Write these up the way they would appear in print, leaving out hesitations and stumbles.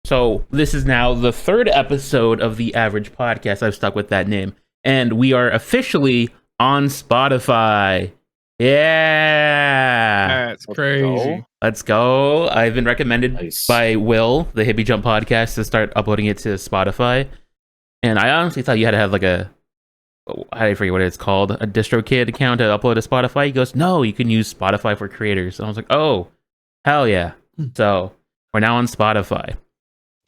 So this is now the third episode of the Average Podcast. I've stuck with that name, and we are officially on Spotify. Yeah, That's crazy. let's go. I've been recommended Nice. by Will, the Hippie Jump Podcast, to start uploading it to Spotify. And I honestly thought you had to have like I forget what it's called, a DistroKid account to upload to Spotify. He goes, no, you can use Spotify for creators. And I was like, oh, hell yeah. So we're now on Spotify.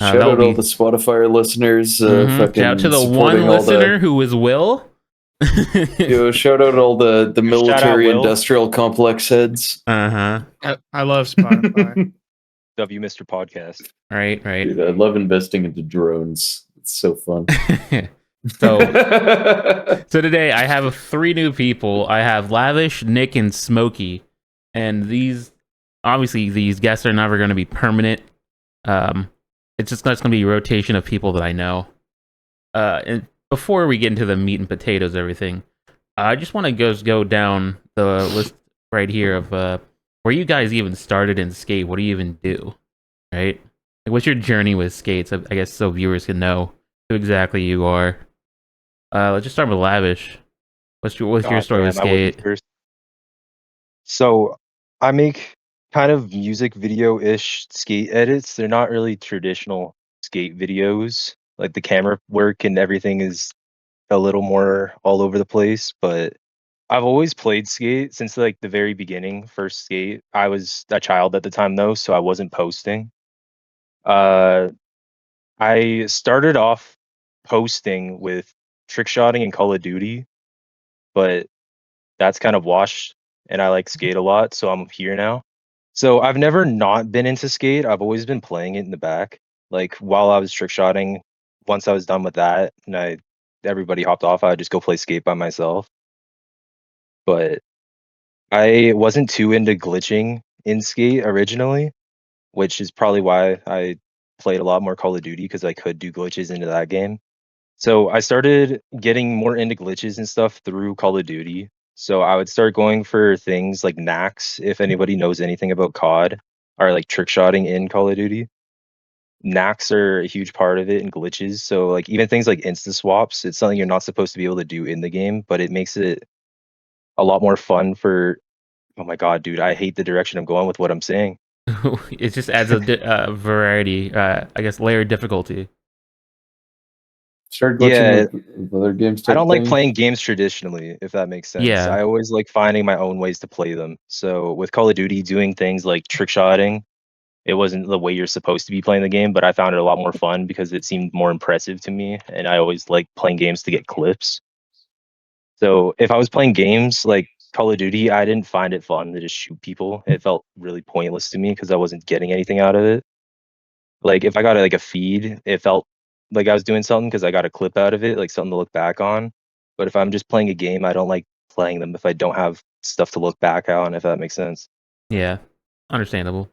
Shout out all the Spotify listeners. Shout out to the one listener who is Will. Yo, shout out all the military industrial complex heads. I love Spotify. W Mr. Podcast. Right. Dude, I love investing into drones. It's so fun. So today I have three new people. I have Lavish, Nick, and Smokey. And these guests are never going to be permanent. It's just going to be a rotation of people that I know. And before we get into the meat and potatoes, everything, I just want to go down the list right here of where you guys even started in skate. What do you even do, right? Like, what's your journey with skates? I guess so viewers can know who exactly you are. Let's just start with Lavish. What's your story with skate? So I make kind of music video-ish skate edits. They're not really traditional skate videos. Like the camera work and everything is a little more all over the place, but I've always played skate since like the very beginning. First skate. I was a child at the time though, so I wasn't posting. I started off posting with trick shotting and Call of Duty, but that's kind of washed and I like skate a lot, so I'm here now. So I've never not been into skate. I've always been playing it in the back. Like while I was trick shotting, once I was done with that and everybody hopped off, I would just go play skate by myself. But I wasn't too into glitching in skate originally, which is probably why I played a lot more Call of Duty, because I could do glitches into that game. So I started getting more into glitches and stuff through Call of Duty. So I would start going for things like knacks, if anybody knows anything about COD, or like trick shotting in Call of Duty. Knacks are a huge part of it, and glitches. So like even things like insta swaps, it's something you're not supposed to be able to do in the game, but it makes it a lot more fun for. Oh my god, dude, I hate the direction I'm going with what I'm saying. It just adds a variety, I guess, layered difficulty. Start glitching with other games. I don't like playing games traditionally, if that makes sense. Yeah. I always like finding my own ways to play them. So with Call of Duty, doing things like trick shotting, it wasn't the way you're supposed to be playing the game, but I found it a lot more fun because it seemed more impressive to me, and I always like playing games to get clips. So if I was playing games like Call of Duty, I didn't find it fun to just shoot people. It felt really pointless to me because I wasn't getting anything out of it. Like if I got like a feed, it felt like I was doing something because I got a clip out of it, like something to look back on. But if I'm just playing a game, I don't like playing them if I don't have stuff to look back on, if that makes sense. Yeah, understandable.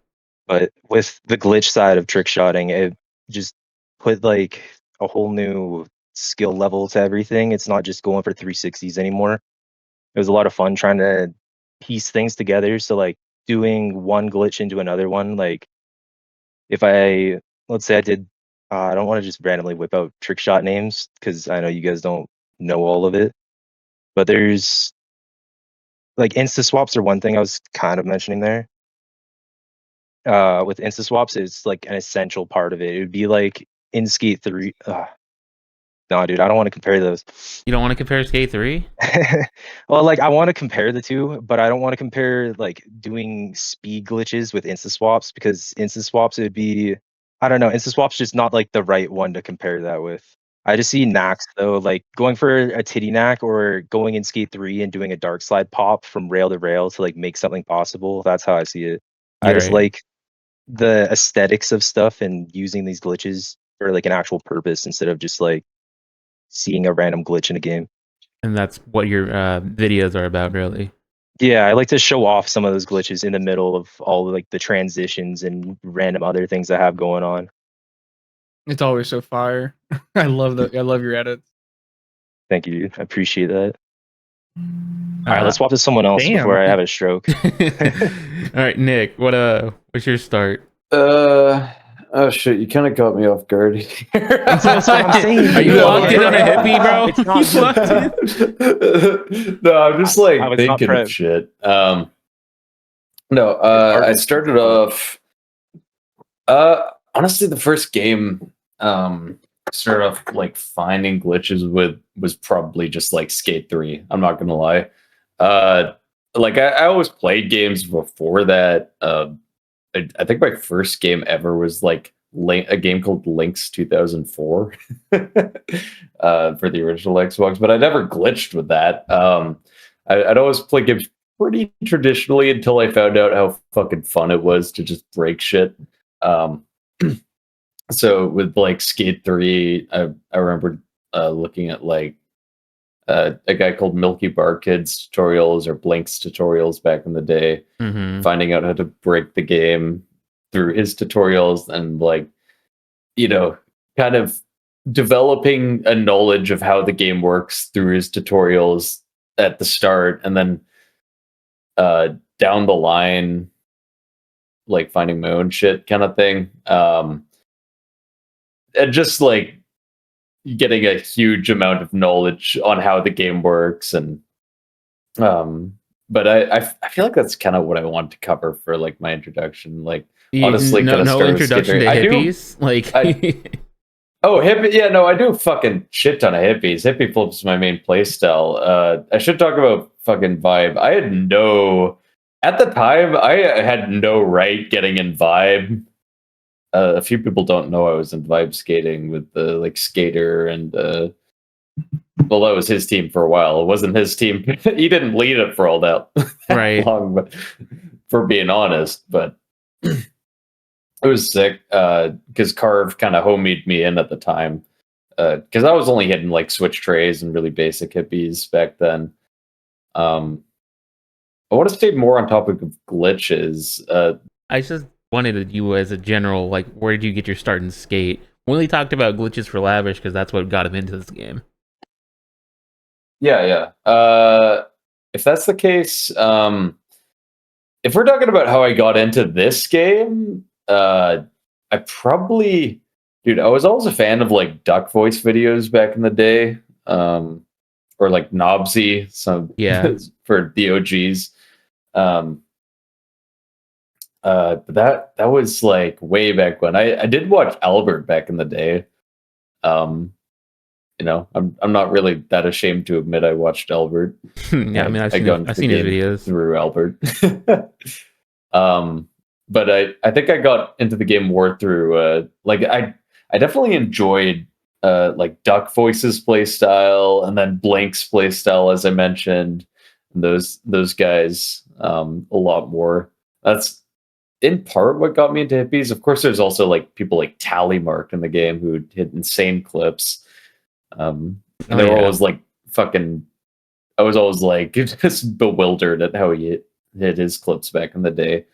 But with the glitch side of trick shotting, it just put like a whole new skill level to everything. It's not just going for 360s anymore. It was a lot of fun trying to piece things together. So like doing one glitch into another one, like if let's say I did, I don't want to just randomly whip out trick shot names because I know you guys don't know all of it, but there's like insta swaps are one thing I was kind of mentioning there. With insta swaps, it's like an essential part of it. It would be like in Skate 3. No, dude, I don't want to compare those. You don't want to compare Skate 3? Well, like I want to compare the two, but I don't want to compare like doing speed glitches with insta swaps, because insta swaps, it would be, I don't know, insta swaps just not like the right one to compare that with. I just see knacks though, like going for a titty knack or going in Skate 3 and doing a dark slide pop from rail to rail to like make something possible. That's how I see it. I just like the aesthetics of stuff and using these glitches for like an actual purpose instead of just like seeing a random glitch in a game. And that's what your videos are about, really. Yeah, I like to show off some of those glitches in the middle of all like the transitions and random other things I have going on. It's always so fire. I love your edits. Thank you. I appreciate that. All right, let's swap to someone else before I have a stroke. All right, Nick, what's your start? Oh shit! You kind of caught me off guard here. That's what I'm saying. Are you Yeah, locked in on a hippie, bro? It's not You locked in? No, I'm just I was not thinking of prepped. shit. No, hard I to started keep up. off. Honestly, the first game started off like finding glitches with was probably just like Skate 3. I'm not gonna lie. Like I always played games before that. I think my first game ever was like a game called Link's 2004 for the original Xbox, but I never glitched with that. I'd always play games pretty traditionally until I found out how fucking fun it was to just break shit. Um, so with like Skate 3, I remember looking at like a guy called Milky Bar Kids tutorials or Blink's tutorials back in the day, finding out how to break the game through his tutorials and like, you know, kind of developing a knowledge of how the game works through his tutorials at the start, and then down the line, like finding my own shit kind of thing. And just like getting a huge amount of knowledge on how the game works. And but I feel like that's kind of what I want to cover for like my introduction. Like honestly, kind of No start with introduction to hippies. Oh, hippie! Yeah, no, I do a fucking shit ton of hippies. Hippie flips my main playstyle. I should talk about fucking vibe. At the time, I had no right getting in vibe. A few people don't know I was in vibe skating with the like skater and well, that was his team for a while. It wasn't his team. He didn't lead it for all that Right. long, but for being honest, but it was sick because Carve kind of homied me in at the time because I was only hitting like switch trays and really basic hippies back then. I want to stay more on topic of glitches. I just wanted you as a general, like, where did you get your start in skate? We only talked about glitches for Lavish because that's what got him into this game. Yeah. If that's the case, if we're talking about how I got into this game, I probably, dude, I was always a fan of like duck voice videos back in the day, or like Nobsy, some for the OGs. But that was like way back when. I did watch Albert back in the day. You know, I'm not really that ashamed to admit I watched Albert. Yeah, I mean, I've seen his videos through Albert. But I think I got into the game more through like I definitely enjoyed like Duck Voice's play style and then Blink's play style, as I mentioned, and those guys a lot more. That's in part what got me into hippies. Of course, there's also like people like Tally Mark in the game who hit insane clips. And they were always like fucking. I was always like just bewildered at how he hit his clips back in the day.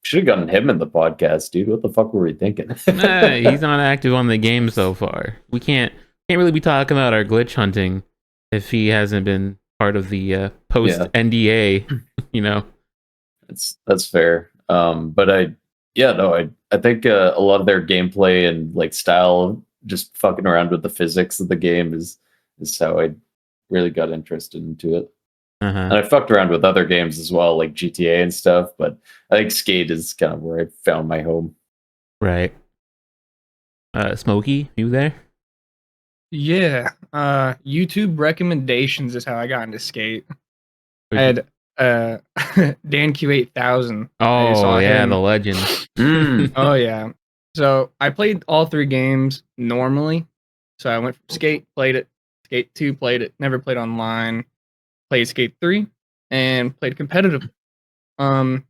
Should have gotten him in the podcast, dude. What the fuck were we thinking? He's not active on the game so far. We can't really be talking about our glitch hunting if he hasn't been part of the post NDA. You know, that's fair. But I think a lot of their gameplay and like style, just fucking around with the physics of the game, is how I really got interested into it. And I fucked around with other games as well, like GTA and stuff, but I think Skate is kind of where I found my home. Right. Smokey, you there? Yeah. YouTube recommendations is how I got into Skate. I had Dan Q8000. Oh yeah, the legend. Oh yeah. So I played all 3 games normally. So I went from Skate, played it, Skate 2, played it, never played online, played Skate 3, and played competitive. I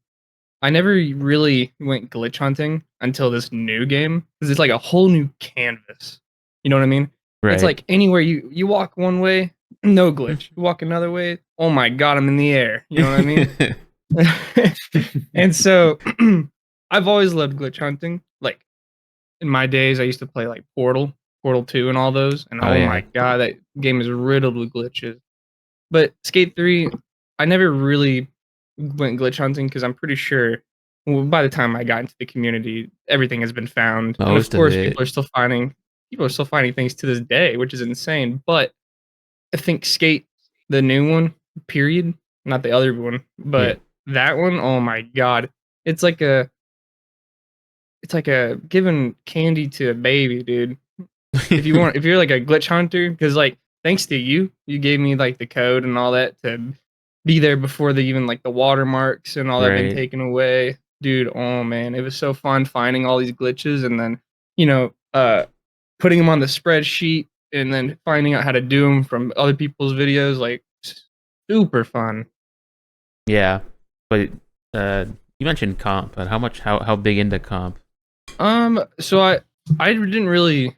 never really went glitch hunting until this new game because it's like a whole new canvas. You know what I mean? Right. It's like anywhere you walk one way, no glitch. You walk another way, oh my god, I'm in the air. You know what I mean? And so I've always loved glitch hunting. Like in my days, I used to play like Portal 2 and all those. And my god, that game is riddled with glitches. But Skate 3, I never really went glitch hunting because I'm pretty sure well, by the time I got into the community, everything has been found, and of Most of course, it. people are still finding things to this day, which is insane. But I think Skate, the new one, period, not the other one, Yeah. but that one, oh my god, it's like a giving candy to a baby, dude. If you're like a glitch hunter, because like thanks to you, you gave me like the code and all that to be there before the watermarks and all that been Right. taken away, dude. Oh man, it was so fun finding all these glitches and then you know putting them on the spreadsheet and then finding out how to do them from other people's videos, like super fun. Yeah. But you mentioned comp, but how big into comp? So I didn't really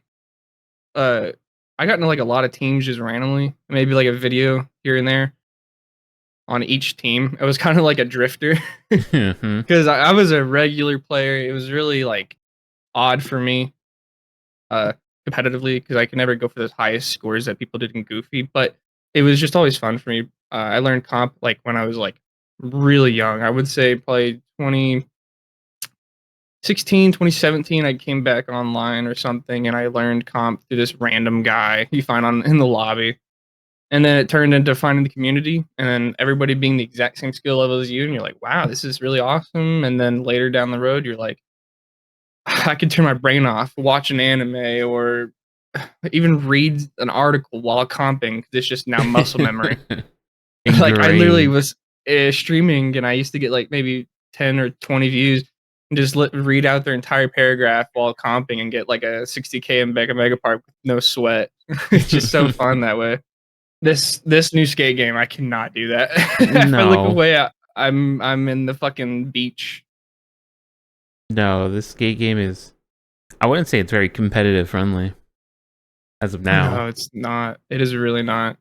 uh I got into like a lot of teams just randomly, maybe like a video here and there on each team. It was kind of like a drifter Mhm. because I was a regular player. It was really like odd for me uh competitively because I could never go for those highest scores that people did in Goofy, but it was just always fun for me. I learned comp like when I was like really young. I would say probably 2016, 2017. I came back online or something and I learned comp through this random guy you find on in the lobby. And then it turned into finding the community and then everybody being the exact same skill level as you and you're like, wow, this is really awesome. And then later down the road you're like, I could turn my brain off, watch an anime or even read an article while comping 'cause it's just now muscle memory. Like I literally Ingrained. was streaming and I used to get like maybe 10 or 20 views and just read out their entire paragraph while comping and get like a 60K in Mega Park with no sweat. It's just so fun that way. This new skate game, I cannot do that. If I look No. away, I'm in the fucking beach. No, this skate game is, I wouldn't say it's very competitive friendly as of now, No, it's not. It is really not.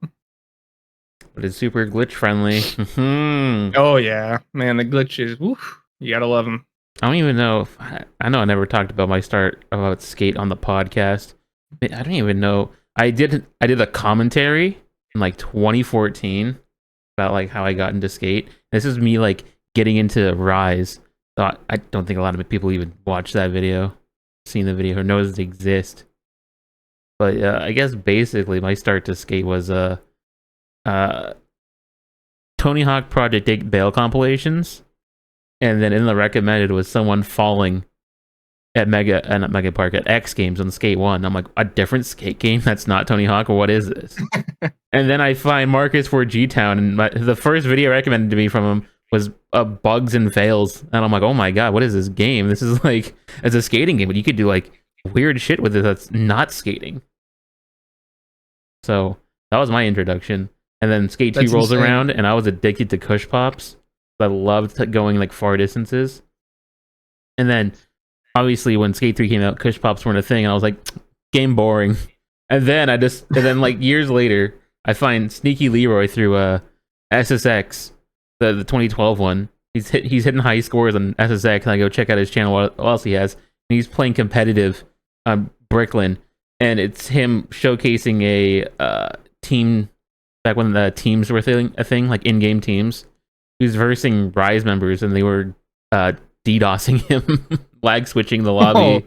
but it's super glitch friendly. Mhm. Oh yeah, man, the glitches. Woof, you gotta love them. I don't even know if I know I never talked about my start about skate on the podcast. I don't even know. I did a commentary in like 2014 about like how I got into skate. This is me like getting into Rise. So I don't think a lot of people even watch that video, seen the video, or knows it exists. But I guess basically my start to skate was uh, Tony Hawk Project 8 bail compilations, and then in the recommended was someone falling at not Mega Park, at X Games on Skate 1. I'm like, a different skate game that's not Tony Hawk, or what is this? And then I find Marcus for G-Town, and the first video recommended to me from him was bugs and fails. And I'm like, oh my god, what is this game? This is like, it's a skating game, but you could do like weird shit with it that's not skating. So that was my introduction. And then Skate 2 That's rolls insane. around, and I was addicted to Kush Pops. I loved going like far distances. And then obviously when Skate 3 came out, Kush Pops weren't a thing, and I was like, game boring. And then like years later, I find Sneaky Leroy through SSX, the 2012 one. He's hitting high scores on SSX, and I go check out his channel. What else he has? And he's playing competitive on Bricklin, and it's him showcasing a team back when the teams were a thing, like in-game teams. He was versing Rise members, and they were DDoSing him, lag switching the lobby.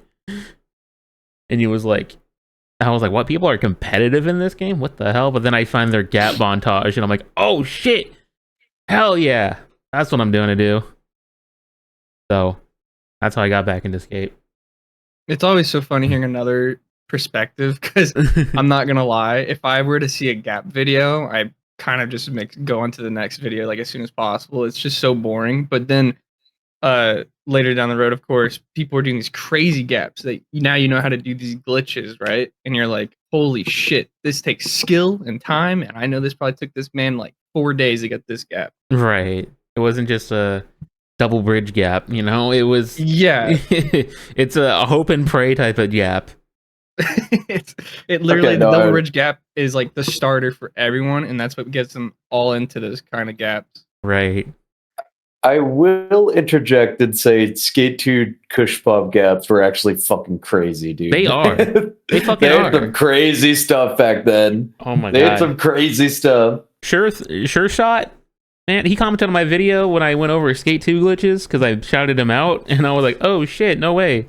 And he was like, I was like, what? People are competitive in this game? What the hell? But then I find their gap montage, and I'm like, oh shit! Hell yeah! That's what I'm doing to do. So that's how I got back into skate. It's always so funny hearing another perspective because I'm not gonna lie. If I were to see a Gap video, I kind of just go on to the next video like as soon as possible. It's just so boring. But then later down the road, of course, people are doing these crazy gaps that now you know how to do these glitches, right? And you're like, holy shit, this takes skill and time. And I know this probably took this man like 4 days to get this gap. Right. It wasn't just a double bridge gap, you know? It was Yeah. it's a hope and pray type of gap. It literally, Okay, the no, double bridge gap is like the starter for everyone, and that's what gets them all into those kind of gaps. Right. I will interject and say Skate 2 Kush Pop gaps were actually fucking crazy, dude. They are. They fucking They had are. some crazy stuff back then. Oh my They god. had some crazy stuff. Sure shot Man, he commented on my video when I went over Skate 2 glitches because I shouted him out, and I was like, "Oh shit, no way!"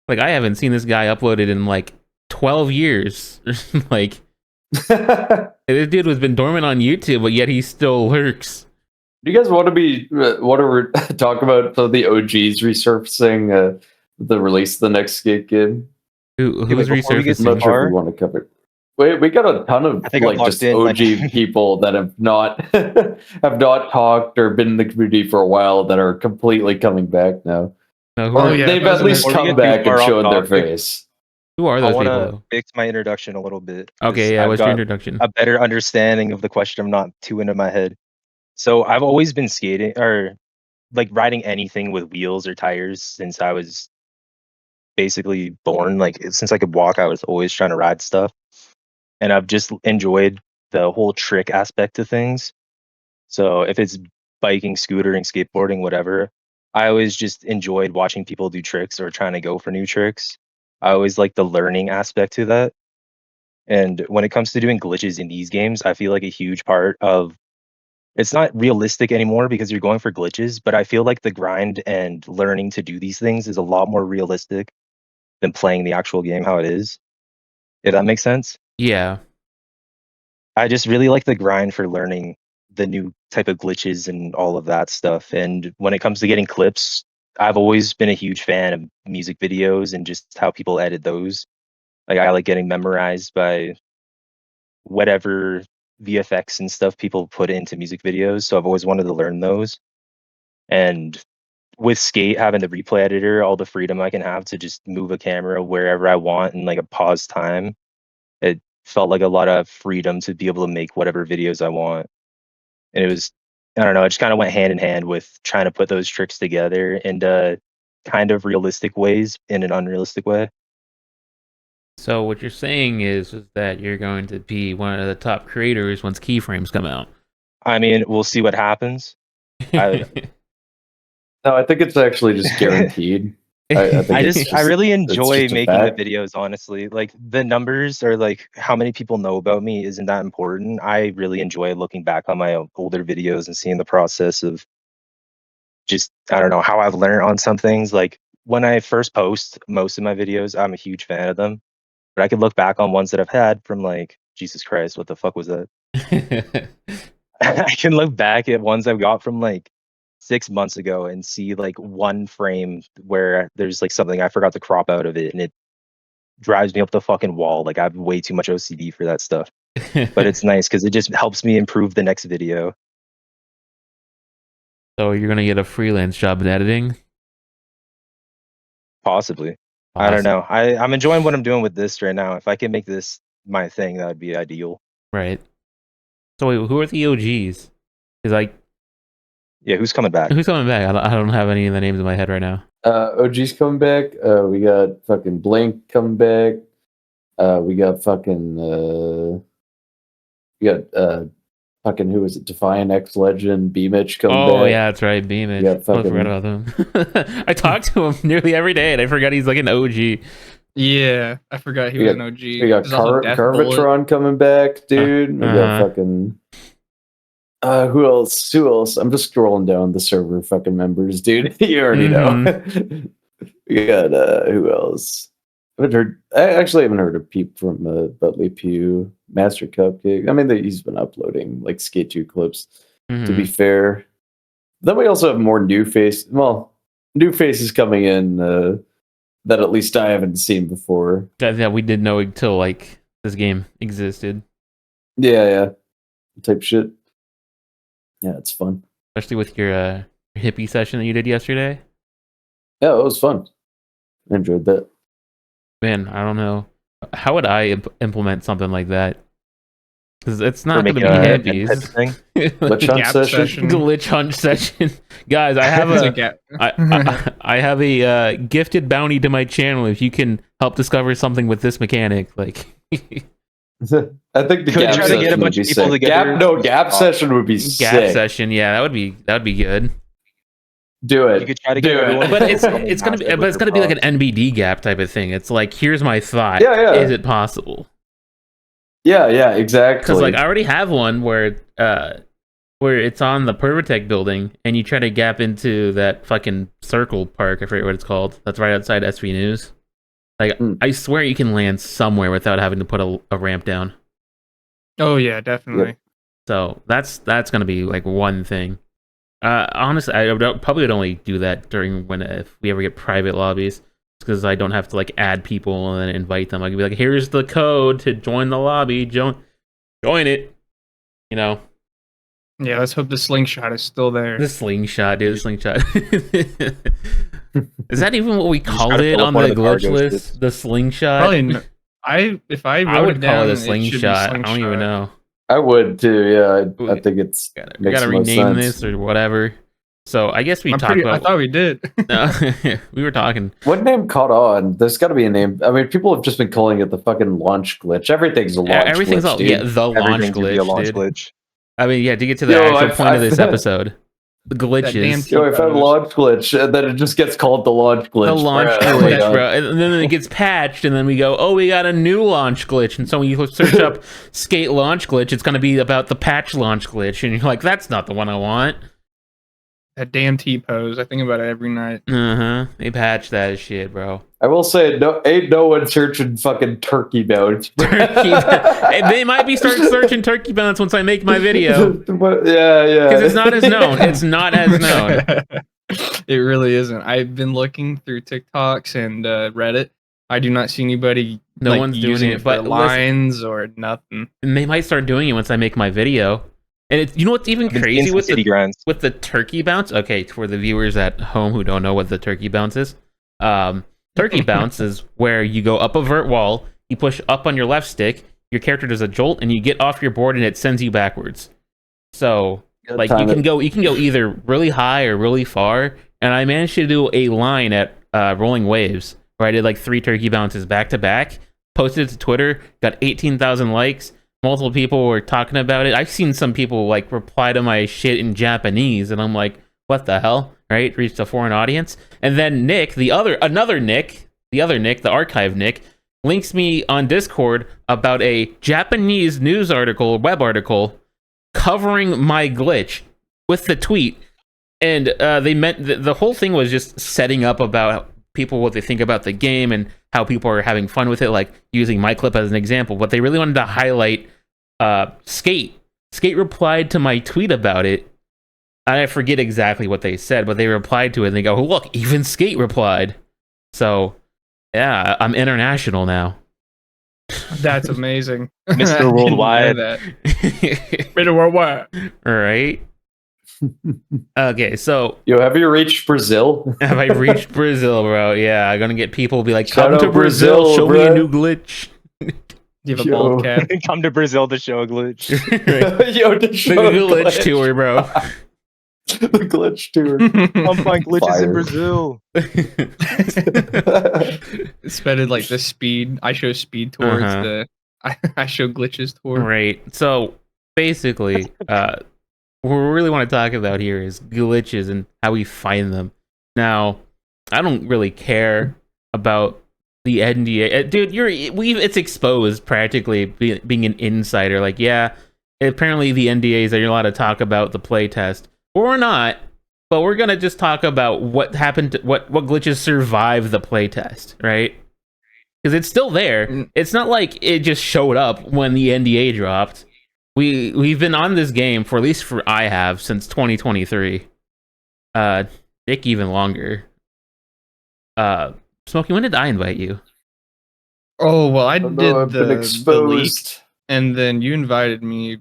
Like I haven't seen this guy uploaded in like 12 years. Like this dude has been dormant on YouTube, but yet he still lurks. Do you guys want to talk about some of the OGs resurfacing the release of the next Skate game? Who's before we get I'm resurfacing? not sure if we want to cover it. We got a ton of I think I'm like locked just in, OG like- people that have not have not talked or been in the community for a while that are completely coming back now. No, Or yeah, they've those at are least the- Before we come get too back and far off shown their topic, face. who are I those want people to though? fix my introduction a little bit. 'cause Okay, yeah, I've what's your got introduction? a better understanding of the question. I'm not too into my head. So I've always been skating or like riding anything with wheels or tires since I was basically born. Like since I could walk, I was always trying to ride stuff, and I've just enjoyed the whole trick aspect of things. So if it's biking, scootering, skateboarding, whatever, I always just enjoyed watching people do tricks or trying to go for new tricks. I always like the learning aspect to that. And when it comes to doing glitches in these games, I feel like a huge part of it's not realistic anymore because you're going for glitches, but I feel like the grind and learning to do these things is a lot more realistic than playing the actual game how it is. If that makes sense. Yeah, I just really like the grind for learning the new type of glitches and all of that stuff. And when it comes to getting clips, I've always been a huge fan of music videos and just how people edit those. Like I like getting memorized by whatever VFX and stuff people put into music videos. So I've always wanted to learn those. And with Skate having the replay editor, all the freedom I can have to just move a camera wherever I want in like a pause time, it felt like a lot of freedom to be able to make whatever videos I want. And it was, I don't know, it just kind of went hand in hand with trying to put those tricks together into kind of realistic ways in an unrealistic way. so what you're saying is that you're going to be one of the top creators once keyframes come out. I mean, we'll see what happens. I- No, I think it's actually just guaranteed. I think I really it's enjoy just a making the fact. videos, honestly. Like the numbers or like how many people know about me isn't that important. I really enjoy looking back on my older videos and seeing the process of just, I don't know, how I've learned on some things. Like when I first post most of my videos, I'm a huge fan of them. But I could look back on ones that I've had from like, Jesus Christ, what the fuck was that? I can look back at ones I've got from like 6 months ago and see like one frame where there's like something I forgot to crop out of it and it drives me up the fucking wall. Like I have way too much OCD for that stuff. But it's nice because it just helps me improve the next video. So you're gonna get a freelance job in editing? Possibly. I don't know. I'm enjoying what I'm doing with this right now. If I can make this my thing, that would be ideal. Right. So wait, who are the OGs? Is like Yeah, who's coming back? who's coming back? I don't have any of the names in my head right now. OG's coming back. We got fucking Blink coming back. We got fucking fucking who was it? Defiant X Legend, B Mitch coming back. Oh yeah, that's right, Beamage. Yeah, I forgot about him. I talk to him nearly every day, and I forgot he's like an OG. Yeah, I forgot he We was got- an OG. We got There's also Death Bullet. Carvatron coming back, dude. We got Uh-huh. fucking who else? Who else? I'm just scrolling down the server fucking members, dude. You already know. We got who else? I actually haven't heard of Peep from Butley Pew, Master Cupcake. I mean, he's been uploading like Skate 2 clips. To be fair, then we also have more new faces coming in that at least I haven't seen before. that we didn't know until like this game existed, Yeah, type shit. Yeah, it's fun. especially with your hippie session that you did yesterday. Yeah, it was fun. I enjoyed that. Man, I don't know. How would I implement something like that? Because it's not For going to making be a type of hippies. thing. Let's hunt Gap session. Glitch hunt session, guys. I have It's a a gap. I have a gifted bounty to my channel if you can help discover something with this mechanic. Like, I think the Could gap try to session get a would bunch be of people sick. together. Gap session would be gap sick. session, yeah, that would be good. Do it. You could try to Do get it. everyone. But it's gonna be like an NBD gap type of thing. It's like, here's my thought. Yeah. Is it possible? Yeah, exactly. Because like I already have one where where it's on the Permatech building, and you try to gap into that fucking circle park. I forget what it's called. That's right outside SV News. Like, I swear you can land somewhere without having to put a ramp down. Oh yeah, definitely. Yep. So that's gonna be like one thing. Honestly, I probably would only do that during if we ever get private lobbies, because I don't have to like add people and then invite them. I can be like, here's the code to join the lobby. Join it. You know. Yeah, let's hope the slingshot is still there. The slingshot, dude. The slingshot. Is that even what we call gotta it fill up on one the of the cargo glitch list? ships. The slingshot. Probably. If I wrote I would it call down, it a it should be slingshot. I don't even know. I would too. Yeah, I think it's We gotta makes the most rename sense. this or whatever. So I guess we talked I about. thought we did. No, we were talking. What name caught on? There's got to be a name. I mean, people have just been calling it the fucking launch glitch. Everything's a launch Everything's glitch, all dude. yeah, the launch Everything could be a glitch, launch dude. glitch. I mean, yeah, to get to the Yo, actual point of this episode, the damn glitches. team. Yo, I found launch glitch, and then it just gets called the launch glitch. The launch Oh my glitch, God. bro. And then it gets patched, and then we go, oh, we got a new launch glitch. And so when you search up skate launch glitch, it's going to be about the patch launch glitch. And you're like, that's not the one I want. That damn T pose. I think about it every night. Uh-huh. They patched that shit, bro. I will say, ain't no one searching fucking turkey bounce. They might be searching turkey bounce once I make my video. Yeah. Because it's not as known. It's not as known. It really isn't. I've been looking through TikToks and Reddit. I do not see anybody No one's doing using it, for but lines or nothing. And they might start doing it once I make my video. And it's, you know what's even crazy with the turkey bounce? Okay, for the viewers at home who don't know what the turkey bounce is, turkey bounce is where you go up a vert wall, you push up on your left stick, your character does a jolt, and you get off your board, and it sends you backwards. So like you can go either really high or really far. And I managed to do a line at Rolling Waves where I did like 3 turkey bounces back to back, posted it to Twitter, got 18,000 likes. Multiple people were talking about it. I've seen some people like reply to my shit in Japanese, and I'm like, what the hell? Right? Reached a foreign audience. And then Nick, the other Nick, the archive Nick, links me on Discord about a Japanese news article, web article, covering my glitch with the tweet. And they meant the whole thing was just setting up about people what they think about the game and how people are having fun with it, like using my clip as an example. But they really wanted to highlight Skate. Skate replied to my tweet about it. I forget exactly what they said, but they replied to it and they go, look, even Skate replied. So yeah, I'm international now. That's amazing. Mr. Worldwide. Mr. Worldwide. All right. Okay, so yo, have you reached Brazil? have I reached Brazil, bro? Yeah, I'm gonna get people be like, Shout come to out Brazil, show me a bro. new glitch. You have a bald cap. Come to Brazil to show a glitch. Yo, to The show glitch tour, bro. The glitch tour. Come find glitches Fire. in Brazil. Spending like the speed. I show speed towards the. I show glitches tour. Right. So basically, what we really want to talk about here is glitches and how we find them. Now, I don't really care about the NDA, dude. It's exposed practically being an insider. Like, yeah, apparently the NDAs that you're allowed to talk about the playtest, or we're not. But we're gonna just talk about what happened, what glitches survived the playtest, right? Because it's still there. It's not like it just showed up when the NDA dropped. We've been on this game for at least I have since 2023. Nick even longer. Smokey, when did I invite you? Oh well, I I've did been the leak, exposed. and then you invited me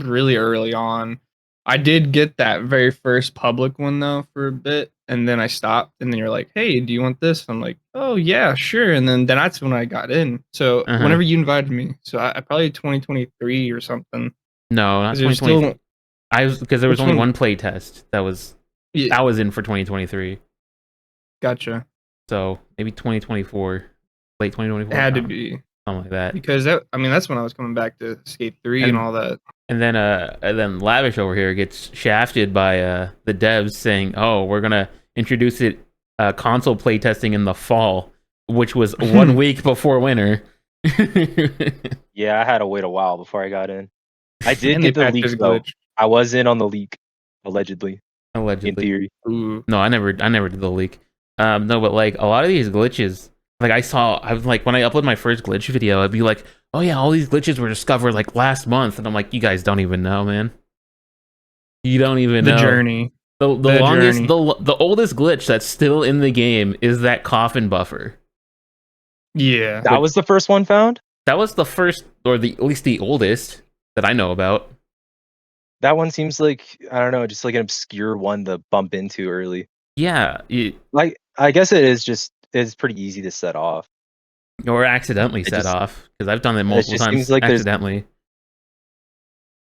really early on. I did get that very first public one though for a bit, and then I stopped. And then you're like, "Hey, do you want this?" I'm like, "Oh yeah, sure." And then that's when I got in. So whenever you invited me, so I probably 2023 or something. No, not 2023. Because there was only one play test that was in for 2023. Gotcha. So maybe 2024, late 2024. It had to be something like that. Because that's when I was coming back to Skate 3 and all that. And then Lavish over here gets shafted by the devs saying, "Oh, we're gonna introduce it console playtesting in the fall," which was 1 week before winter. Yeah, I had to wait a while before I got in. I did get the leak though. I was in on the leak, allegedly, in Allegedly. theory. Ooh. No, I never did the leak. No, but like a lot of these glitches, like I was like, when I upload my first glitch video, I'd be like, oh yeah, all these glitches were discovered like last month, and I'm like, you guys don't even know, man. You don't even The know. journey. The The longest, journey. the oldest glitch that's still in the game is that coffin buffer. Yeah. That was the first one found? That was the first, or at least the oldest that I know about. That one seems like, I don't know, just like an obscure one to bump into early. Yeah, Like, I guess it's pretty easy to set off. or accidentally It set just- off, because I've done it multiple just times seems like there's- accidentally.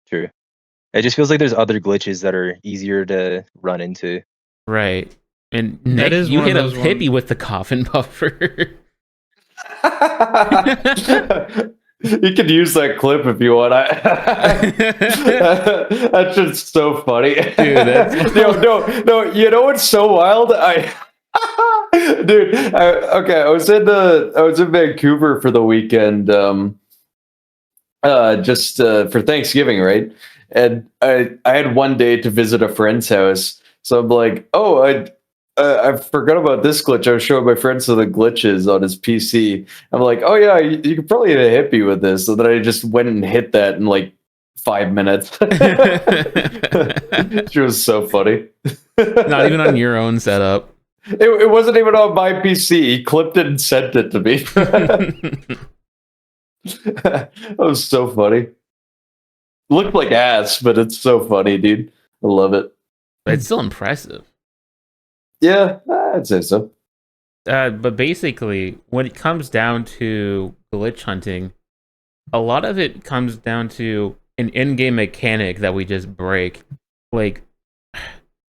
True. It just feels like there's other glitches that are easier to run into. Right. And That Nick, is you one of hit a those hippie ones. with the coffin buffer. You could use that clip if you want. That's just so funny, Dude, that's- no. You know what's so wild? Okay. I was in Vancouver for the weekend, just for Thanksgiving, right? And I had one day to visit a friend's house, so I'm like, oh, I forgot about this glitch. I was showing my friend some of the glitches on his PC. I'm like, oh yeah, you could probably hit a hippie with this. So then I just went and hit that in like 5 minutes. She was so funny. Not even on your own setup. It wasn't even on my PC. He clipped it and sent it to me. That was so funny. Looked like ass, but it's so funny, dude. I love it. But it's still impressive. Yeah, I'd say so. But basically, when it comes down to glitch hunting, a lot of it comes down to an in-game mechanic that we just break. Like,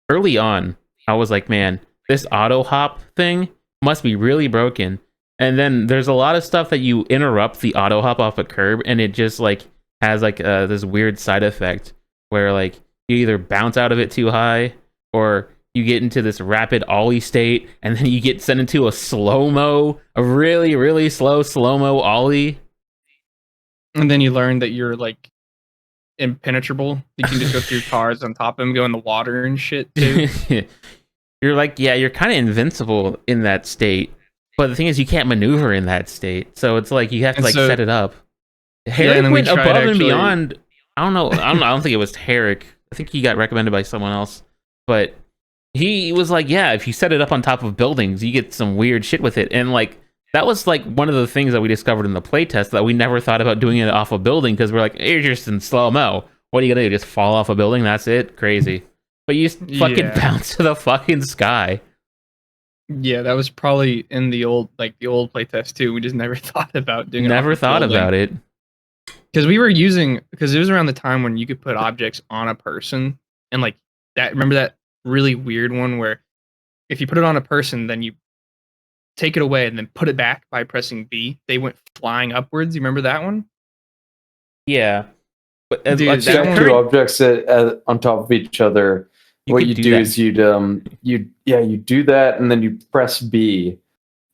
early on, I was like, man, this auto hop thing must be really broken. And then there's a lot of stuff that you interrupt the auto hop off a curb, and it just like has like this weird side effect where like you either bounce out of it too high, or you get into this rapid ollie state, and then you get sent into a slow-mo, a really, really slow-mo ollie. And then you learn that you're like impenetrable. You can just go through cars on top of them, go in the water and shit too. You're like, yeah, you're kind of invincible in that state. But the thing is, you can't maneuver in that state. So it's like you have to And like so- set it up. and Herrick then we went tried above and actually- beyond. I don't know. I don't think it was Herrick. I think he got recommended by someone else. But he was like, yeah, if you set it up on top of buildings, you get some weird shit with it. And like that was like one of the things that we discovered in the playtest, that we never thought about doing it off a building, because we're like, you're just in slow-mo. What are you gonna do? Just fall off a building? That's it? Crazy. But you just fucking Yeah. bounce to the fucking sky. Yeah, that was probably in the old playtest too. We just never thought about doing it. Never thought about it. Because we were using, because it was around the time when you could put objects on a person, and like that. Remember that really weird one where if you put it on a person, then you take it away and then put it back by pressing B. They went flying upwards. You remember that one? Yeah. But Dude, let's that Stack one- two objects on top of each other. You What could you do do that. is you do that, and then you press B,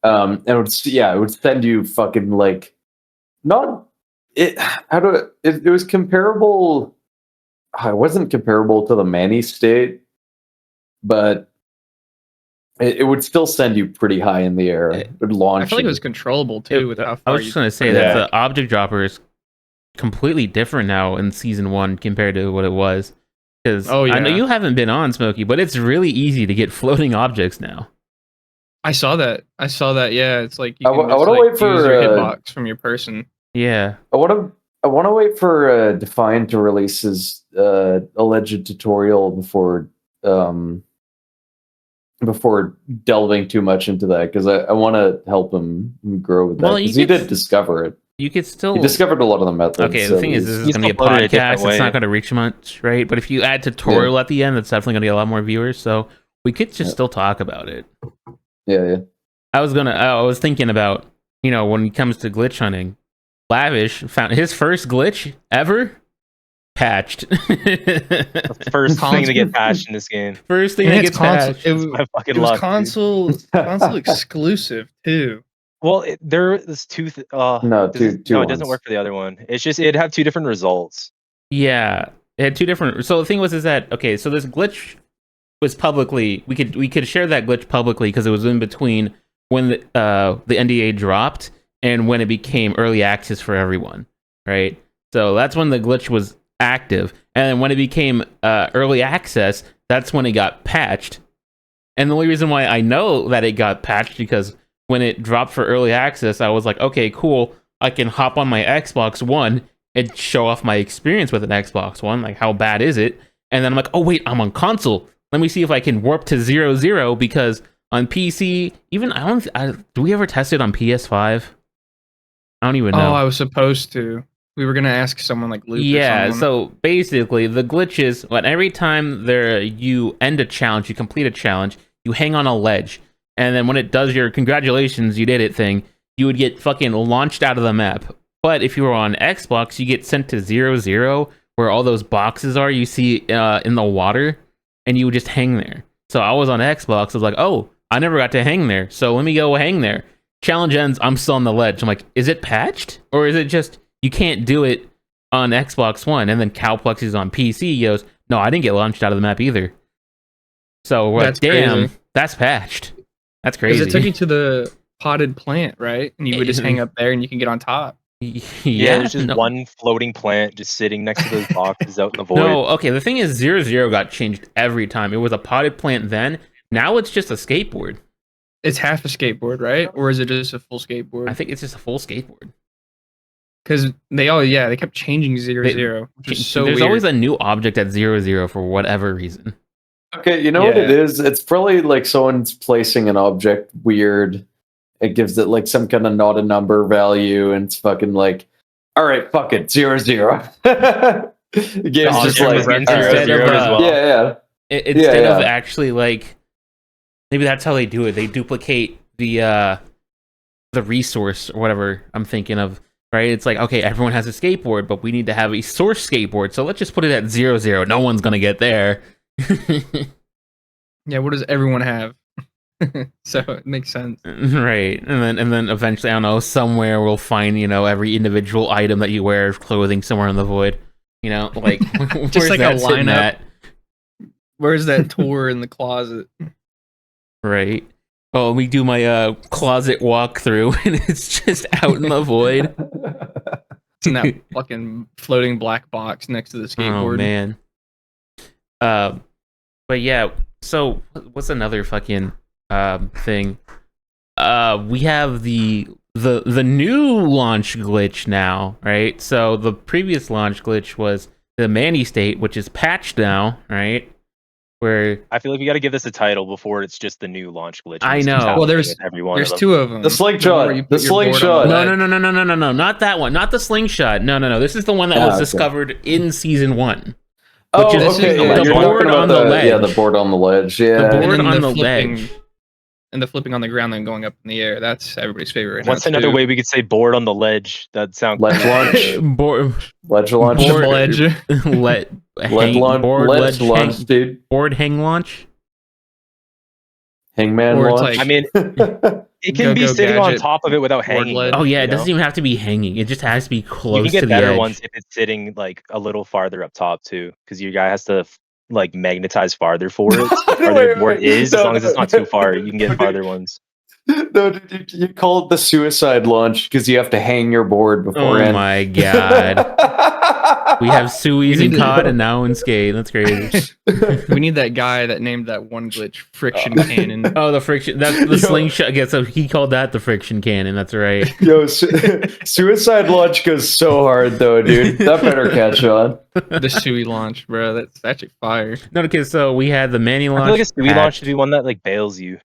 and it would send you fucking like not it. How do it was comparable. It wasn't comparable to the Manny state, but it would still send you pretty high in the air. It would launch. I feel like it you. was controllable too with how I far was you. just gonna say Yeah. that the object dropper is completely different now in season 1 compared to what it was. Because Oh, I know yeah. you haven't been on, Smokey, but it's really easy to get floating objects now. I saw that. Yeah, it's like you I can wa- I just, wanna like, wait for, use your uh, hitbox from your person. Yeah. I want to wait for Defiant to release his alleged tutorial before delving too much into that, because I want to help him grow with that, Well, you because he could did discover it. You could still. He discovered a lot of the methods. Okay, the thing is, this is He's going to be a uploaded it a different podcast. It's way. not going to reach much, right? But if you add tutorial at the end, that's definitely going to get a lot more viewers. So we could just still talk about it. yeah. I was thinking about, when it comes to glitch hunting, Lavish found his first glitch ever patched. First thing to get Console- patched in this game. First thing And that it's gets console. patched. It was, My fucking it was luck, dude. console exclusive too. Well, there was two. No, it doesn't two work for the other one. It's just it'd have two different results. Yeah, It had two different. So the thing was, is that okay? So this glitch was publicly. We could share that glitch publicly because it was in between when the NDA dropped and when it became early access for everyone, right? So that's when the glitch was active, and then when it became early access, that's when it got patched. And the only reason why I know that it got patched because when it dropped for early access, I was like, okay, cool. I can hop on my Xbox One and show off my experience with an Xbox One. Like, how bad is it? And then I'm like, oh wait, I'm on console. Let me see if I can warp to 0-0 because on PC, even do we ever test it on PS5? I don't even know. Oh, I was supposed to. We were gonna ask someone like Luke. Yeah, or someone. so basically the glitch is when every time you end a challenge, you complete a challenge, you hang on a ledge, and then when it does your congratulations, you did it thing, you would get fucking launched out of the map. But if you were on Xbox, you get sent to 0-0, where all those boxes are you see in the water, and you would just hang there. So I was on Xbox, I was like, oh, I never got to hang there, so let me go hang there. Challenge ends, I'm still on the ledge. I'm like, is it patched? Or is it just you can't do it on Xbox One? And then Cowplex is on PC. He goes, no, I didn't get launched out of the map either. So we're like, damn, crazy. That's patched. That's Because crazy. it took you to the potted plant, right? And you would just hang up there and you can get on top. Yeah, there's just one floating plant just sitting next to those boxes out in the void. No, okay, the thing is 0-0 got changed every time. It was a potted plant then. Now it's just a skateboard. It's half a skateboard, right? Or is it just a full skateboard? I think it's just a full skateboard. Because they kept changing 0-0, which is so There's weird. always a new object at 0-0 for whatever reason. Okay, you know what it is? It's probably like someone's placing an object weird. It gives it like some kind of not a number value, and it's fucking like, all right, fuck it, 0-0. The game's just like instead of yeah. of actually like, maybe that's how they do it. They duplicate the resource or whatever I'm thinking of. Right? It's like, okay, everyone has a skateboard, but we need to have a source skateboard, so let's just put it at 0-0. No one's gonna get there. Yeah, what does everyone have? So it makes sense. Right. And then eventually, I don't know, somewhere we'll find, every individual item that you wear of clothing somewhere in the void. Like Just where's like that a sitting lineup. at? Where's that tour in the closet? Right. Oh, we do my closet walkthrough, and it's just out in the void. It's in that fucking floating black box next to the skateboard. Oh man. But yeah. So what's another fucking thing? We have the new launch glitch now, right? So the previous launch glitch was the Manny state, which is patched now, right? Where I feel like we got to give this a title before it's just the new launch glitch. I know. Well, there's two of them. The slingshot. The slingshot. No, not that one. Not the slingshot. No. This is the one that was discovered in season 1. Oh, is okay. the board on the ledge. Yeah, the board on the ledge. Yeah. The board And on the flipping, ledge. And the flipping on the ground and going up in the air. That's everybody's favorite right What's now, another too. way we could say board on the ledge? That'd sound Ledge launch. Board Ledge launch. Board- ledge. Ledge launch, dude. Board hang launch. Hangman Or it's launch. like- I mean, it can be Go-Go sitting on gadget, top of it without board hanging. ledge. Oh yeah, it you know? doesn't even have to be hanging. It just has to be You close can get to the better edge. ones if it's sitting like a little farther up top too, because your guy has to like magnetize farther for it. The farther the board is, as long as it's not too far, you can get farther ones. No, dude, you call it the suicide launch because you have to hang your board Oh beforehand. my god. We have Sui's We and need to- COD and now in Skate. That's crazy. We need that guy that named that one glitch friction cannon. Oh, the friction. That's the slingshot. Yeah, so he called that the friction cannon. That's right. Yo, suicide launch goes so hard though, dude. That better catch on. The Sui launch, bro. That's actually fire. No, okay, so we had the Manny I launch. feel like a Stewie launch patch. should be one that like bails you.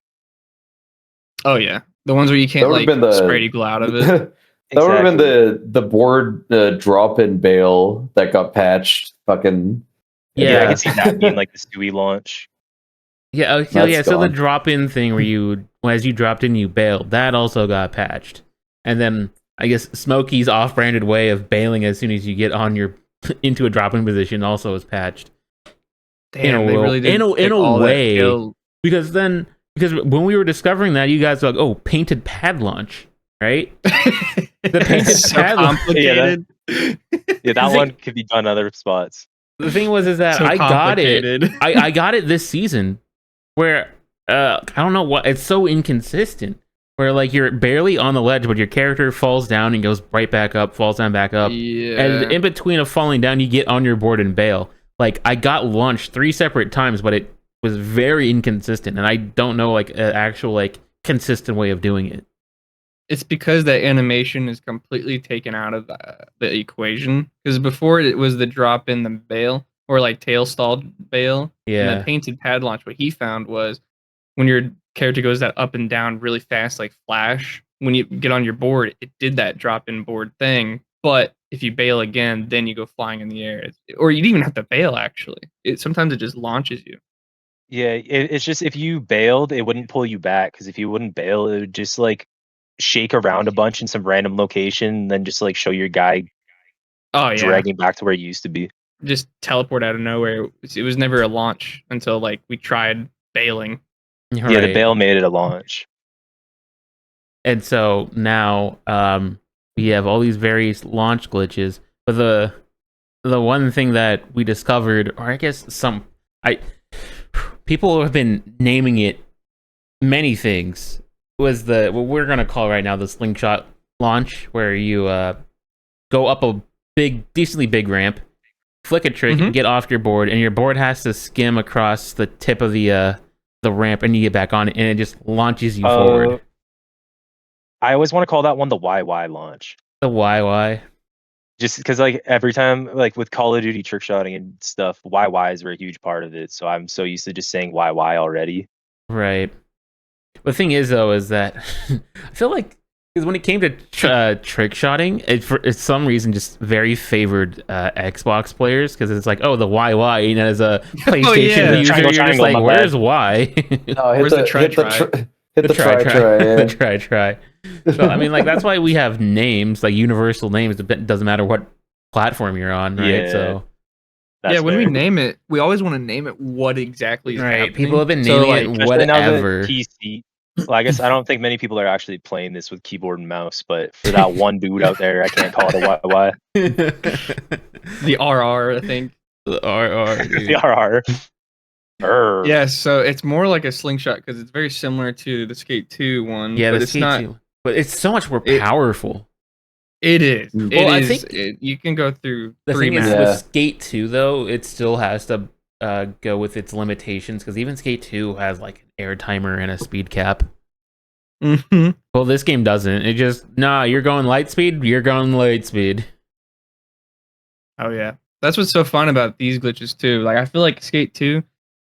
Oh yeah, the ones where you can't That like would've been the- spread eagle out of it. That would have been the board drop in bail that got patched. Fucking Yeah. I can see that being like the Stewie launch. Yeah, okay, That's yeah. So the gone. drop-in thing where as you dropped in, you bailed. That also got patched. And then I guess Smokey's off-branded way of bailing as soon as you get on into a drop-in position also is patched. Damn, a they way- really did in a take all that way. skill. Because when we were discovering that, you guys were like, oh, painted pad launch, right? The painted It's so pad launch. complicated. Yeah, that one could be done other spots. The thing was is that So I got it. complicated. I got it this season where I don't know what, it's so inconsistent where like you're barely on the ledge but your character falls down and goes right back up, falls down back up. Yeah. And in between of falling down you get on your board and bail. Like I got launched 3 separate times but it was very inconsistent and I don't know like an actual like consistent way of doing it. It's because that animation is completely taken out of the equation. Because before it was the drop in the bail or like tail stalled bail. Yeah. And the painted pad launch. What he found was when your character goes that up and down really fast, like Flash. When you get on your board, it did that drop in board thing. But if you bail again, then you go flying in the air. Or you don't even have to bail. Actually, sometimes it just launches you. Yeah, it's just if you bailed, it wouldn't pull you back because if you wouldn't bail, it would just like shake around a bunch in some random location, and then just like show your guy Oh yeah, dragging back to where it used to be. just teleport out of nowhere. It was never a launch until like we tried bailing. Yeah, the Right. bail made it a launch. And so now we have all these various launch glitches. But the one thing that we discovered, or I guess people have been naming it many things, was what we're gonna call right now the slingshot launch, where you go up a decently big ramp, flick a trick, Mhm. get off your board, and your board has to skim across the tip of the ramp, and you get back on it, and it just launches you forward. I always want to call that one the YY launch. The YY. Just because like every time like with Call of Duty trick shotting and stuff, YYs were a huge part of it. So I'm so used to just saying YY already. Right. The thing is, though, is that I feel like because when it came to trick shotting, it for some reason just very favored Xbox players because it's like, oh, the YY, and as a PlayStation yeah. user, Triangle, you're just triangle, like, my where's bad. Y? No, Where's the try? Hit the try. Yeah. The try. So I mean, like that's why we have names, like universal names. It doesn't matter what platform you're on, right? Yeah. So Yeah, when we fair. name it, we always want to name it what exactly is right, happening. people have been So, naming like, it Especially now that whatever. PC. Well, I guess I don't think many people are actually playing this with keyboard and mouse, but for that one dude out there, I can't call it a YY. the RR, I think. The RR, dude. The RR. Err. Yeah, so it's more like a slingshot because it's very similar to the Skate 2 one. Yeah, but the it's Skate not. 2. But it's so much more It- powerful. It is. Well, It I is. think You can go through The 3 thing is, maps. Yeah. with Skate 2, though, it still has to go with its limitations because even Skate 2 has like an air timer and a speed cap. Mhm. Well, this game doesn't. It just, you're going light speed, you're going light speed. Oh yeah, that's what's so fun about these glitches too. Like I feel like Skate 2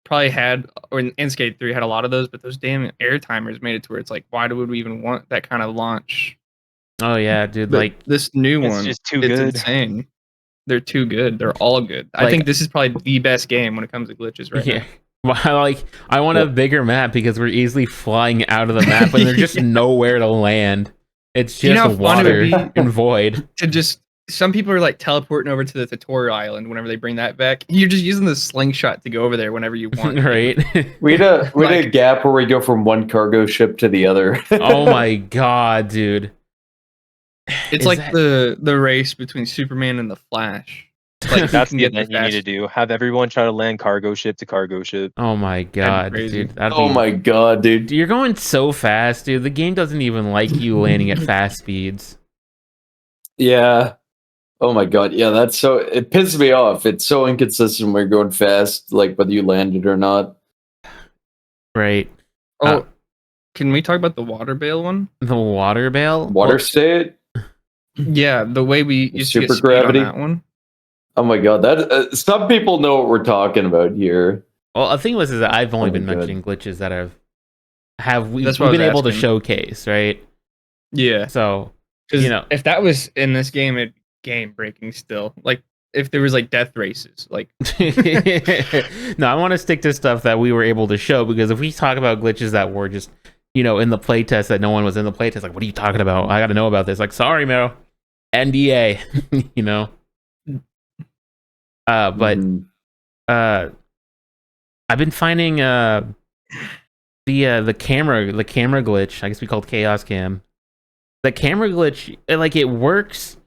probably had, or in Skate 3 had a lot of those, but those damn air timers made it to where it's like, why would we even want that kind of launch? Oh, yeah, dude. But Like, this new It's one, just too it's good. insane. They're too good. They're all good. I Like- think this is probably the best game when it comes to glitches right yeah. now. Well, like, I want a bigger map because we're easily flying out of the map and there's just nowhere to land. It's Do you just know how fun it water would be and void. to just, some people are like teleporting over to the tutorial island whenever they bring that back. You're just using the slingshot to go over there whenever you want. Right? We had a Like- gap where we go from one cargo ship to the other. Oh my god, dude. It's Is like that- the race between Superman and the Flash. Like That's you the can get event you need to fast- do. Have everyone try to land cargo ship to cargo ship. Oh my god, crazy. dude. That'd Oh be- my god, dude. You're going so fast, dude. The game doesn't even like you landing at fast speeds. Yeah. Oh my god. Yeah, that's so, it pisses me off. It's so inconsistent when you're going fast, like whether you landed or not. Right. Oh, can we talk about the water bail one? The water bail? Water state. Yeah, the way we used to get Super speed on gravity? that one. Oh my god. That some people know what we're talking about here. Well, the thing was is that I've only Oh been my God. mentioning glitches that we've That's what I been was able to asking. showcase, right? Yeah, So, because you know. if that was in this game, it'd game breaking still. Like if there was like death races, like no, I want to stick to stuff that we were able to show because if we talk about glitches that were just, in the playtest that no one was in the playtest, like, what are you talking about? I got to know about this. Like, sorry, Meryl. NDA, But Mhm. I've been finding the camera glitch. I guess we called Chaos Cam. The camera glitch, it works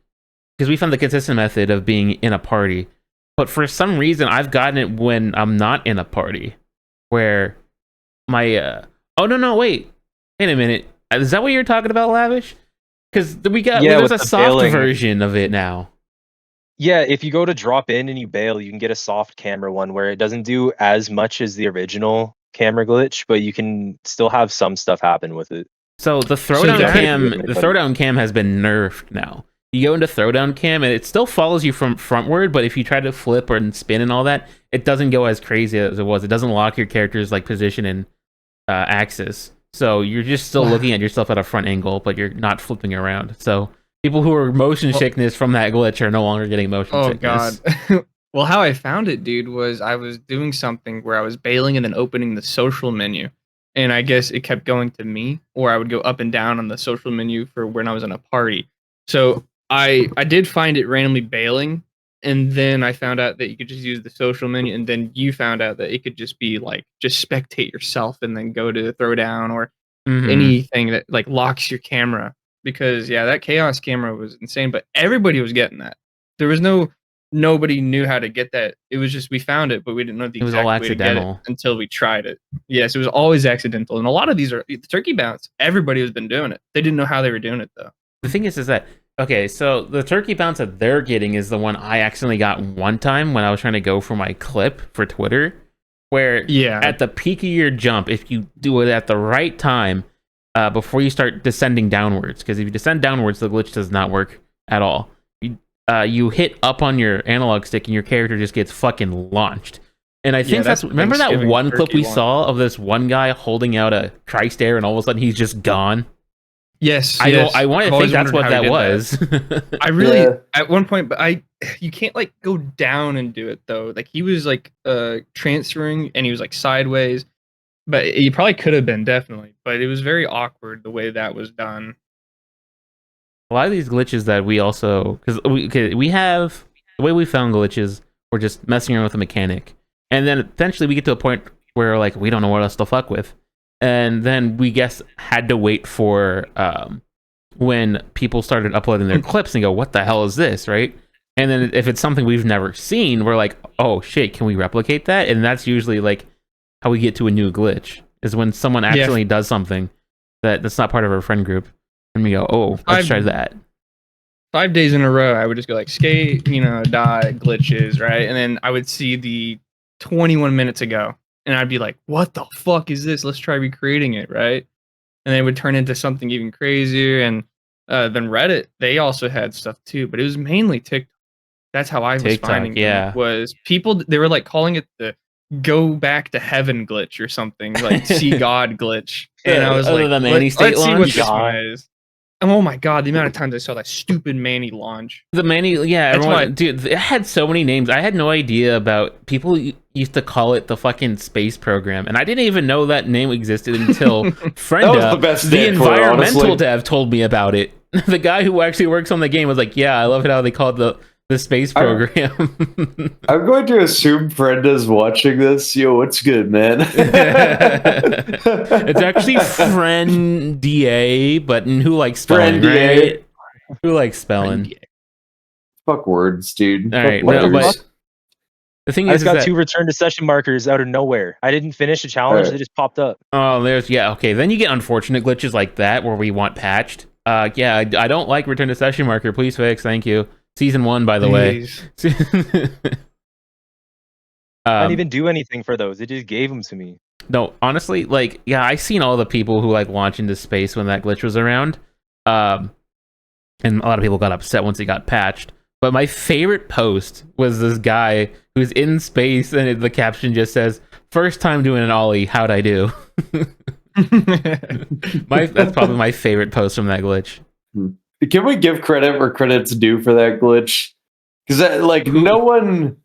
because we found the consistent method of being in a party. but for some reason I've gotten it when I'm not in a party, where my oh no wait a minute, is that what you're talking about, Lavish? Because there's a with the soft bailing. version of it now. Yeah, if you go to drop in and you bail, you can get a soft camera one where it doesn't do as much as the original camera glitch, but you can still have some stuff happen with it. So the So throwdown that- cam, the throwdown cam has been nerfed now. You go into throwdown cam and it still follows you from frontward, but if you try to flip or spin and all that, it doesn't go as crazy as it was. It doesn't lock your character's like position and axis. So you're just still looking at yourself at a front angle, but you're not flipping around. So people who are motion sickness from that glitch are no longer getting motion sickness. God. Well, how I found it, dude, was I was doing something where I was bailing and then opening the social menu. And I guess it kept going to me, or I would go up and down on the social menu for when I was in a party. So I did find it randomly bailing, and then I found out that you could just use the social menu, and then you found out that it could just be like just spectate yourself and then go to the throwdown or anything that like locks your camera. Because yeah, that chaos camera was insane, but everybody was getting that. There was nobody knew how to get that. It was just we found it, but we didn't know the It was exact all way to get it accidental. until we tried it. Yes, it was always accidental, and a lot of these are the turkey bounce. Everybody has been doing it. They didn't know how they were doing it though. The thing is that okay, so the turkey bounce that they're getting is the one I accidentally got one time when I was trying to go for my clip for Twitter, where Yeah, at the peak of your jump, if you do it at the right time, before you start descending downwards, because if you descend downwards, the glitch does not work at all. You hit up on your analog stick and your character just gets fucking launched. And I think that's remember that Thanksgiving one clip turkey we one. saw of this one guy holding out a Christ air and all of a sudden he's just gone? yes. I want to think that's what that was. I really Yeah. at one point, but you can't like go down and do it though. Like he was like transferring and he was like sideways, but he probably could have been definitely. But it was very awkward the way that was done. A lot of these glitches that we also, because we have the way we found glitches, we're just messing around with a mechanic, and then eventually we get to a point where like we don't know what else to fuck with, and then we had to wait for when people started uploading their clips and go, what the hell is this, right? And then if it's something we've never seen, we're like, oh shit, can we replicate that? And that's usually like how we get to a new glitch, is when someone actually does something that's not part of our friend group. And we go, oh, let's try that. 5 days in a row, I would just go like skate, die, glitches, right? And then I would see the 21 minutes ago, and I'd be like, what the fuck is this? Let's try recreating it, right? And then it would turn into something even crazier. And then Reddit, they also had stuff too, but it was mainly TikTok. That's how I was TikTok, finding yeah. them, was people, they were like calling it the go back to heaven glitch or something, like see God glitch. And I was Other like, than the Manny State let's see what launch? this one is. Oh my god, the amount of times I saw that stupid Manny launch. The Manny, yeah, That's everyone, why- dude, it had so many names. I had no idea about people used to call it the fucking space program, and I didn't even know that name existed until Frenda, That was the best the name for it, environmental honestly. dev, told me about it. The guy who actually works on the game was like, "Yeah, I love it how they call it the space program." I'm going to assume Brenda's watching this. Yo, what's good, man? It's actually Friendia, but who likes spelling, Friendia. right? Who likes spelling? Fuck words, dude. All Fuck right, letters. no, but the thing I is just got that, 2 return to session markers out of nowhere. I didn't finish a challenge; Alright. they just popped up. oh, okay. Then you get unfortunate glitches like that where we want patched. Yeah, I don't like return to session marker. Please fix. Thank you. Season 1, by the way. Jeez. I didn't even do anything for those. They just gave them to me. No, honestly, like, yeah, I seen all the people who like launch into space when that glitch was around. And a lot of people got upset once it got patched. But my favorite post was this guy who's in space, and the caption just says, "First time doing an ollie, how'd I do?" That's probably my favorite post from that glitch. Can we give credit where credit's due for that glitch? Because no one,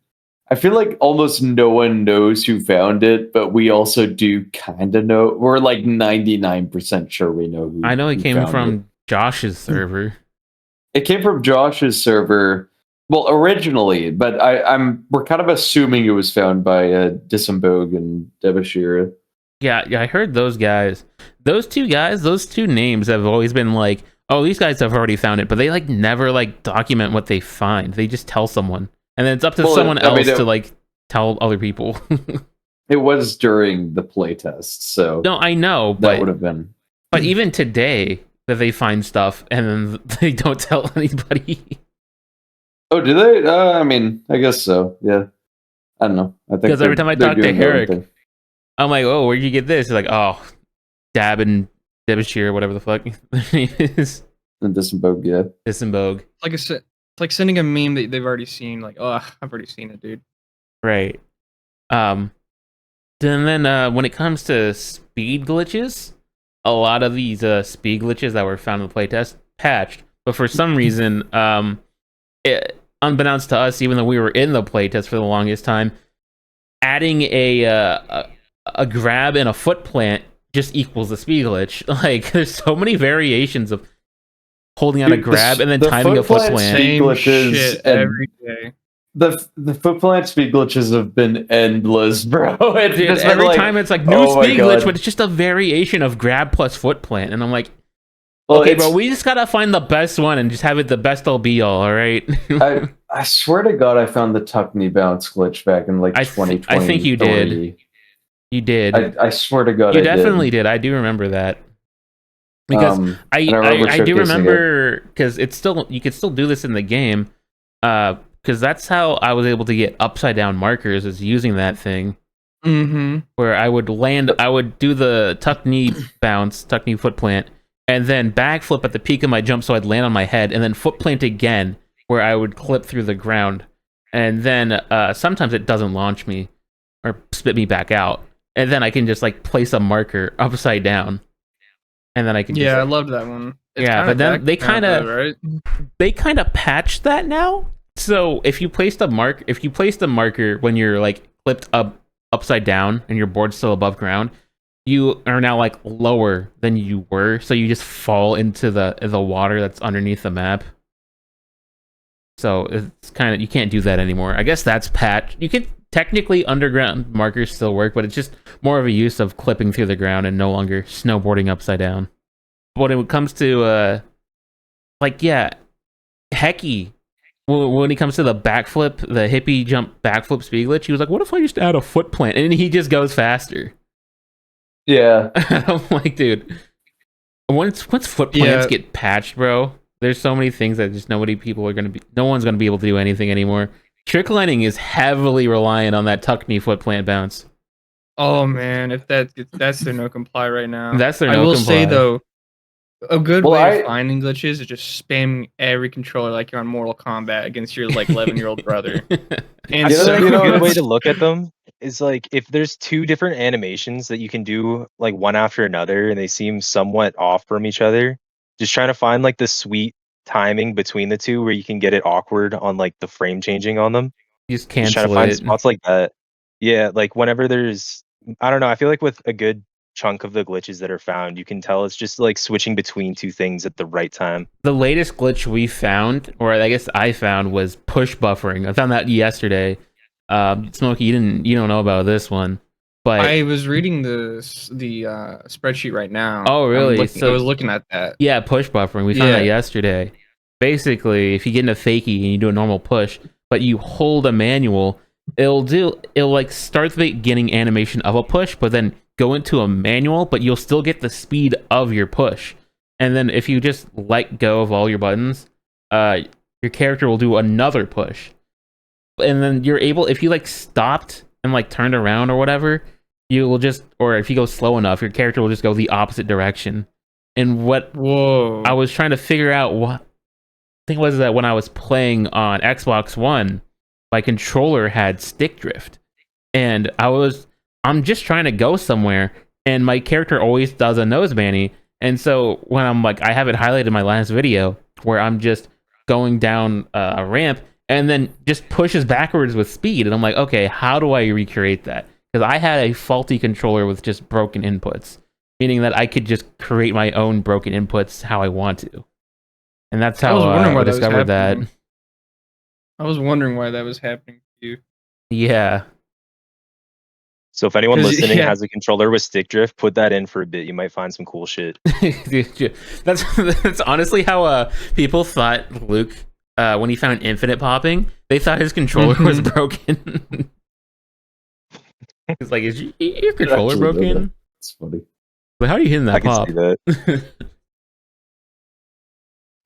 I feel like almost no one knows who found it, but we also do kind of know. We're like 99% sure we know who. I know it who came found from Josh's server. It came from Josh's server. Well, originally, but we're kind of assuming it was found by Disembogue and Debashira. Yeah, I heard those guys. Those two guys, those two names have always been like, oh, these guys have already found it, but they like never like document what they find. They just tell someone. and then it's up to Well, someone I mean, else to like tell other people. it was during the playtest, so No, I know, that would have been. but even today that they find stuff and then they don't tell anybody. Oh, do they? I mean, I guess so. Yeah, I don't know. I think Because every time I they're talk to doing their own Herrick, thing. I'm like, oh, where'd you get this? He's like, oh, Dab and Debashir, whatever the fuck their name is. And Disembogue, yeah. Disembogue. It's like sending a meme that they've already seen. Like, oh, I've already seen it, dude. Right. And then when it comes to speed glitches, a lot of these speed glitches that were found in the playtest patched, but for some reason, unbeknownst to us, even though we were in the playtest for the longest time, adding a grab and a foot plant just equals a speed glitch. Like, there's so many variations of holding on a grab and then timing a foot plant. Speed glitches Shit and every day. the foot plant speed glitches have been endless, bro. Dude, every time it's like new oh my speed glitch, God. but it's just a variation of grab plus foot plant, and I'm like, Well, okay, bro, we just gotta find the best one and just have it the best all be all right? I swear to God, I found the tuck knee bounce glitch back in like 2020. I think you did. You did. I swear to God, You I definitely did. did. I do remember that. Because I do remember, because it's still, you could still do this in the game, because that's how I was able to get upside down markers, is using that thing. Mm-hmm. Where I would do the tuck knee bounce, tuck knee foot plant, and then backflip at the peak of my jump so I'd land on my head, and then foot plant again, where I would clip through the ground. And then sometimes it doesn't launch me or spit me back out. And then I can just like place a marker upside down. And then I can I loved that one. It's yeah, but then they kind of right? they kind of patched that now. So if you placed a marker when you're like flipped up upside down and your board's still above ground, you are now like lower than you were, so you just fall into the water that's underneath the map. So it's kind of, you can't do that anymore. I guess that's patched. You can technically, underground markers still work, but it's just more of a use of clipping through the ground and no longer snowboarding upside down. When it comes to Hecky, when it comes to the backflip, the hippie jump backflip speed glitch, he was like, what if I just add a foot plant? And he just goes faster. Yeah. I'm like, dude, once foot plants get patched, bro, there's so many things that just no one's gonna be able to do anything anymore. Trick lining is heavily reliant on that tuck knee foot plant bounce. Oh man, if that's their no comply right now. That's their I no will comply. say though, a good way of finding glitches is just spamming every controller like you're on Mortal Kombat against your like 11-year-old brother. And I feel like a good way it's- to look at them is like if there's two different animations that you can do like one after another and they seem somewhat off from each other, just trying to find like the sweet timing between the two where you can get it awkward on like the frame changing on them. Just Just trying to cancel find it. spots like that. Yeah, like whenever there's, I don't know, I feel like with a good chunk of the glitches that are found, you can tell it's just like switching between two things at the right time. The latest glitch we found, or I guess I found, was push buffering. I found that yesterday. Smokey, you don't know about this one, but I was reading the spreadsheet right now. Oh, really? I was looking at that. Yeah, push buffering. We found that yesterday. Basically, if you get in a fakie and you do a normal push, but you hold a manual, it'll like start the beginning animation of a push, but then go into a manual, but you'll still get the speed of your push. And then if you just let go of all your buttons, your character will do another push. And then you're able, if you like stopped and like turned around or whatever, you will just, or if you go slow enough, your character will just go the opposite direction. And I was trying to figure out what, I think it was that when I was playing on Xbox One, my controller had stick drift. And I'm just trying to go somewhere, and my character always does a nose banny. And so when I'm like, I have it highlighted in my last video where I'm just going down a ramp and then just pushes backwards with speed. And I'm like, okay, how do I recreate that? Because I had a faulty controller with just broken inputs, meaning that I could just create my own broken inputs how I want to. And that's how I discovered that. I was wondering why that was happening to you. Yeah. So if anyone listening has a controller with stick drift, put that in for a bit. You might find some cool shit. That's honestly how people thought Luke when he found infinite popping, they thought his controller was broken. It's like, is your controller broken? It's funny. But how are you hitting that I can pop? see that.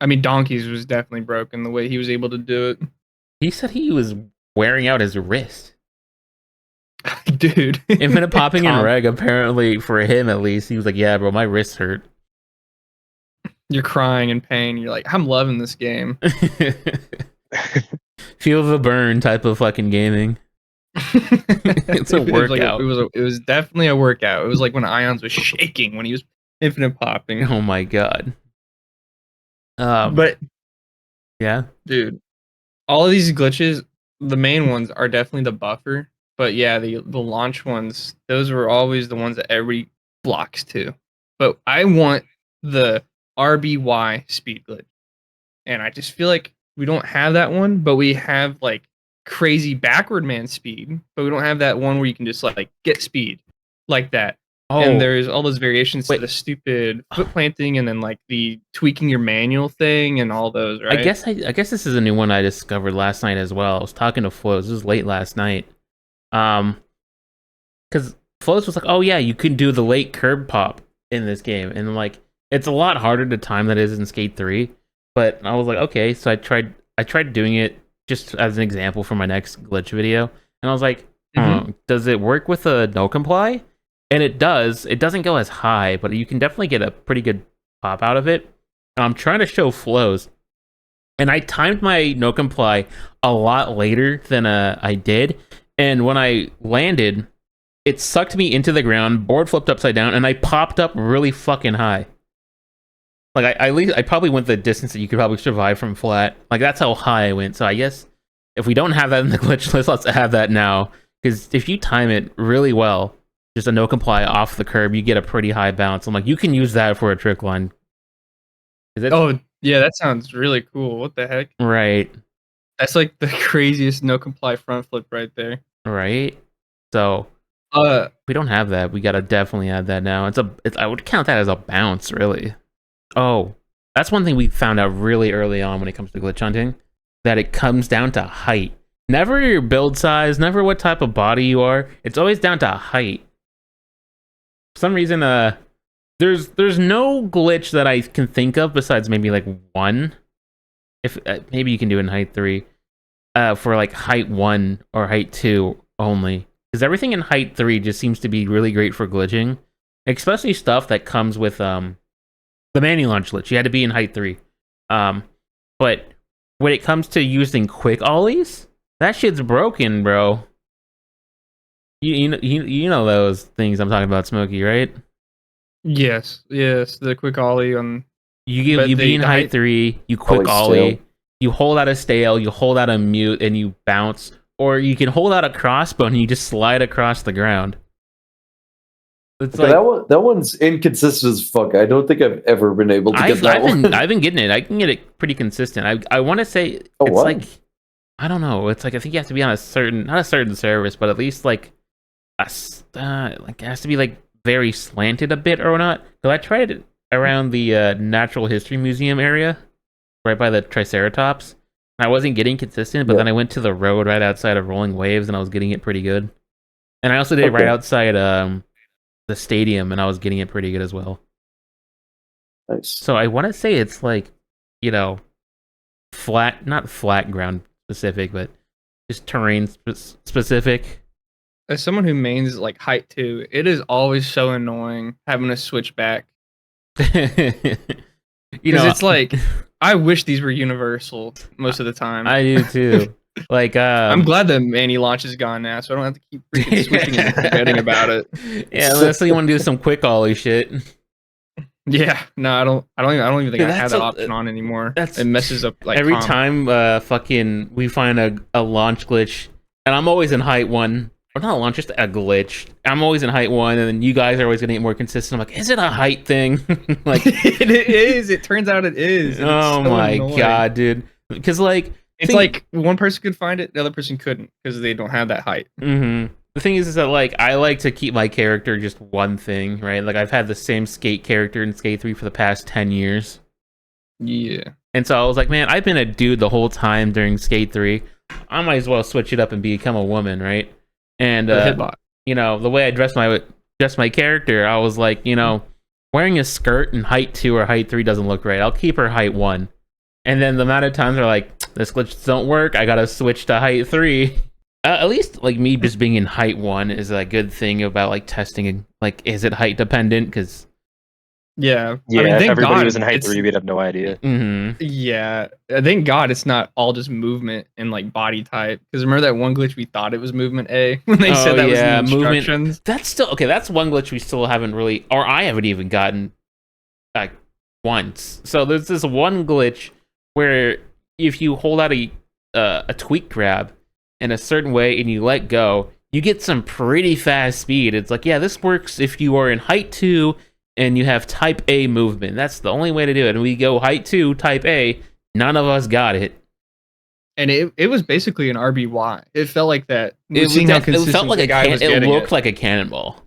I mean, Donkeys was definitely broken the way he was able to do it. He said he was wearing out his wrist. Dude. Infinite popping and reg, apparently, for him at least, he was like, yeah, bro, my wrist hurt. You're crying in pain. You're like, I'm loving this game. Feel the burn type of fucking gaming. It's a workout. It was definitely a workout. It was like when Ions was shaking when he was infinite popping. Oh my god. But yeah, dude, all of these glitches, the main ones are definitely the buffer. But yeah, the launch ones, those were always the ones that every blocks to. But I want the RBY speed glitch. And I just feel like we don't have that one, but we have like crazy backward man speed, but we don't have that one where you can just like get speed like that. Oh, and there's all those variations wait. to the stupid foot planting and then like the tweaking your manual thing and all those, right? I guess this is a new one I discovered last night as well. I was talking to Flows. This was late last night. Because Flows was like, "Oh yeah, you can do the late curb pop in this game," and like it's a lot harder to time than it is in Skate 3. But I was like, okay, so I tried doing it just as an example for my next glitch video, and I was like, does it work with a no comply? And it does. It doesn't go as high, but you can definitely get a pretty good pop out of it. And I'm trying to show Flows, and I timed my no comply a lot later than I did. And when I landed, it sucked me into the ground, board flipped upside down, and I popped up really fucking high. Like I probably went the distance that you could probably survive from flat. Like that's how high I went. So I guess if we don't have that in the glitch list, let's have that now. Because if you time it really well, just a no comply off the curb, you get a pretty high bounce. I'm like, you can use that for a trick line. Oh yeah, that sounds really cool. What the heck? Right. That's like the craziest no comply front flip right there. Right. So we don't have that. We gotta definitely add that now. I would count that as a bounce, really. Oh, that's one thing we found out really early on when it comes to glitch hunting, that it comes down to height. Never your build size, never what type of body you are. It's always down to height. For some reason, there's no glitch that I can think of besides maybe like one. If maybe you can do it in height 3, for like height 1 or height 2 only. Because everything in height 3 just seems to be really great for glitching, especially stuff that comes with the manual launch glitch. You had to be in height 3. But when it comes to using quick ollies, that shit's broken, bro. You know those things I'm talking about, Smokey, right? Yes, the quick ollie on. You be in height 3, you quick ollie, you hold out a stale, you hold out a mute, and you bounce. Or you can hold out a crossbow and you just slide across the ground. It's okay, like, that one's inconsistent as fuck. I don't think I've ever been able to get that one. I've been getting it. I can get it pretty consistent. I want to say it's like, I don't know. It's like I think you have to be on not a certain service, but at least like like it has to be like very slanted a bit or not. Because I tried it around the Natural History Museum area, right by the Triceratops. I wasn't getting consistent, but then I went to the road right outside of Rolling Waves, and I was getting it pretty good. And I also did it right outside the stadium, and I was getting it pretty good as well. Nice. So I want to say it's like, flat, not flat ground specific, but just terrain specific. As someone who mains like height 2, it is always so annoying having to switch back. Because it's like, I wish these were universal most of the time. I do too. Like, I'm glad the Manny launch is gone now, so I don't have to keep freaking switching and forgetting about it. Yeah, unless you want to do some quick ollie shit. Yeah, no, I don't even think I have that option on anymore. It messes up like every time fucking we find a launch glitch, and I'm always in height 1. Or not a launch, just a glitch. I'm always in height 1, and then you guys are always gonna get more consistent. I'm like, is it a height thing? Like it is. It turns out it is. Oh so my god, dude! Because like it's like one person could find it, the other person couldn't because they don't have that height. Mm-hmm. The thing is that like I like to keep my character just one thing, right? Like I've had the same skate character in Skate 3 for the past 10 years. Yeah. And so I was like, man, I've been a dude the whole time during Skate 3. I might as well switch it up and become a woman, right? And The hitbox. you know, the way I dress my character, I was like, you know, wearing a skirt in height 2 or height 3 doesn't look right. I'll keep her height 1. And then the amount of times they're like, this glitch don't work, I gotta switch to height 3. At least like me just being in height 1 is a good thing about like testing. Like, is it height dependent? Because Yeah. Yeah, I mean, if thank everybody God was in height it's- 3, we'd have no idea. Yeah, thank God it's not all just movement and like body type. Because remember that one glitch we thought it was movement A when they said that was the instructions. That's still okay. That's one glitch we still haven't really, or I haven't even gotten like once. So there's this one glitch where if you hold out a tweak grab in a certain way and you let go, you get some pretty fast speed. It's like, yeah, this works if you are in height 2 and you have type A movement. That's the only way to do it. And we go height 2, type A. None of us got it. And it was basically an RBY. It felt like that. It Seeing how felt consistent like the guy was it getting looked like a cannonball.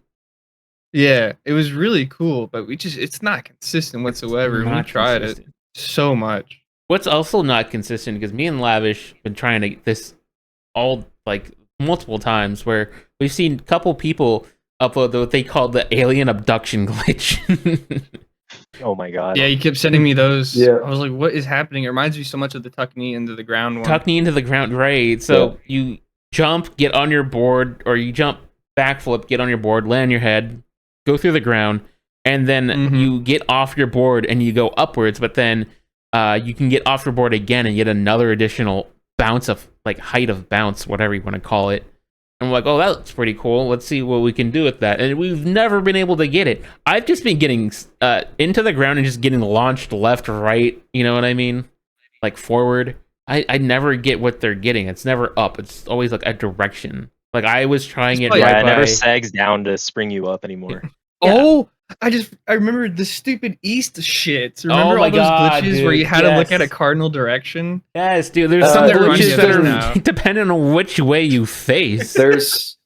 Yeah, it was really cool, but it's not consistent whatsoever. We Not tried consistent. it so much. What's also not consistent, because me and Lavish been trying to get this all like multiple times, where we've seen a couple people upload what they call the alien abduction glitch. Oh my god. Yeah, you kept sending me those. Yeah. I was like, what is happening? It reminds me so much of the tuck knee into the ground one. Tuck knee into the ground, right? So you jump, get on your board, or you jump, backflip, get on your board, land on your head, go through the ground, and then you get off your board and you go upwards, but then you can get off your board again and get another additional bounce of like height of bounce, whatever you want to call it. And we're like, oh, that's pretty cool. Let's see what we can do with that. And we've never been able to get it. I've just been getting into the ground and just getting launched left, right. You know what I mean? Like forward. I never get what they're getting. It's never up. It's always like a direction. Like I was trying it Yeah, right Yeah, it never by... sags down to spring you up anymore. Yeah. Oh, I remember the stupid east shit. Remember my all those God, glitches where dude, you had to look yes. at a cardinal direction? Yes, dude. There's some they're glitches that running are now. depending on which way you face. There's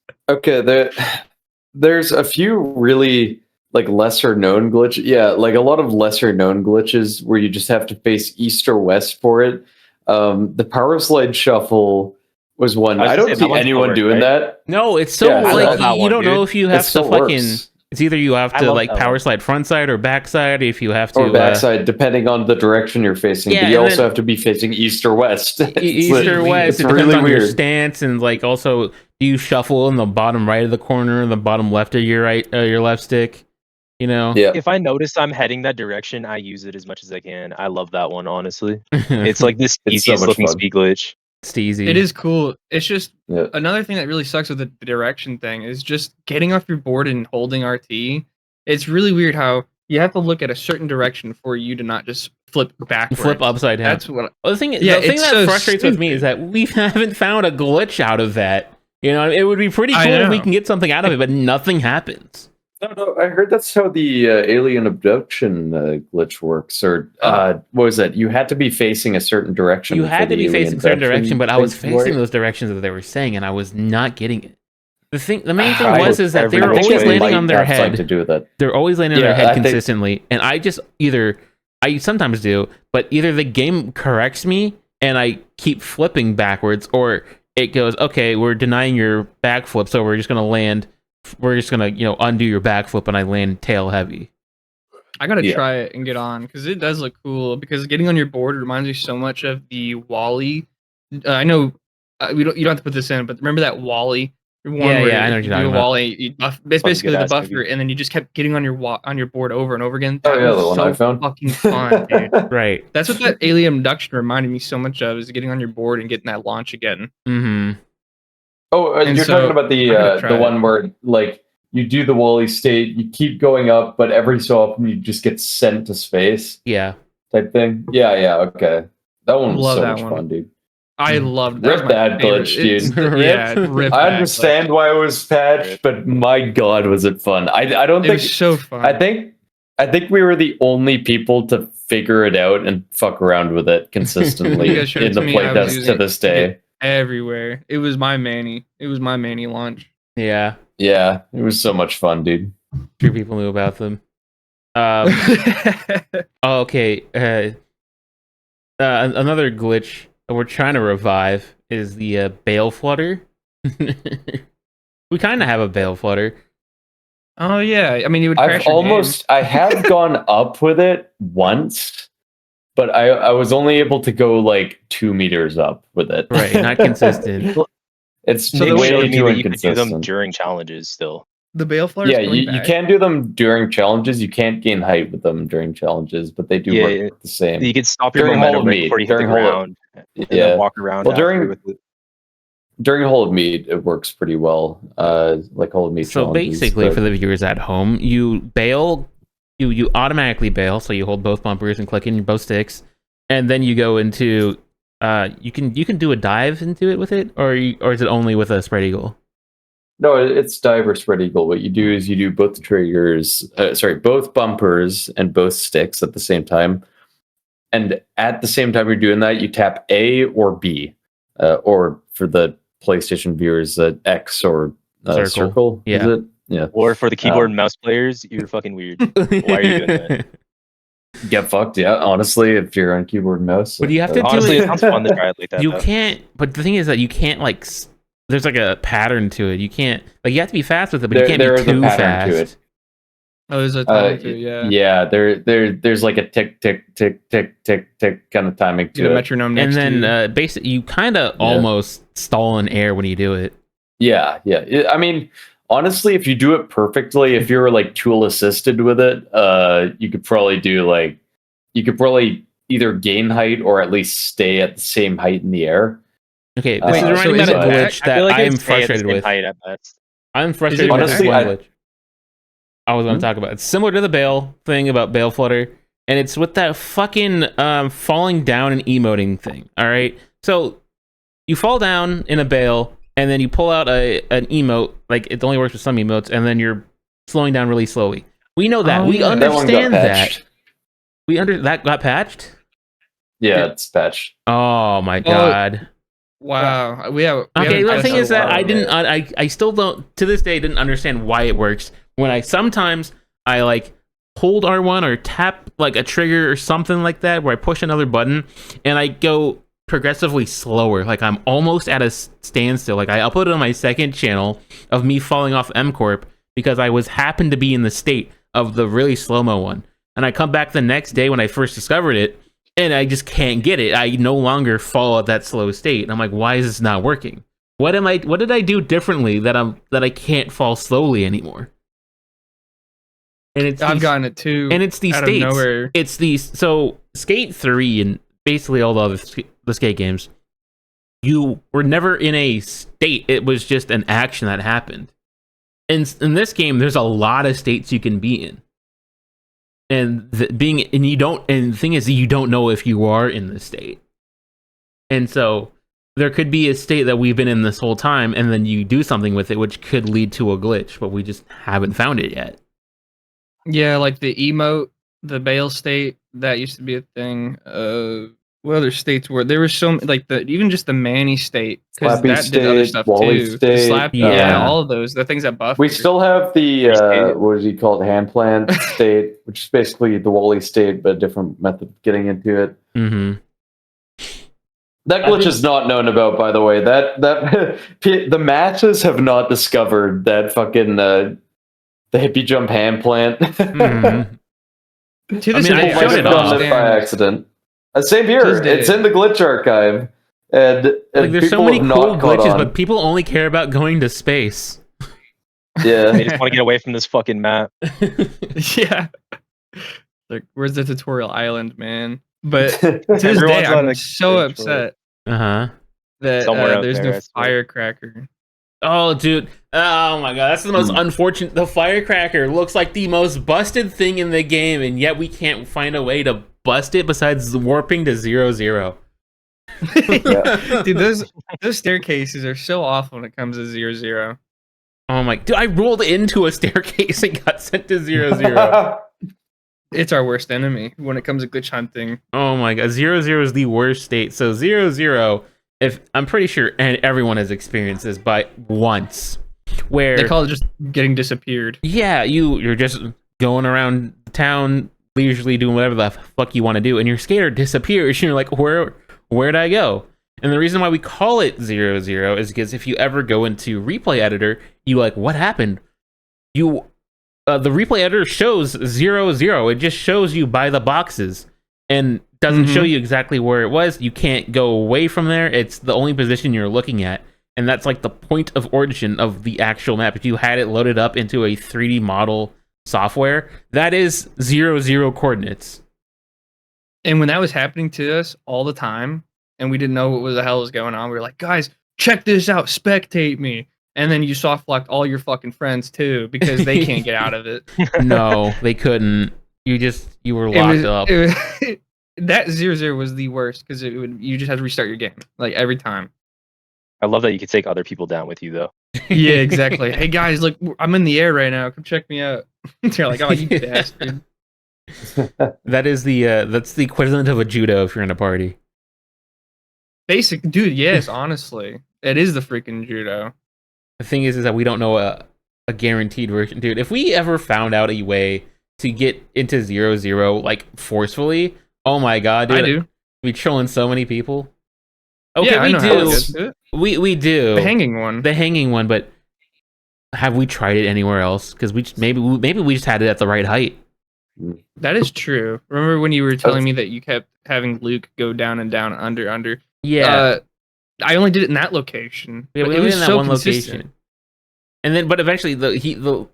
there's a few really like lesser known glitches. Yeah, like a lot of lesser known glitches where you just have to face east or west for it. The power slide shuffle was one. I was I gonna don't say, that see one's anyone still works, doing right? that. No, it's so Yeah, I like love that you one, don't know dude. if you It have to still fucking. works. It's either you have I to love like that power one. slide front side or back side. If you have to Or backside, depending on the direction you're facing. Yeah, but you and also then- have to be facing east or west. east or west. It's It depends really on your weird. stance, and like also, do you shuffle in the bottom right of the corner, the bottom left of your your left stick? You know. Yeah. If I notice I'm heading that direction, I use it as much as I can. I love that one, honestly. It's like this It's so easiest much looking fun. speed glitch. it's easy. It is cool. It's just Yeah. another thing that really sucks with the direction thing is just getting off your board and holding RT. It's really weird how you have to look at a certain direction for you to not just flip backwards. Flip upside down. That's what. Well, the thing Yeah, that it's so frustrates with me is that we haven't found a glitch out of that. You know, it would be pretty I cool if we know. can get something out of it, but nothing happens. No, I heard that's how the alien abduction glitch works. Or what was that? You had to be facing a certain direction. You for had to the be alien facing a certain abduction direction, but I was thing to work. facing those directions that they were saying, and I was not getting it. The main thing I- was is that they were every always way landing might on their have something head. to do with that. They're always landing on Yeah, their head I think- consistently, and I just I sometimes do, but either the game corrects me and I keep flipping backwards, or it goes, okay, we're denying your backflip, so we're just gonna undo your backflip, and I land tail heavy. I gotta Yeah. try it and get on because it does look cool. Because getting on your board reminds me so much of the Wally. I know you don't have to put this in, but remember that Wally one Yeah, where yeah, I know what if you're you do talking a about. Wally, it's basically the good-ass buffer, movie. and then you just kept getting on your board over and over again. Oh, That yeah, was the one so I found. fucking fun, dude. Right. That's what that alien abduction reminded me so much of, is getting on your board and getting that launch again. Mm-hmm. Oh, And you're so, talking about I gotta the try one it. where like you do the Wally state, you keep going up, but every so often you just get sent to space Yeah. type thing. Yeah, okay. That one was Love so that much one. fun, dude. I loved that. Rip was my that favorite. glitch, dude. Yeah, rip I that understand why it was patched, but my god, was it fun! I don't glitch. It think was so fun. I think we were the only people to figure it out and fuck around with it consistently You guys showed it in the to me, I was playtest using to it this to day. get everywhere. It was my Manny. It was my Manny launch. Yeah. Yeah, it was so much fun, dude. Few people knew about them. Okay. another glitch that we're trying to revive is the bale flutter. We kind of have a bale flutter. Oh yeah, I mean you would I've crash your game. I have gone up with it once, but I was only able to go like 2 meters up with it. Right, not consistent. It's So Nick the way showed me too that you could do them inconsistent. during challenges still. The bale flutter Yeah, is coming you back. can do them during challenges. You can't gain height with them during challenges, but they do Yeah, work the same. you can stop your During Hall momentum of right Meat, before you hit the during Hall of- ground, and Yeah. then walk around Well, after with it. During Hall of Meat, it works pretty well. Like Hall of Meat So challenges. basically, but- for the viewers at home, you bail, you automatically bail. So you hold both bumpers and click in both sticks, and then you go into. You can do a dive into it with it, or is it only with a spread eagle? No, it's dive or spread eagle. What you do is you do both the triggers, both bumpers and both sticks at the same time. And at the same time you're doing that, you tap A or B, or for the PlayStation viewers, X or circle. Yeah. Is it? Yeah. Or for the keyboard and mouse players, you're fucking weird. Why are you doing that? Get fucked. Yeah, honestly, if you're on keyboard and mouse. But you have to do Honestly, it- it sounds fun to try it like that. You though. can't. But the thing is that you can't like. There's like a pattern to it. You can't like you have to be fast with it, but you can't There be is a too pattern to fast. it. Oh, there's a time too. Yeah. Yeah. There's like a tick tick tick tick tick tick kind of timing You to got a it. metronome And next to you. then basically you kind of almost stall in air when you do it. Yeah. I mean, honestly, if you do it perfectly, if you're like tool assisted with it, you could probably either gain height or at least stay at the same height in the air. Okay, this is so reminding me is about a it glitch back? that I feel like I'm it's stay at the frustrated same with. height at best. I'm frustrated with this honestly, one I- glitch. I was going to talk about. It's similar to the Bale thing about Bale Flutter, and it's with that fucking falling down and emoting thing. All right, so you fall down in a Bale, and then you pull out an emote. Like it only works with some emotes, and then you're slowing down really slowly. We know that. Oh, We yeah. That one got understand that. patched. That got patched. Yeah, it's patched. Oh my god. Wow. Okay, the thing is that wow. I didn't. I still don't. To this day, didn't understand why it works. When I sometimes I like hold R1 or tap like a trigger or something like that, where I push another button and I go progressively slower. Like I'm almost at a standstill. Like I uploaded on my second channel of me falling off M Corp because I happened to be in the state of the really slow mo one, and I come back the next day when I first discovered it. And I just can't get it. I no longer fall at that slow state. And I'm like, why is this not working? What did I do differently that I can't fall slowly anymore? And it's I've gotten it too. and it's these out states. of nowhere. It's these so Skate 3 and basically all the other the skate games. You were never in a state. It was just an action that happened. And in this game, there's a lot of states you can be in. And the thing is you don't know if you are in the state. And so there could be a state that we've been in this whole time, and then you do something with it which could lead to a glitch, but we just haven't found it yet. Yeah, like the emote, the Bale state, that used to be a thing. What other states were there? Was so like even just the Manny state, because Slappy that did other state, stuff Wally too. The state, slap, yeah. all of those, the things that buff. We you. still have the what is he called, hand plant state, which is basically the Wally state, but a different method of getting into it. Mm-hmm. That glitch is not known about, by the way. That the matches have not discovered that fucking the hippie jump hand plant. Mm-hmm. To I this mean, I day, showed don't it off. done it by understand. accident. Same To here. this day. It's in the glitch archive, and Like there's so people many have cool not caught glitches, on. but people only care about going to space. They Yeah, just want to get away from this fucking map. Yeah. Like, where's the tutorial island, man? But to this day, Everyone's on I'm a so glitch, upset Uh-huh. that Somewhere out there's there, no I swear. firecracker. Oh, dude. Oh, my God. That's the most unfortunate. The firecracker looks like the most busted thing in the game, and yet we can't find a way to bust it besides warping to 0-0. Dude, those staircases are so awful when it comes to 0-0. Oh, my. Dude, I rolled into a staircase and got sent to 0-0. It's our worst enemy when it comes to glitch hunting. Oh, my God. 0-0 is the worst state. So 0-0, if I'm pretty sure and everyone has experienced this by once, where They call it just getting disappeared. yeah, you're just going around town leisurely doing whatever the fuck you want to do, and your skater disappears, and you're like, where'd I go? And the reason why we call it 0-0 is because if you ever go into replay editor, you like, what happened? The replay editor shows 0-0. It just shows you by the boxes and doesn't show you exactly where it was. You can't go away from there. It's the only position you're looking at. And that's like the point of origin of the actual map. If you had it loaded up into a 3D model software, that is 0-0 coordinates. And when that was happening to us all the time, and we didn't know what the hell was going on, we were like, guys, check this out, spectate me. And then you soft locked all your fucking friends too, because they can't get out of it. No, they couldn't. You were locked up. That 0-0 was the worst because you just had to restart your game like every time. I love that you could take other people down with you though. Yeah, exactly. Hey guys, look, I'm in the air right now. Come check me out. You're like, oh, you bastard. That's the equivalent of a judo if you're in a party. Basic, dude. Yes, honestly, it is the freaking judo. The thing is that we don't know a guaranteed version, dude. If we ever found out a way to get into 0-0 like forcefully, oh my god, dude, I do. We'd be trolling so many people. Okay, yeah, we I know do. how to get to it. We do The hanging one. But have we tried it anywhere else? Because maybe we just had it at the right height. That is true. Remember when you were telling me that you kept having Luke go down and down, under? Yeah. I only did it in that location. Yeah, we it was in that so one consistent. location. And then, but eventually,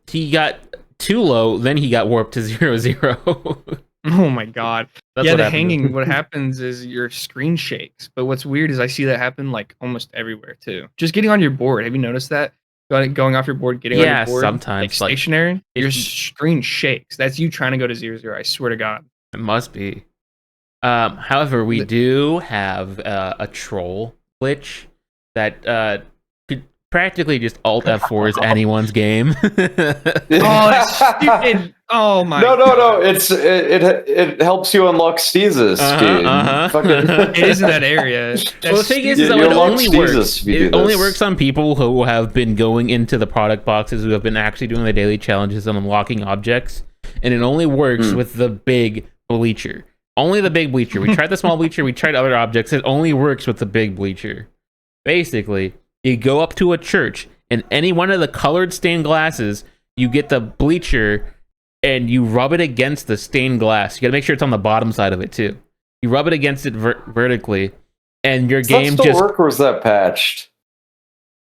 he got too low. Then he got warped to 0-0. Oh my god! That's yeah, what the happened. hanging. What happens is your screen shakes. But what's weird is I see that happen like almost everywhere too. Just getting on your board. Have you noticed that? Going off your board, getting on your board. Sometimes like stationary. if Your you- screen shakes. That's you trying to go to 0-0. I swear to God. It must be. However, we do have a troll glitch that could practically just Alt F4s anyone's game. Oh, that's stupid! Oh my. No. It helps you unlock Steezus, dude. Fucking- It is in that area. Well, the thing is You that it unlock only Steezus works. if you do It only this. works on people who have been going into the product boxes, who have been actually doing the daily challenges and unlocking objects, and it only works with the big bleacher. Only the big bleacher. We tried the small bleacher. We tried other objects. It only works with the big bleacher. Basically, you go up to a church, and any one of the colored stained glasses, you get the bleacher, and you rub it against the stained glass. You gotta make sure it's on the bottom side of it too. You rub it against it vertically, and your Does game that still just work, or is that patched?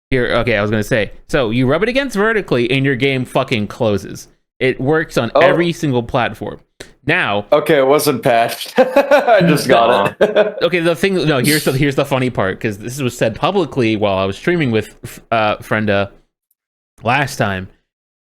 here. Okay, I was gonna say. So you rub it against vertically, and your game fucking closes. It works on every single platform. Now, Okay, it wasn't patched. I just got it. okay, the thing. No, here's the funny part, because this was said publicly while I was streaming with Frenda last time,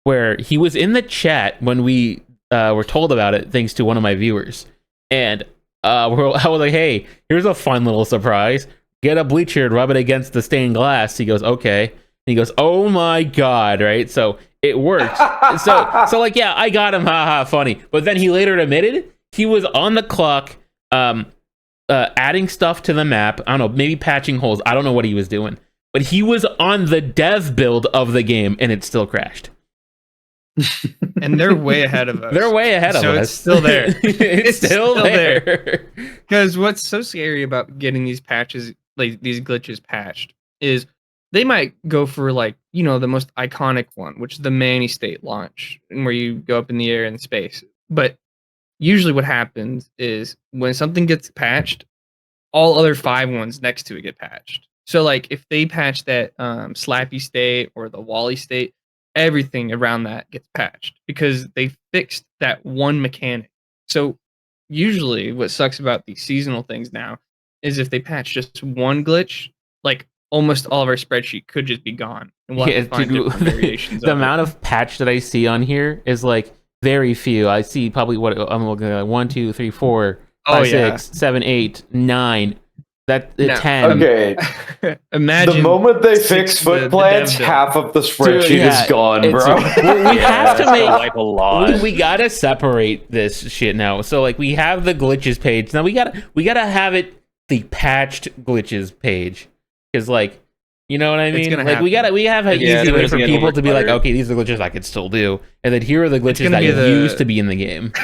where he was in the chat when we were told about it, thanks to one of my viewers, and I was like, "Hey, here's a fun little surprise. Get a bleacher and rub it against the stained glass." He goes, "Okay." And he goes, "Oh my god!" Right? So it works. so like, yeah, I got him. Haha, funny. But then he later admitted he was on the clock, adding stuff to the map. I don't know, maybe patching holes. I don't know what he was doing, but he was on the dev build of the game, and it still crashed. And they're way ahead of us. They're way ahead of us. So it's still there. It's still there. Because what's so scary about getting these patches, like these glitches patched, is they might go for like, you know, the most iconic one, which is the Manny State launch, and where you go up in the air in space. But usually what happens is when something gets patched, all other 5 ones next to it get patched. So like if they patch that Slappy State or the Wally State, everything around that gets patched because they fixed that one mechanic. So usually what sucks about these seasonal things now is if they patch just one glitch, like almost all of our spreadsheet could just be gone. And we'll have to find different variations the of amount it. of patch that I see on here is like very few. I see probably what I'm looking at, 1, 2, 3, 4, 5, 6, 7, 8, 9. That No. 10. Okay. Imagine The moment they six- fix the foot dev plants, build. half of the spreadsheet yeah, is gone, it's- bro. well, we have to that's gonna make wipe a lot. we gotta separate this shit now. So like we have the glitches page. Now we gotta have it the patched glitches page. Because like, you know what I It's mean? gonna Like we happen. have an Yeah, easy way it's for gonna people work to be like, better. okay, these are the glitches I could still do. And then here are the glitches gonna that be the- used to be in the game.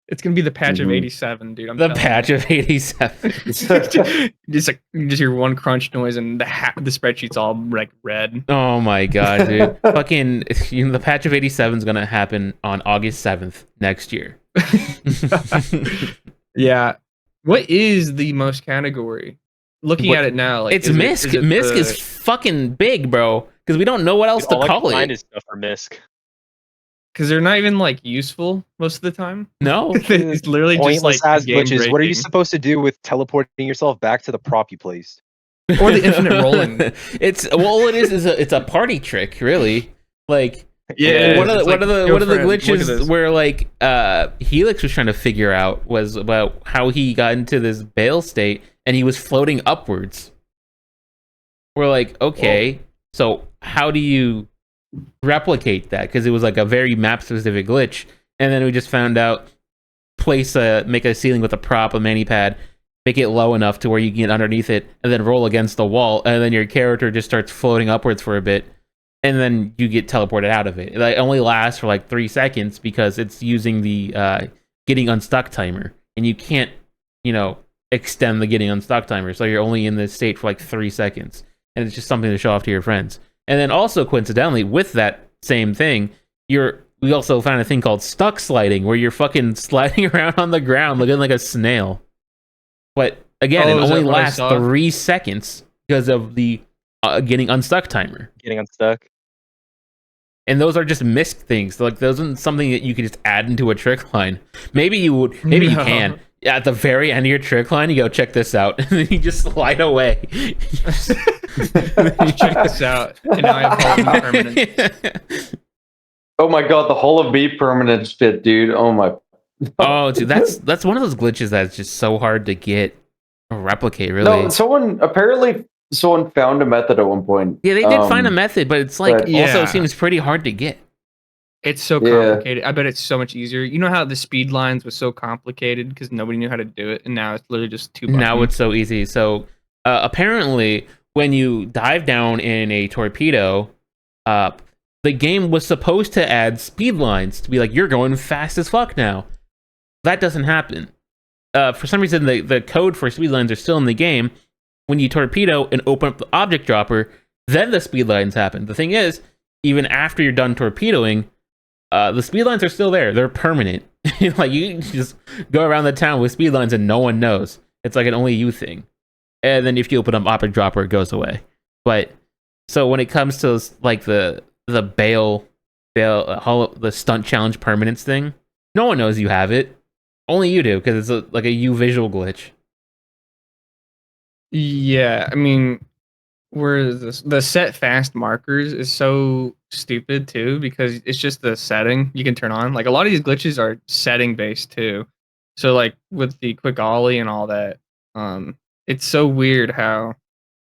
It's gonna be the patch of Mhm. 87, dude. I'm The telling patch of 87. just like you just hear one crunch noise and the spreadsheet's all like red. Oh my god, dude. Fucking the patch of 87 is gonna happen on August 7th next year. Yeah. What is the most category? Looking What- at it now, like It's MISC. MISC is fucking big, bro. Because we don't know what else Dude, to all I can call find it. is stuff for MISC. because they're not even like useful most of the time. No. It's literally just Pointless like ass game glitches. What are you breaking. supposed to do with teleporting yourself back to the prop you placed? Or the infinite rolling. It's all it is it's a party trick, really. Like Yeah, one of it's the like, one of the yo, one of the friend, look at glitches this. where like Helix was trying to figure out was about how he got into this bail state and he was floating upwards. We're like, okay, so how do you replicate that? Because it was like a very map specific glitch, and then we just found out make a ceiling with a prop, a mani pad, make it low enough to where you can get underneath it, and then roll against the wall, and then your character just starts floating upwards for a bit, and then you get teleported out of it. It only lasts for like 3 seconds because it's using the getting unstuck timer, and you can't, extend the getting unstuck timer, so you're only in this state for like 3 seconds, and it's just something to show off to your friends. And then also coincidentally, with that same thing, we also found a thing called stuck sliding, where you're fucking sliding around on the ground looking like a snail. But again, it is only that what I lasts saw? 3 seconds because of the getting unstuck timer. Getting unstuck. And those are just missed things. Like those aren't something that you could just add into a trick line. Maybe you No. can. At the very end of your trick line, you go, check this out, and then you just slide away. Check this out. And now I have Hall of Fame permanent. Oh my god, the Hall of B permanent shit, dude. Oh my. Oh, dude, that's one of those glitches that's just so hard to get or replicate. Really, No, someone found a method at one point. yeah, they did find a method, but it's like but- also Yeah. seems pretty hard to get. It's so Yeah. complicated. I bet it's so much easier. You know how the speed lines was so complicated because nobody knew how to do it, and now it's literally just 2 buttons. Now it's so easy. So apparently, when you dive down in a torpedo, the game was supposed to add speed lines to be like, you're going fast as fuck now. That doesn't happen. For some reason, the code for speed lines are still in the game. When you torpedo and open up the object dropper, then the speed lines happen. The thing is, even after you're done torpedoing, the speed lines are still there. They're permanent. Like you can just go around the town with speed lines and no one knows. It's like an only you thing. And then if you open up object dropper, it goes away. But so when it comes to like the the stunt challenge permanence thing, no one knows you have it. Only you do, because it's like a U visual glitch. Yeah, I mean, where is this? The set fast markers is so stupid too because it's just the setting you can turn on. Like a lot of these glitches are setting based too. So like with the quick ollie and all that, it's so weird how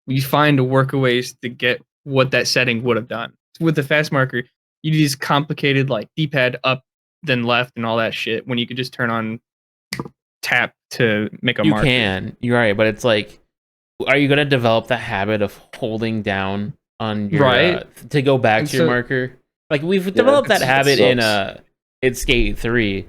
you find workaways to get what that setting would have done. With the fast marker, you do these complicated like D-pad up then left and all that shit when you could just turn on tap to make a You marker. can. You're right, but it's like, are you going to develop the habit of holding down on your Right. To go back And to your so- marker? Like we've developed that it habit sucks. in Skate 3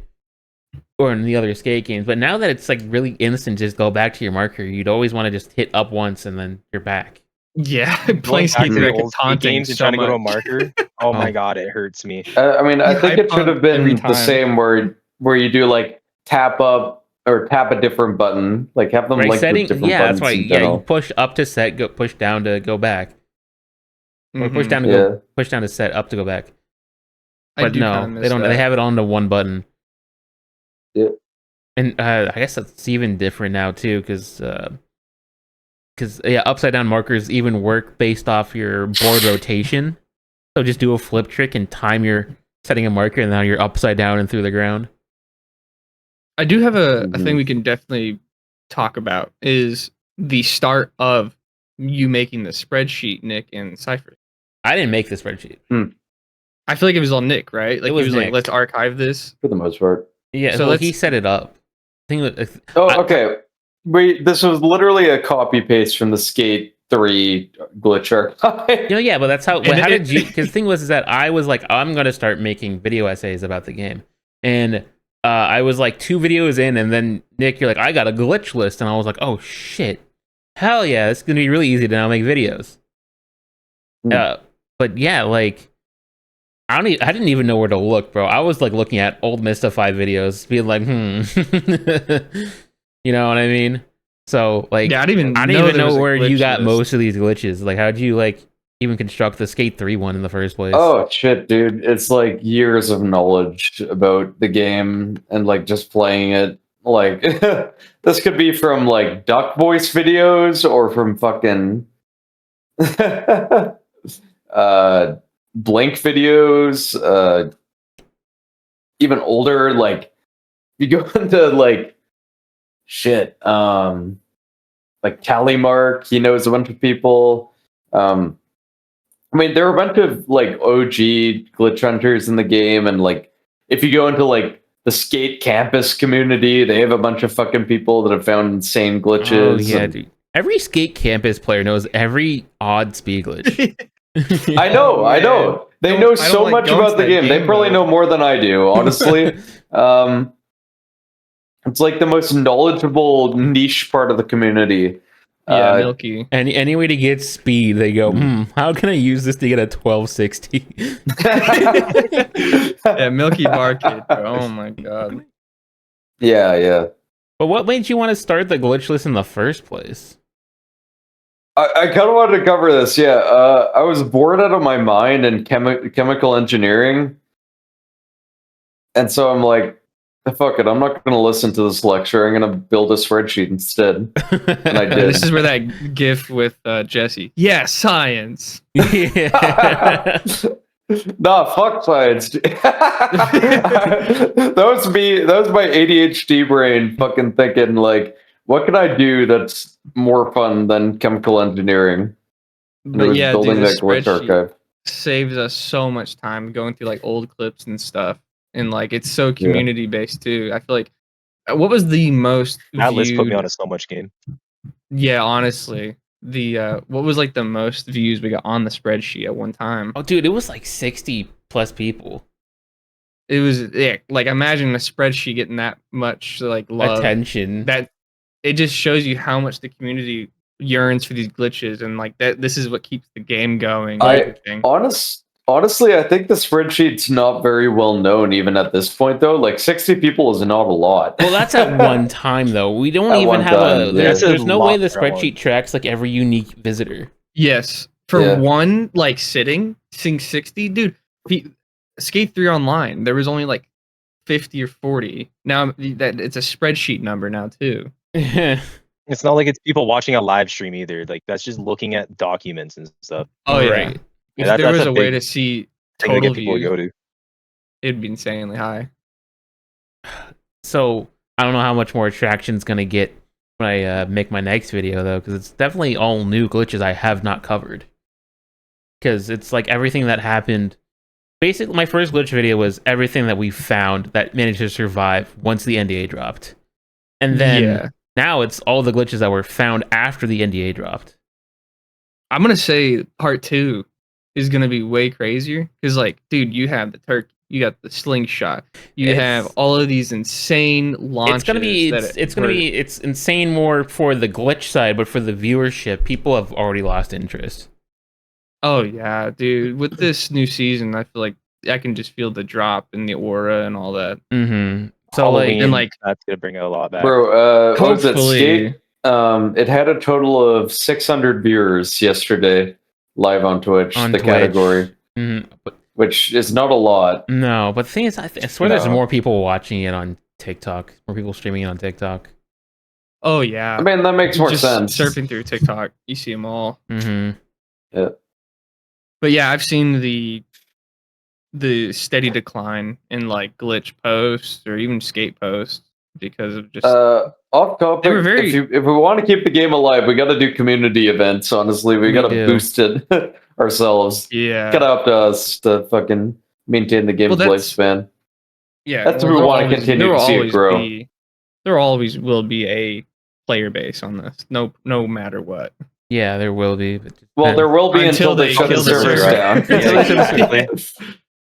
or in the other skate games, but now that it's like really instant, just go back to your marker. You'd always want to just hit up once and then you're back. Yeah, Going playing back Skate to 3 the I get old skate taunting games and so trying to go to a much. marker. Oh my god, it hurts me. I mean, I You think it hype should have on every been the time. same where you do like tap up or tap a different button, like have them Right, like setting. with different Yeah, that's buttons why. in Yeah, you general. push up to set, go push down to go back, or push Mhm. down to Yeah. go push down to set, up to go back. I But do no, kinda miss they don't. that. They have it on to one button. Yeah. And I guess that's even different now too, because yeah, upside down markers even work based off your board rotation. So just do a flip trick and time your setting a marker, and now you're upside down and through the ground. I do have a Mhm. thing we can definitely talk about is the start of you making the spreadsheet, Nick, in Cypher. I didn't make the spreadsheet. I feel like it was on Nick, right? Like It was he was like, Nick. let's archive this. For the most part. Yeah, So so let's- he set it up. Oh, I- okay. This was literally a copy paste from the Skate 3 glitch archive. Yeah, but that's how. And How it- did you? Because the thing was is that I was like, I'm gonna start making video essays about the game, and I was like 2 videos in, and then Nick, you're like, I got a glitch list, and I was like, oh shit, hell yeah, it's gonna be really easy to now make videos. But yeah, like I didn't even know where to look, bro. I was like looking at old Mystify videos, being like, you know what I mean? So like, Yeah, I didn't know there was a where you glitch got list. most of these glitches. Like, how'd you like even construct the Skate 3 one in the first place? Oh shit, dude! It's like years of knowledge about the game and like just playing it. Like this could be from like Duck Voice videos or from fucking Blink videos. Even older, like you go into like shit. Like Tallymark, he knows a bunch of people. I mean, there are a bunch of like OG glitch hunters in the game, and like if you go into like the skate campus community, they have a bunch of fucking people that have found insane glitches. Oh yeah, dude. Every Skate Campus player knows every odd speed glitch. I know, I know. Man. They know I don't so like much going about to the that game. They game probably mode. know more than I do, honestly. It's like the most knowledgeable niche part of the community. Yeah, Milky. Any way to get speed, they go, how can I use this to get a 1260? Yeah, Milky Bar Kid, bro. Oh my god. Yeah. But what made you want to start the glitch list in the first place? I kind of wanted to cover this. Yeah, I was bored out of my mind in chemical engineering, and so I'm like, fuck it, I'm not going to listen to this lecture. I'm going to build a spreadsheet instead. And I did. This is where that GIF with Jesse. Yeah, science. Yeah. Nah, fuck science. That was me. That was my ADHD brain fucking thinking like, what can I do that's more fun than chemical engineering? And it But was yeah, building dude, the that glitch spreadsheet archive. saves us so much time going through like old clips and stuff. And like it's so community based too. I feel like what was the most That list put me viewed- on a so much game. Yeah, honestly. The what was like the most views we got on the spreadsheet at one time? Oh, dude, it was like 60 plus people. It was like imagine a spreadsheet getting that much like love. Attention. That it just shows you how much the community yearns for these glitches and like that this is what keeps the game going and everything. Honestly, I think the spreadsheet's not very well known even at this point though. Like 60 people is not a lot. Well, that's at one time though. We don't At even one have time, a. yeah. There's That's a no way lot the for one. spreadsheet tracks like every unique visitor. Yes. For Yeah. one like seeing 60, dude, Skate 3 online, there was only like 50 or 40. Now that it's a spreadsheet number now too. It's not like it's people watching a live stream either. Like that's just looking at documents and stuff. Oh yeah. Right. If Yeah, there that's was a a way big to see Thing to total get people to views, go to. it'd be insanely high. So I don't know how much more traction it's gonna get when I make my next video though, because it's definitely all new glitches I have not covered. Because it's like everything that happened. Basically, my first glitch video was everything that we found that managed to survive once the NDA dropped, and then now it's all the glitches that were found after the NDA dropped. I'm gonna say part 2 is gonna be way crazier because like, dude, you have the turkey, you got the slingshot, you have all of these insane launches. It's insane more for the glitch side, but for the viewership, people have already lost interest. Oh yeah, dude. With this new season, I feel like I can just feel the drop in the aura and all that. Mm-hmm. So Halloween, and, like, that's gonna bring a lot back. Bro, what was it? Hopefully. Skate? It had a total of 600 viewers yesterday live on Twitch, category, which is not a lot. No, but the thing is, I swear there's No. more people watching it on TikTok, more people streaming it on TikTok. Oh yeah. I mean, that makes more Just sense. surfing through TikTok, you see them all. Mm-hmm. Yeah. But yeah, I've seen the steady decline in like glitch posts or even skate posts because of just Off topic, They were very- if we want to keep the game alive, we got to do community events. Honestly, we got to do. boost it ourselves. yeah. It's kind of up to us to fucking maintain the game's Well, that's- lifespan. Yeah, That's what we there'll wanna always- continue there to will see it always grow. there always will be a player base on this. No matter what. Yeah, there will be. But Well, there will be until Until they they shut the kill the servers server. down. Yeah, exactly.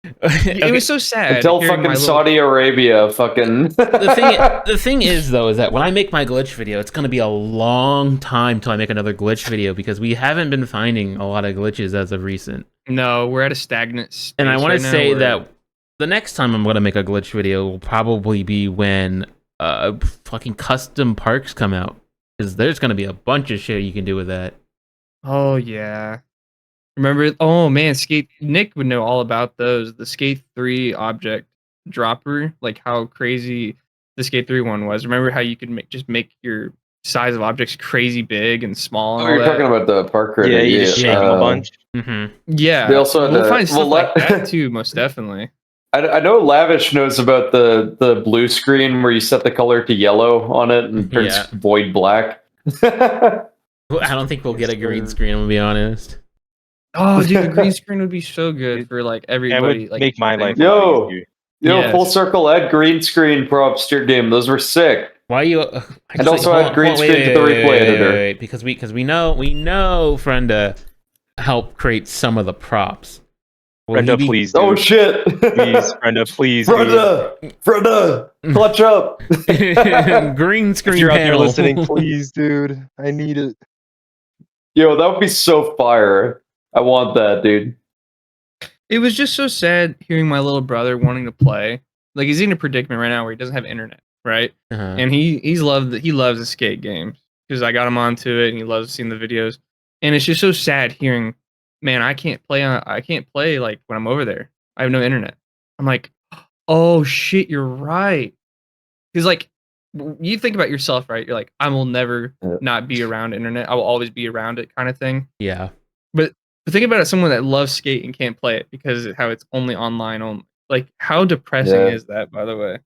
It was so sad. Until hearing fucking my little- Saudi Arabia fucking. The thing is though is that when I make my glitch video, it's gonna be a long time till I make another glitch video because we haven't been finding a lot of glitches as of recent. No, we're at a stagnant space And I want right to now say where- that the next time I'm gonna make a glitch video will probably be when fucking custom parks come out, because there's gonna be a bunch of shit you can do with that. Oh yeah. Remember? Oh man, Nick would know all about those. The Skate 3 object dropper, like how crazy the Skate 3 one was. Remember how you could make your size of objects crazy big and small and Oh, all you're that? talking about the park critter. Yeah, you just shake them a bunch. Mm-hmm. Yeah. They also had we'll the- find stuff well, like that too, most definitely. I know Lavish knows about the blue screen where you set the color to yellow on it and turns Yeah. void black. I don't think we'll get a green screen. I'm gonna be honest. Oh, dude, the green screen would be so good for like That everybody. would Like make my life Yo. a lot easier. Yo, full Yes. circle add green screen props to your game. Those were sick. Why you? And also add green screen to the replay editor. Because we know Frenda helped create some of the props. Will he Brenda, be- please, Oh dude. shit! Please, Brenda, please. dude. Freda, clutch up. green screen If you're out there panel. listening, please, dude. I need it. Yo, that would be so fire. I want that, dude. it was just so sad hearing my little brother wanting to play. Like he's in a predicament right now where he doesn't have internet, right? Uh-huh. And he loves the skate games because I got him onto it and he loves seeing the videos. And it's just so sad hearing, man, I can't play like when I'm over there. I have no internet. I'm like, oh shit, you're right. Because like you think about yourself, right? You're like, I will never Yeah. not be around internet. I will always be around it, kind of thing. Yeah. But think about it, someone that loves skate and can't play it because of how it's only online only. Like how depressing Yeah. is that, by the way?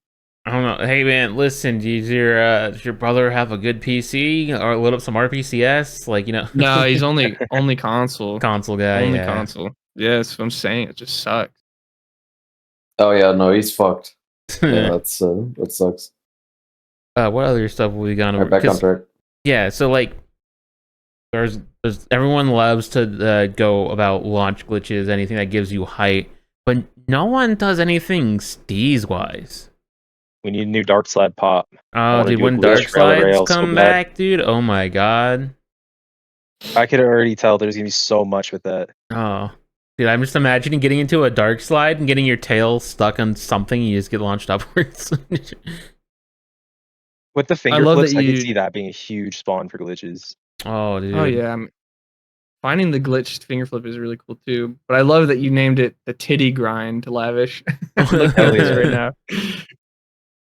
I don't know. Hey man, listen. Does your brother have a good PC or load up some RPCS? Like No, he's only console. console guy. Only yeah. console. Yeah, that's what I'm saying. It just sucks. Oh yeah, no, he's fucked. Yeah, that sucks. What other stuff have we gone All over? right, back on 'Cause- track. Yeah, so like, there's everyone loves to go about launch glitches, anything that gives you height, but no one does anything steez wise. We need a new dark slide pop. Oh, wanna dude, do a when glitch dark for Elder slides Rail so come bad. back, dude, oh my god. I could already tell there's gonna be so much with that. Oh, dude, I'm just imagining getting into a dark slide and getting your tail stuck on something, and you just get launched upwards. With the finger love flips, that I could you- see that being a huge spawn for glitches. Oh, dude. Oh yeah. Finding the glitched finger flip is really cool too. But I love that you named it the titty grind to Lavish. Like how it is right now.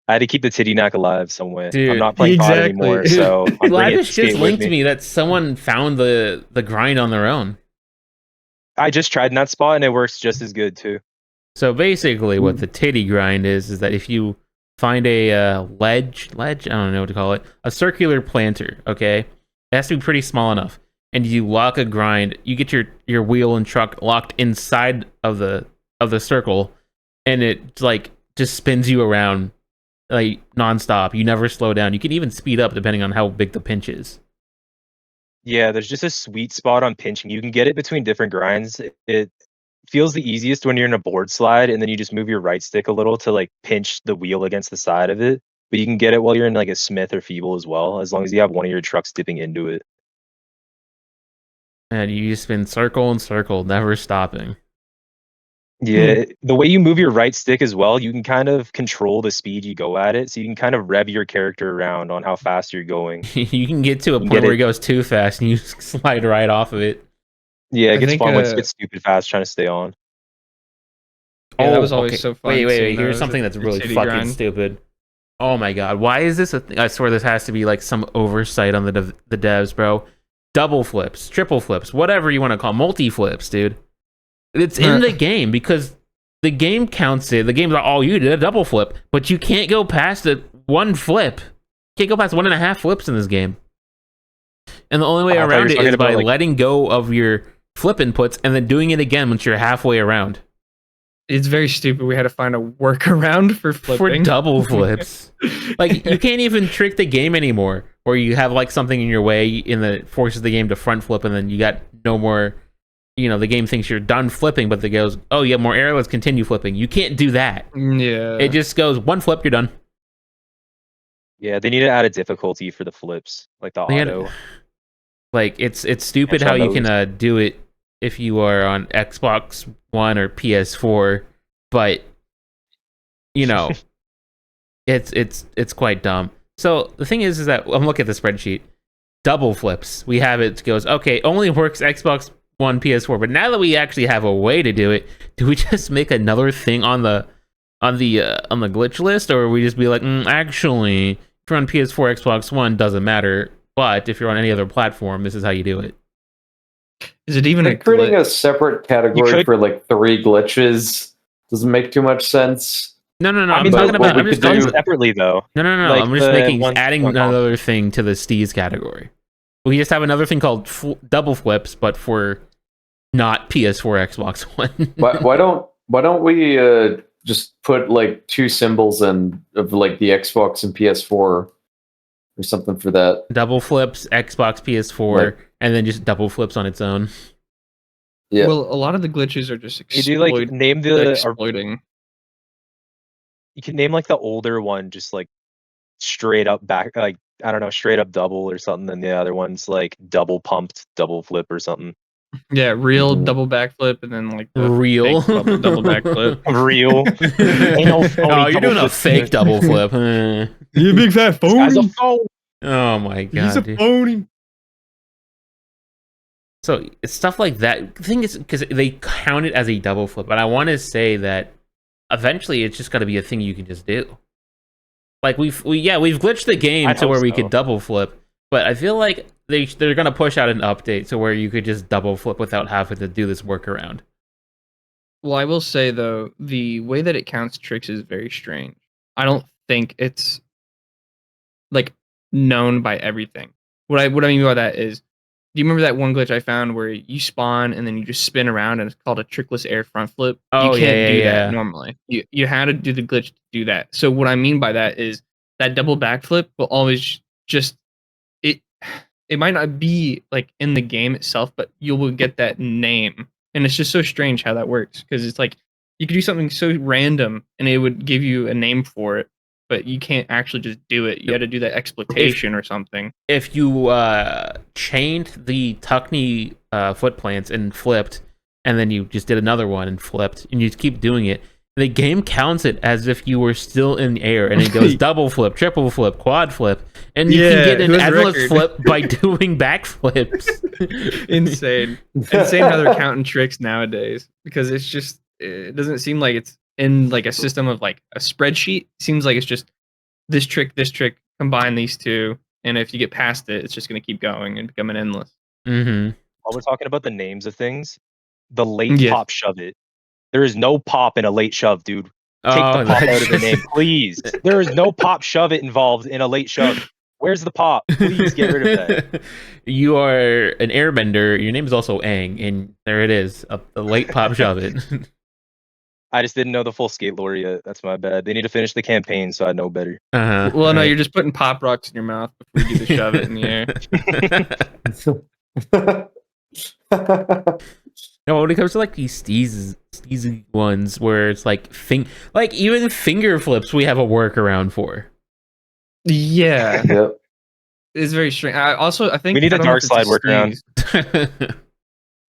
I had to keep the titty knack alive some way. Dude, I'm not playing COD exactly. anymore, so I'm bringing Lavish skate just with linked me that someone found the grind on their own. I just tried in that spot and it works just as good too. So basically, what the titty grind is that if you find a ledge, I don't know what to call it, a circular planter, okay? It has to be pretty small enough. And you lock a grind, you get your wheel and truck locked inside of the circle, and it like just spins you around like nonstop. You never slow down. You can even speed up depending on how big the pinch is. Yeah, there's just a sweet spot on pinching. You can get it between different grinds. It feels the easiest when you're in a board slide and then you just move your right stick a little to like pinch the wheel against the side of it. But you can get it while you're in like a Smith or Feeble as well, as long as you have one of your trucks dipping into it. And you just spin circle and circle, never stopping. Yeah, the way you move your right stick as well, you can kind of control the speed you go at it. So you can kind of rev your character around on how fast you're going. You can get to a You point get where it. it goes too fast and you slide right off of it. Yeah, I it gets think, fun once you get stupid fast trying to stay on. Yeah, that was always so fun Wait, seeing here's those, something the that's really titty fucking grind. stupid. Oh my god, why is this a thing? I swear this has to be like some oversight on the devs, bro. Double flips, triple flips, whatever you want to call multi flips, dude. It's in the game because the game counts it. The game's like, oh, you did a double flip, but you can't go past one flip. You can't go past 1.5 flips in this game. And the only way I thought you around were it talking is by about, like- letting go of your flip inputs and then doing it again once you're halfway around. It's very stupid. We had to find a workaround for flipping. For double flips. Like, you can't even trick the game anymore, where you have like something in your way and that forces the game to front flip, and then you got no more the game thinks you're done flipping, but it goes, oh, you have more air, let's continue flipping. You can't do that. Yeah. It just goes one flip, you're done. Yeah, they need to add a difficulty for the flips, like the auto. Like it's stupid Catch how on you can those. do it if you are on Xbox One or PS4, but it's quite dumb. So the thing is that I'm looking at the spreadsheet. Double flips. We have it goes, okay, only works Xbox One, PS4. But now that we actually have a way to do it, do we just make another thing on the glitch list, or we just be like, actually, if you're on PS4, Xbox One, doesn't matter. But if you're on any other platform, this is how you do it. Is it even Like creating glitch? a separate category could- for like 3 glitches doesn't make too much sense. No. I I'm mean, talking but about. what I'm we just could done do- separately though. No. Like I'm just the ones adding on console. another thing to the Steez category. We just have another thing called double flips, but for not PS4, Xbox One. Why don't we just put like 2 symbols of like the Xbox and PS4 or something for that? Double flips, Xbox, PS4, Like- and then just double flips on its own. Yeah. Well, a lot of the glitches are just You do like name exploiting. you can name like the older one just like straight up back, like I don't know, straight up double or something, and the other one's like double pumped double flip or something. Yeah, real Mhm. double backflip, and then like the Real fake double backflip. Real. Ain't no phony Oh, you're double doing a flip. fake double flip. Eh. You big fat This guy's a phone. Oh my god. dude. phony. So it's stuff like that. The thing is, because they count it as a double flip, but I want to say that eventually it's just got to be a thing you can just do. Like we've glitched the game I to where hope we so. could double flip, but I feel like they're gonna push out an update to where you could just double flip without having to do this workaround. Well, I will say though, the way that it counts tricks is very strange. I don't think it's like known by everything. What I mean by that is, do you remember that one glitch I found where you spawn and then you just spin around and it's called a trickless air front flip? Oh, You can't do yeah. that normally. You had to do the glitch to do that. So what I mean by that is that double backflip will always just it might not be like in the game itself, but you will get that name. And it's just so strange how that works, because it's like you could do something so random and it would give you a name for it, but you can't actually just do it. You had to do that exploitation or something. If you chained the Tuckney foot plants and flipped, and then you just did another one and flipped, and you just keep doing it, the game counts it as if you were still in the air, and it goes double flip, triple flip, quad flip, and you can get an who's endless record? flip by doing backflips. Insane. Insane how they're counting tricks nowadays, because it's just, it doesn't seem like it's in like a system of like a spreadsheet. It seems like it's just this trick, combine these two, and if you get past it, it's just going to keep going and become an endless. Mm-hmm. While we're talking about the names of things, the late Yes. pop shove it. There is no pop in a late shove, dude. Take Oh, the pop out of the name, please. There is no pop shove it involved in a late shove. Where's the pop? Please get rid of that. You are an airbender. Your name is also Aang, and there it is. A late pop shove it. I just didn't know the full skate lore yet. That's my bad. They need to finish the campaign so I know better. Uh-huh. Well, no, right. you're just putting pop rocks in your mouth before you do the shove it in the air. No, when it comes to like these steezy ones where it's like even finger flips, we have a workaround for. Yeah, Yep. it's very strange. I think We need I a don't know dark if it's slide workaround. Steez.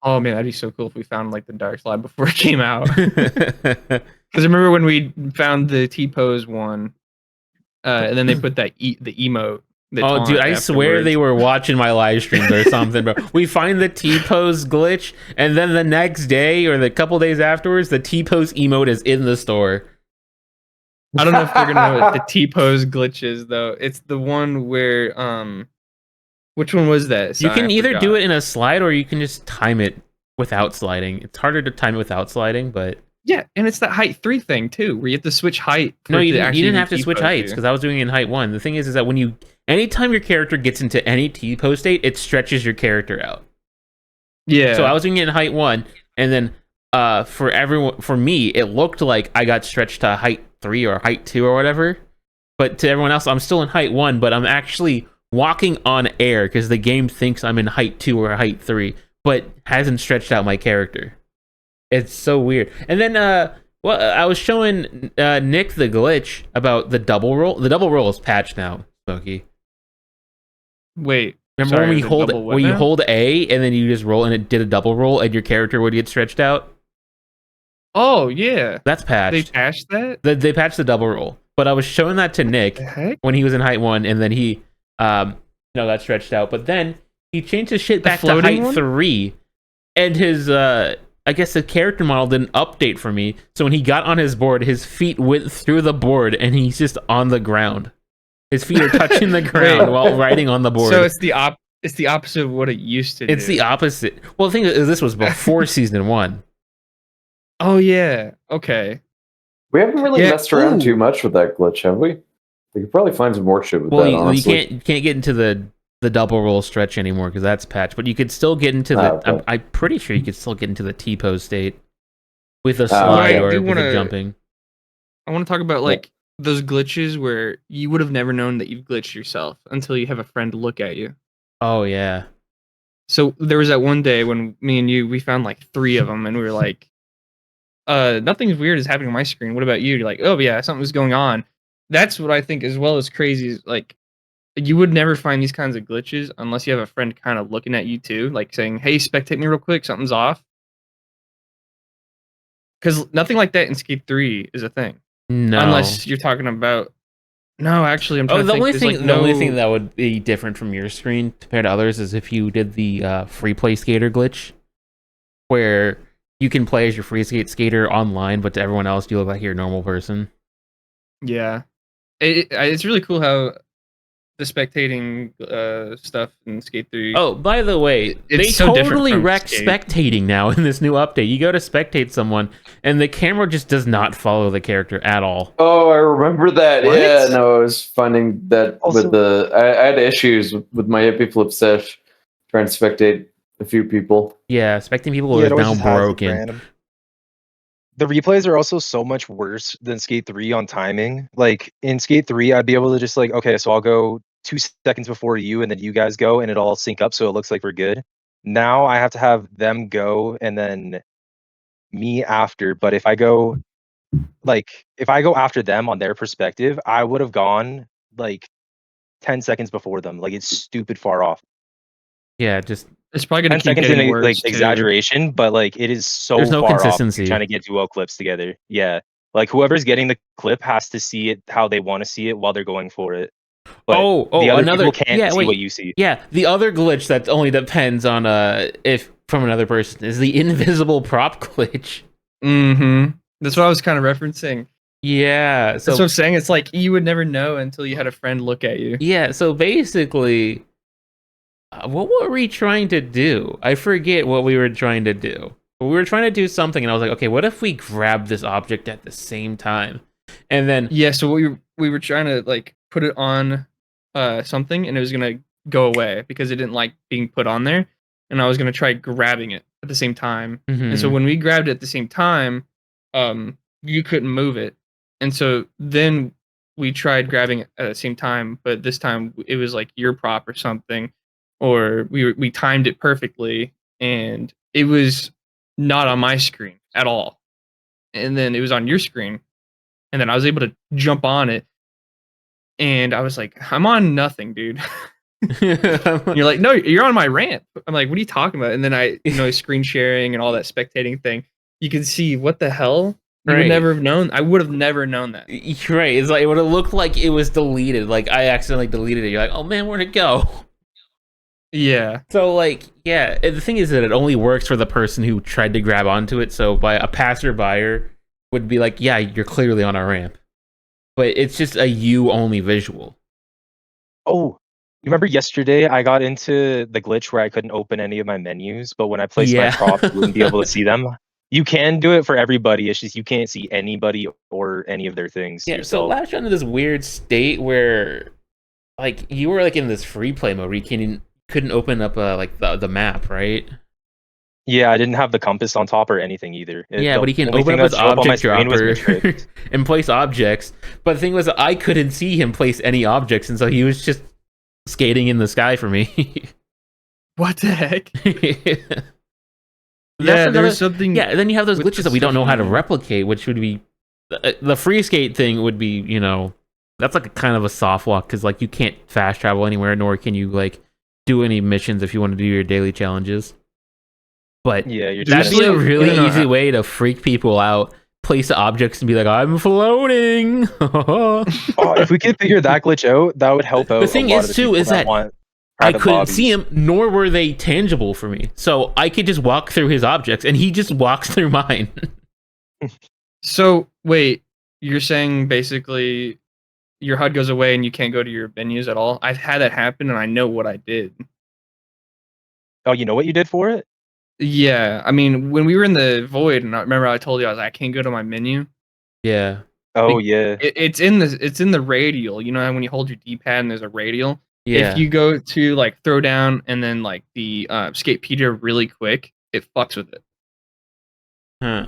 Oh man, that'd be so cool if we found like the dark slide before it came out. Because remember when we found the T-pose one, and then they put that the emote. the Oh, dude, taunt I swear they afterwards. were watching my live streams or something, bro. We find the T-pose glitch, and then the next day or the couple days afterwards, the T-pose emote is in the store. I don't know if they're gonna know what the T-pose glitch is though. It's the one where which one was that? You can either do it in a slide or you can just time it without sliding. It's harder to time it without sliding, but Yeah, and it's that height 3 thing too, where you have to switch height. for no, it you to didn't, actually you didn't do have to switch T-pose heights you. because I was doing it in height 1. The thing is that anytime your character gets into any T-pose state, it stretches your character out. Yeah. So I was doing it in height 1, and then for me, it looked like I got stretched to height 3 or height 2 or whatever. But to everyone else, I'm still in height 1, but I'm actually walking on air because the game thinks I'm in height 2 or height 3, but hasn't stretched out my character. It's so weird. And then I was showing Nick the glitch about the double roll. The double roll is patched now, Smokey. Wait. Remember sorry, when is it double what you now? hold A and then you just roll and it did a double roll and your character would get stretched out? Oh yeah. That's They patched. patched that? They patched the double roll. But I was showing that to Nick The heck? when he was in height 1 and then he got stretched out. But then he changed his shit The back to floating height one? 3 and his I guess the character model didn't update for me. So when he got on his board, his feet went through the board and he's just on the ground. His feet are touching the ground while riding on the board. So it's the opposite of what it used to It's do. the opposite. Well, the thing is, this was before season 1. Oh yeah. Okay. We haven't really Yeah, messed around ooh. too much with that glitch, have we? We could probably find some more shit with Well, that, you honestly. can't get into the double roll stretch anymore because that's patched. But you could still get into the. Okay. I'm pretty sure you could still get into the T-pose state with a I slide or do with a wanna- jumping. I want to talk about like those glitches where you would have never known that you've glitched yourself until you have a friend look at you. Oh yeah. So there was that one day when me and you we found like 3 of them and we were like, nothing weird is happening on my screen. What about you? You're like, oh yeah, something's going on. That's what I think as well as crazy is like you would never find these kinds of glitches unless you have a friend kind of looking at you too, like saying, hey, spectate me real quick, something's off. Because nothing like that in Skate 3 is a thing. No. Unless you're talking about. No, actually, I'm trying Oh, to the think. only There's, thing like, the only no- thing that would be different from your screen compared to others is if you did the free play skater glitch, where you can play as your free skater online, but to everyone else you look like you're a normal person. Yeah, it's really cool how the spectating stuff in Skate 3. Oh, by the way, It's they so different totally from wreck Skate. spectating now in this new update. You go to spectate someone, and the camera just does not follow the character at all. Oh, I remember that. What? Yeah, no, I was finding that Also- with I had issues with my Ep flip sesh trying to spectate a few people. Yeah, spectating people Yeah, is it always now just has it broken. random. The replays are also so much worse than Skate 3 on timing. Like in Skate 3, I'd be able to just like, okay, so I'll go 2 seconds before you and then you guys go and it'll all sync up so it looks like we're good. Now I have to have them go and then me after. But if I go after them on their perspective, I would have gone like 10 seconds before them. Like it's stupid far off. Yeah, just It's probably 10 gonna keep seconds getting in worse. like too. exaggeration, but like it is so There's no far consistency. off trying to get duo clips together. Yeah. Like whoever's getting the clip has to see it how they want to see it while they're going for it. But the other another people can't yeah, see wait. what you see. Yeah, the other glitch that only depends on if from another person is the invisible prop glitch. Mm-hmm. That's what I was kind of referencing. Yeah, That's so what I'm saying. It's like you would never know until you had a friend look at you. yeah, so basically, what were we trying to do? I forget what we were trying to do. But we were trying to do something, and I was like, okay, what if we grab this object at the same time? And then Yeah, so we were trying to like put it on something and it was gonna go away because it didn't like being put on there. And I was gonna try grabbing it at the same time. And so mhm. when we grabbed it at the same time, you couldn't move it. And so then we tried grabbing it at the same time, but this time it was like your prop or something, or we timed it perfectly and it was not on my screen at all. And then it was on your screen. And then I was able to jump on it. And I was like, I'm on nothing, dude. You're like, no, you're on my ramp. I'm like, what are you talking about? And then screen sharing and all that spectating thing. You can see what the hell. You Right. would never have known. I would have never known that. You're right. It's like it would have looked like it was deleted. Like I accidentally deleted it. You're like, oh man, where'd it go? Yeah. So like, yeah. The thing is that it only works for the person who tried to grab onto it. So by a passerby would be like, yeah, you're clearly on a ramp, but it's just a you only visual. Oh, you remember yesterday I got into the glitch where I couldn't open any of my menus, but when I placed my Yeah. props, you wouldn't be able to see them. You can do it for everybody. It's just you can't see anybody or any of their things. Yeah. So yourself. last into this weird state where, like, you were like in this free play mode where you couldn't open up like the map, right? Yeah, I didn't have the compass on top or anything either. Yeah, The but he can only open thing up his that showed up on my object screen was dropper misread. and place objects. But the thing was, I couldn't see him place any objects, and so he was just skating in the sky for me. What the heck? That's Yeah, another- there's something. Yeah, and then you have those with glitches the that we don't know how to stuff in it. replicate, which would be the free skate thing would be, you know, that's like a kind of a soft lock because like you can't fast travel anywhere, nor can you like do any missions if you want to do your daily challenges. But Yeah, you're that'd just be a Usually, really you know, easy way to freak people out. Place objects and be like, I'm floating. Oh, if we could figure that glitch out, that would help out. The thing a lot is, of the too, people is that want I private couldn't lobbies. see him, nor were they tangible for me. So I could just walk through his objects, and he just walks through mine. So wait, you're saying basically your HUD goes away and you can't go to your menus at all? I've had that happen and I know what I did. Oh, you know what you did for it? Yeah, I mean when we were in the void, and I remember I told you I was like, I can't go to my menu. Yeah. Oh Like, yeah. It's in the radial. You know how when you hold your D-pad and there's a radial. Yeah. If you go to like throw down and then like the Skatepedia really quick, it fucks with it. Huh.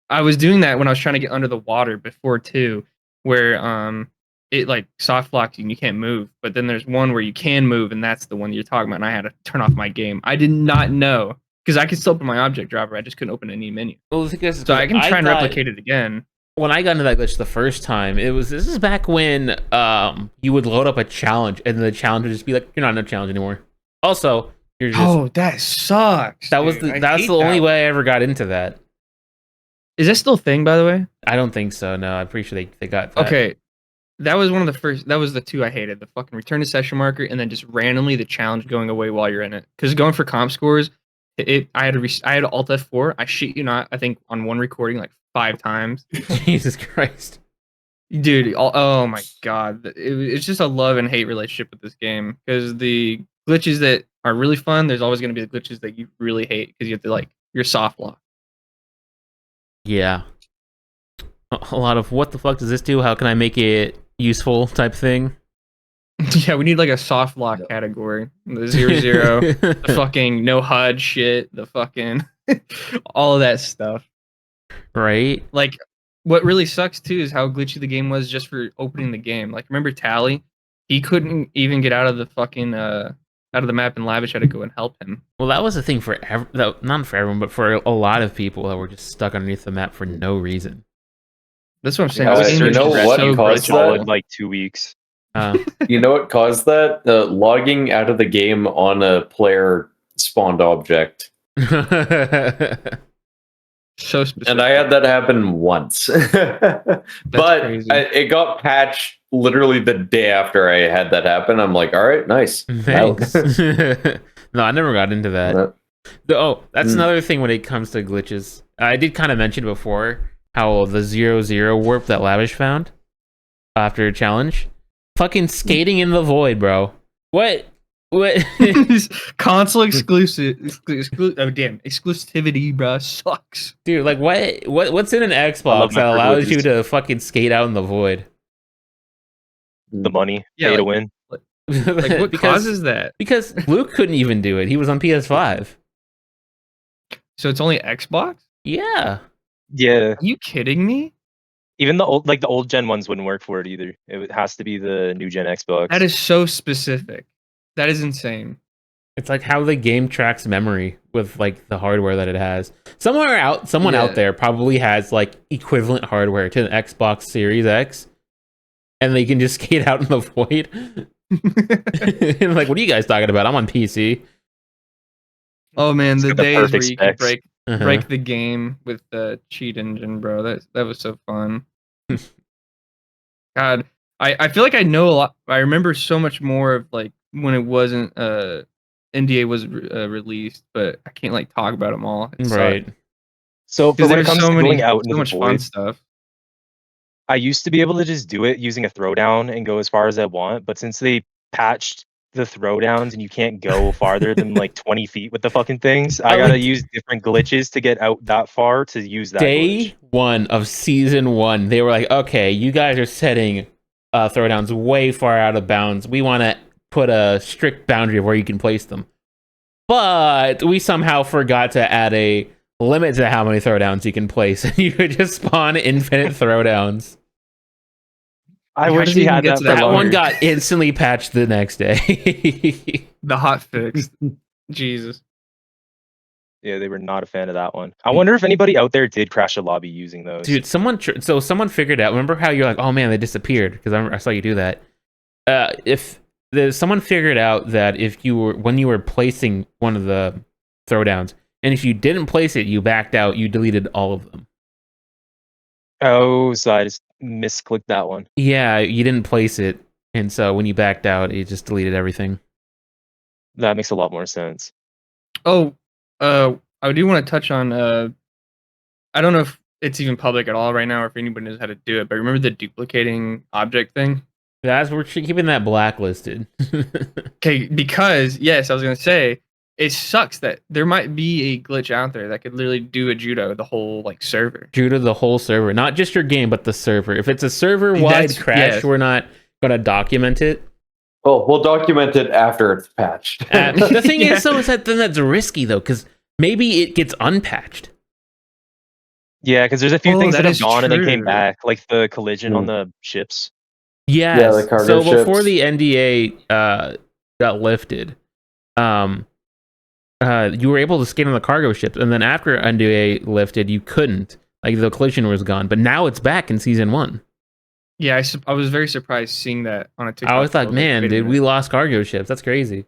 I was doing that when I was trying to get under the water before too, where it like soft locks you and you can't move. But then there's one where you can move, and that's the one you're talking about. And I had to turn off my game. I did not know because I could still open my object driver. I just couldn't open any menu. Well, the thing is, So I can try and thought- replicate it again. When I got into that glitch the first time, this is back when you would load up a challenge, and the challenge would just be like, you're not in a challenge anymore. Also, you're just Oh, that sucks. that was dude. I that's hate the only that. way I ever got into that. Is that still a thing, by the way? I don't think so. No, I'm pretty sure they got that. Okay. That was one of the first. That was the two I hated: the fucking return to session marker, and then just randomly the challenge going away while you're in it. Because going for comp scores, I had Alt F4. I shit you not. I think on one recording like 5 times. Jesus Christ. Dude, oh my god, it's just a love and hate relationship with this game. Because the glitches that are really fun, there's always going to be the glitches that you really hate because you have to like your soft lock. Yeah. A lot of what the fuck does this do? How can I make it useful type thing. Yeah, we need like a soft lock category. The 0 the fucking no HUD shit, the fucking all of that stuff. Right? Like, what really sucks too is how glitchy the game was just for opening the game. Like, remember Tally? He couldn't even get out of the fucking out of the map, and Lavish had to go and help him. Well, that was the thing for not for everyone, but for a lot of people that were just stuck underneath the map for no reason. That's what I'm saying. Yeah, This game you is know just what so caused glitchy. that? Solid like 2 weeks. You know what caused that? Logging out of the game on a player spawned object. So specific. And I had that happen once. But crazy. it got patched literally the day after I had that happen. I'm like, all right, nice. Thanks. No, I never got into that. That's another thing when it comes to glitches. I did kind of mention before how the 0-0 warp that Lavish found after a challenge. Fucking skating in the void, bro. What? Console exclusivity, bro, sucks. Dude, like what's in an love Xbox my that allows you privileges. to fucking skate out in the void? The money, Yeah, pay to like- win. Like, what causes that? Because Luke couldn't even do it. He was on PS5. So it's only Xbox? Yeah. Yeah, Are you kidding me? even the old gen ones wouldn't work for it either. It has to be the new gen Xbox. That is so specific. That is insane. It's like how the game tracks memory with like the hardware that it has. Someone Yeah. out there probably has like equivalent hardware to the Xbox Series X, and they can just skate out in the void. And like, what are you guys talking about? I'm on PC. Oh man, the got the days where perfect you could specs. break the game with the cheat engine, bro. That was so fun. God, I feel like I know a lot. I remember so much more of like when it wasn't NDA was released, but I can't like talk about them all. It Right. So for Because when it there's comes so to many, going out so into much the fun void, stuff. I used to be able to just do it using a throwdown and go as far as I want, but since they patched the throwdowns and you can't go farther than like 20 feet with the fucking things, I gotta use different glitches to get out that far to use that Day glitch. 1 of season 1, they were like, okay, you guys are setting throwdowns way far out of bounds. We want to put a strict boundary of where you can place them. But we somehow forgot to add a limit to how many throwdowns you can place. And you could just spawn infinite throwdowns. I How wish did we it even had get that to for that That longer? one got instantly patched the next day. The hot fix. Jesus. Yeah, they were not a fan of that one. I wonder if anybody out there did crash a lobby using those. Dude, someone figured out. Remember how you're like, oh man, they disappeared because I saw you do that. If there's someone figured out that if you were when you were placing one of the throwdowns, and if you didn't place it, you backed out. You deleted all of them. Oh, so I just misclicked that one. Yeah, you didn't place it, and so when you backed out, it just deleted everything. That makes a lot more sense. Oh, I do want to touch on. I don't know if it's even public at all right now, or if anybody knows how to do it. But remember the duplicating object thing? That's we're keeping that blacklisted. Okay, because yes, I was gonna say it sucks that there might be a glitch out there that could literally do a judo the whole like server. Judo the whole server, not just your game, but the server. If it's a server-wide That's- crash, yes. we're not gonna document it. Well, we'll document it after it's patched. The thing Yeah. is, though, is that then that's risky though, because maybe it gets unpatched. Yeah, because there's a few Oh, things that that have is gone and then came true. back, like the collision on Hmm. the ships. Yes. the cargo So before ships. the NDA got lifted, you were able to skate on the cargo ships, and then after NDA lifted, you couldn't. Like the collision was gone, but now it's back in season 1. Yeah, I was very surprised seeing that on a TikTok. I was like, was man, wait a dude, minute. we lost cargo ships. That's crazy.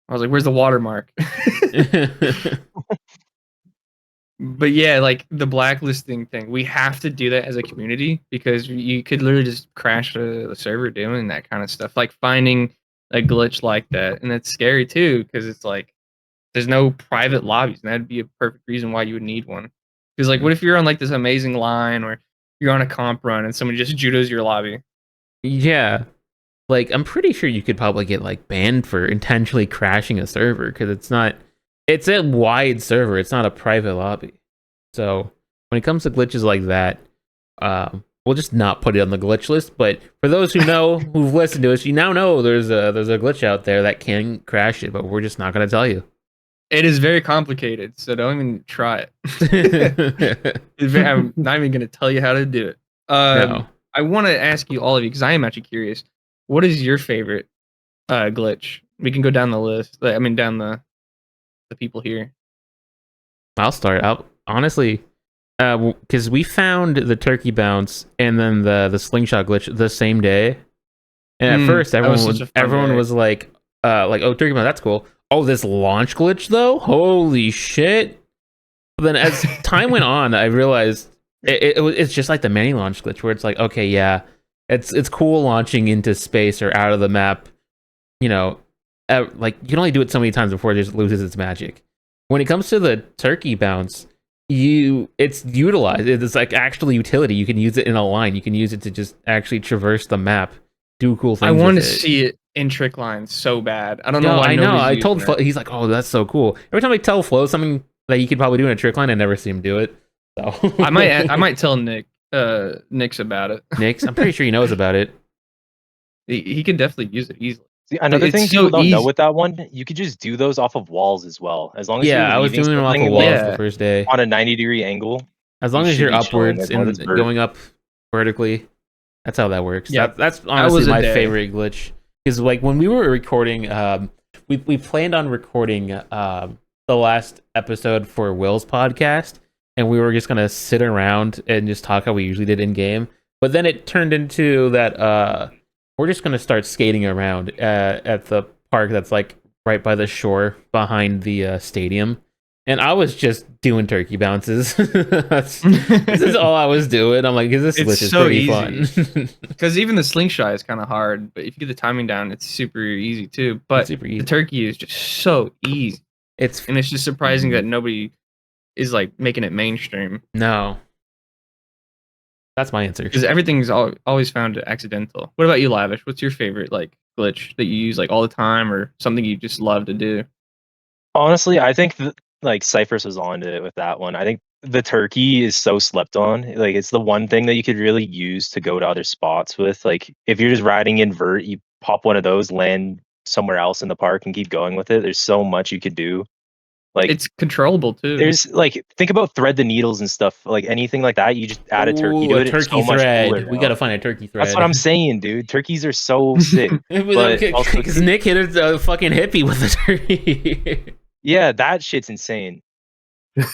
I was like, where's the watermark? But yeah, like the blacklisting thing, we have to do that as a community because you could literally just crash the server doing that kind of stuff, like finding a glitch like that, and it's scary too because it's like there's no private lobbies, and that'd be a perfect reason why you would need one. Because like, what if you're on like this amazing line or you're on a comp run and somebody just judos your lobby? Yeah. Like, I'm pretty sure you could probably get, like, banned for intentionally crashing a server, because it's a wide server, it's not a private lobby. So, when it comes to glitches like that, we'll just not put it on the glitch list, but for those who know, who've listened to us, you now know there's a glitch out there that can crash it, but we're just not going to tell you. It is very complicated, so don't even try it. I'm not even going to tell you how to do it. No. I want to ask you all of you because I am actually curious. What is your favorite glitch? We can go down the list. I mean, down the people here. I'll start out. Honestly, because we found the turkey bounce and then the slingshot glitch the same day. And at first, that was such a fun everyone day. was like, oh, turkey bounce, that's cool. Oh, this launch glitch though, holy shit! But then as time went on, I realized it's just like the mini launch glitch, where it's like, okay, yeah, it's cool launching into space or out of the map. You know, like you can only do it so many times before it just loses its magic. When it comes to the turkey bounce, it's utilized. It's like actual utility. You can use it in a line. You can use it to just actually traverse the map, do cool things. I want to with it. see it in trick lines so bad. I don't know No, why. I know. nobody's I told using Flo, he's like, oh, that's so cool. Every time I tell Flo something that he could probably do in a trick line, I never see him do it. So it. I might tell Nick's about it. Nick's, I'm pretty sure he knows about it. He can definitely use it easily. See, another It's thing so people don't know easy. with that one, you could just do those off of walls as well. As long as Yeah, you're I was leaving doing it off something of walls Yeah. the first day. on a 90-degree angle. As long you as should you're be chilling, upwards as long as and it's vert. going up vertically, that's how that works. Yeah, That's was honestly a my day. favorite glitch. Because like when we were recording, we planned on recording the last episode for Will's podcast, and we were just gonna sit around and just talk how we usually did in game. But then it turned into that we're just gonna start skating around at the park that's like right by the shore behind the stadium. And I was just doing turkey bounces. This is all I was doing. I'm like, this It's glitch is so pretty easy. fun. Because even the slingshot is kind of hard, but if you get the timing down, it's super easy too. But super easy. the turkey is just so easy, It's and it's just surprising Mhm. that nobody is like making it mainstream no. That's my answer. because everything's always found accidental. What about you, Lavish? What's your favorite like glitch that you use like all the time, or something you just love to do? Honestly, I think like Cyphers was on to it with that one. I think the turkey is so slept on. Like it's the one thing that you could really use to go to other spots with. Like if you're just riding in vert, you pop one of those, land somewhere else in the park, and keep going with it. There's so much you could do. Like It's controllable too. there's like think about thread the needles and stuff. Like anything like that, you just add a turkey Ooh, to a it. It's turkey so much thread. cooler We now. gotta find a turkey thread. That's what I'm saying, dude. Turkeys are so sick. But also, Because Nick hit a fucking hippie with a turkey. yeah, that shit's insane.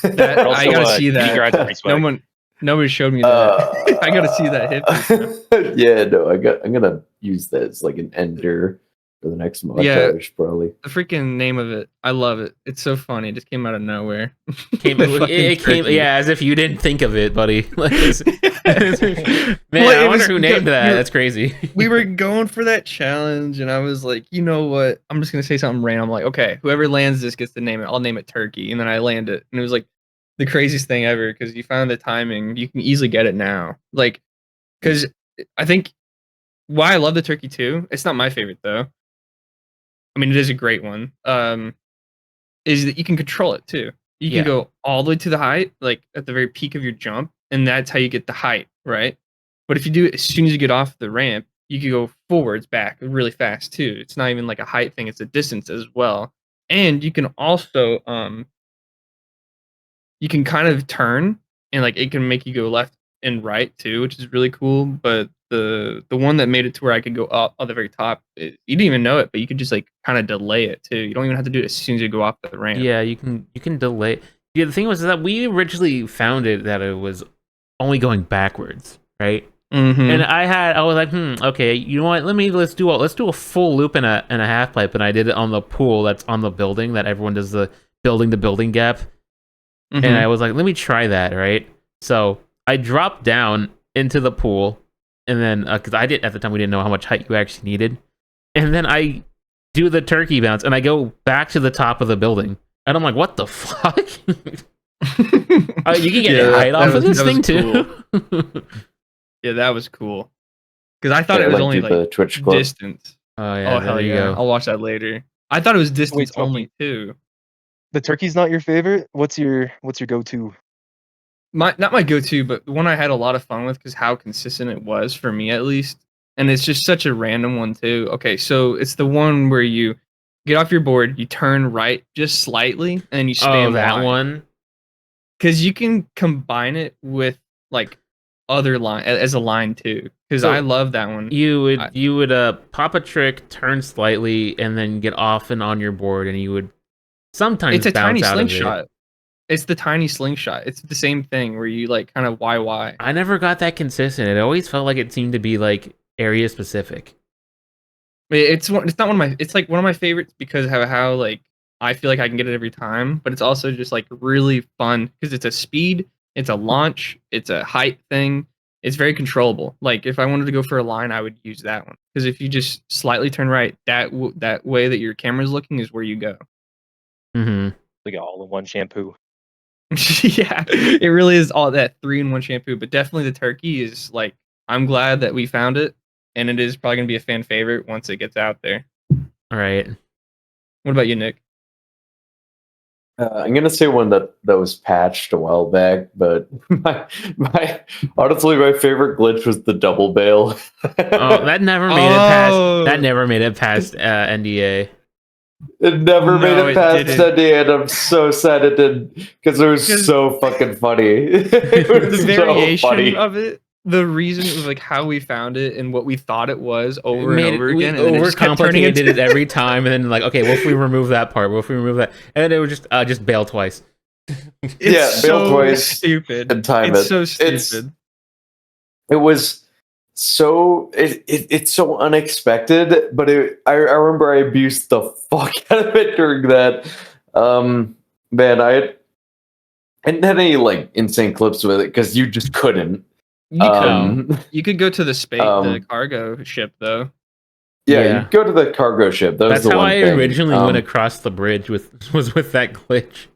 That, Also, I gotta see Kitty that. Grad's pretty swag. Nobody showed me that. I gotta see that hippie. Yeah, no, I'm gonna use that as like an ender for the next montage, probably. The freaking name of it, I love it. It's so funny. It just came out of nowhere. It came, yeah, as if you didn't think of it, buddy. Like, man, Well, I wonder who named that. That's crazy. We were going for that challenge, and I was like, you know what? I'm just gonna say something random. I'm like, okay, whoever lands this gets to name it. I'll name it Turkey, and then I land it, and it was like the craziest thing ever because you found the timing. You can easily get it now, like, because I think why I love the Turkey too. It's not my favorite though. I mean, it is a great one. Is that you can control it too. You can go all the way to the height, like at the very peak of your jump, and that's how you get the height, right? But if you do it as soon as you get off the ramp, you can go forwards, back really fast too. It's not even like a height thing; it's a distance as well. And you can also, you can kind of turn, and like it can make you go left and right too, which is really cool. But the one that made it to where I could go up on the very top, you didn't even know it, but you could just like kind of delay it too. You don't even have to do it as soon as you go off the ramp. Yeah, you can delay. Yeah, the thing was that we originally found it that it was only going backwards, right? Mm-hmm. And I was like, okay, you know what? Let's do a full loop and a half pipe, and I did it on the pool that's on the building that everyone does the building to building gap. Mm-hmm. And I was like, let me try that, right? So I dropped down into the pool, and then because at the time we didn't know how much height you actually needed, and then I do the turkey bounce, and I go back to the top of the building, and I'm like, what the fuck? You can get height off of this thing too. Yeah, that was cool. Because I thought it was only like the Twitch clip. distance. Oh yeah, Oh hell there you yeah! go. I'll watch that later. I thought it was distance Wait, only too. The turkey's not your favorite? What's your go-to? Not my go-to, but the one I had a lot of fun with because how consistent it was for me at least. And it's just such a random one too. Okay, so it's the one where you get off your board, you turn right just slightly, and then you spam that line. one. Because you can combine it with like other line as a line too. Because So I love that one. You would pop a trick, turn slightly, and then get off and on your board, and you would sometimes It's a bounce tiny out slingshot. of it. It's the tiny slingshot. It's the same thing where you like kind of YY. I never got that consistent. It always felt like it seemed to be like area specific. It's not one of my. It's like one of my favorites because how like I feel like I can get it every time, but it's also just like really fun because it's a speed, it's a launch, it's a height thing. It's very controllable. Like if I wanted to go for a line, I would use that one because if you just slightly turn right, that way that your camera's looking is where you go. Mm-hmm. Like all-in-one shampoo. Yeah, it really is all that 3-in-1 shampoo. But definitely the turkey is like I'm glad that we found it, and it is probably gonna be a fan favorite once it gets out there. All right. What about you, Nick? I'm gonna say one that was patched a while back, but honestly, my favorite glitch was the double bail. Oh, that never made it past. That never made it past NDA. It never made No, it it past didn't. NDA, and I'm so sad it didn't because it was so fucking funny. It was The so variation funny. of it, the reason it was like how we found it and what we thought it was over Made and over again, we and then it just kept turning overcomplicated into it every time, and then like, okay, what if we remove that part? What if we remove that? And then it would just bail twice. It's Yeah, bail so twice stupid. and time It's it. so stupid. It was so it's so unexpected, but I remember I abused the fuck out of it during that. Man, I didn't have any like insane clips with it because you just couldn't. You could go to the the cargo ship though. Yeah, you go to the cargo ship. That was That's the how one I thing. originally went across the bridge was with that glitch.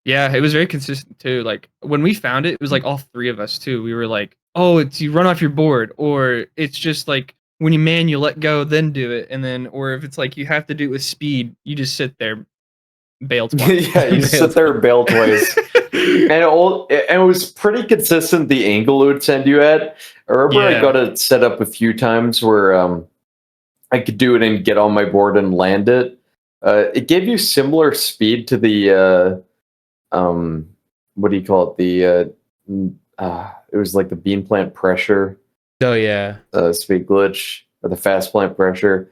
Yeah, it was very consistent too. Like when we found it, it was like all three of us too. We were like, "Oh, it's you run off your board," or it's just like when you let go, then do it, and then, or if it's like you have to do it with speed, you just sit there, bail twice. Yeah, you sit there and bail twice. And it was pretty consistent the angle it would send you at. I remember I got it set up a few times where I could do it and get on my board and land it. It gave you similar speed to the what do you call it? It was like the bean plant pressure Oh yeah. speed glitch or the fast plant pressure.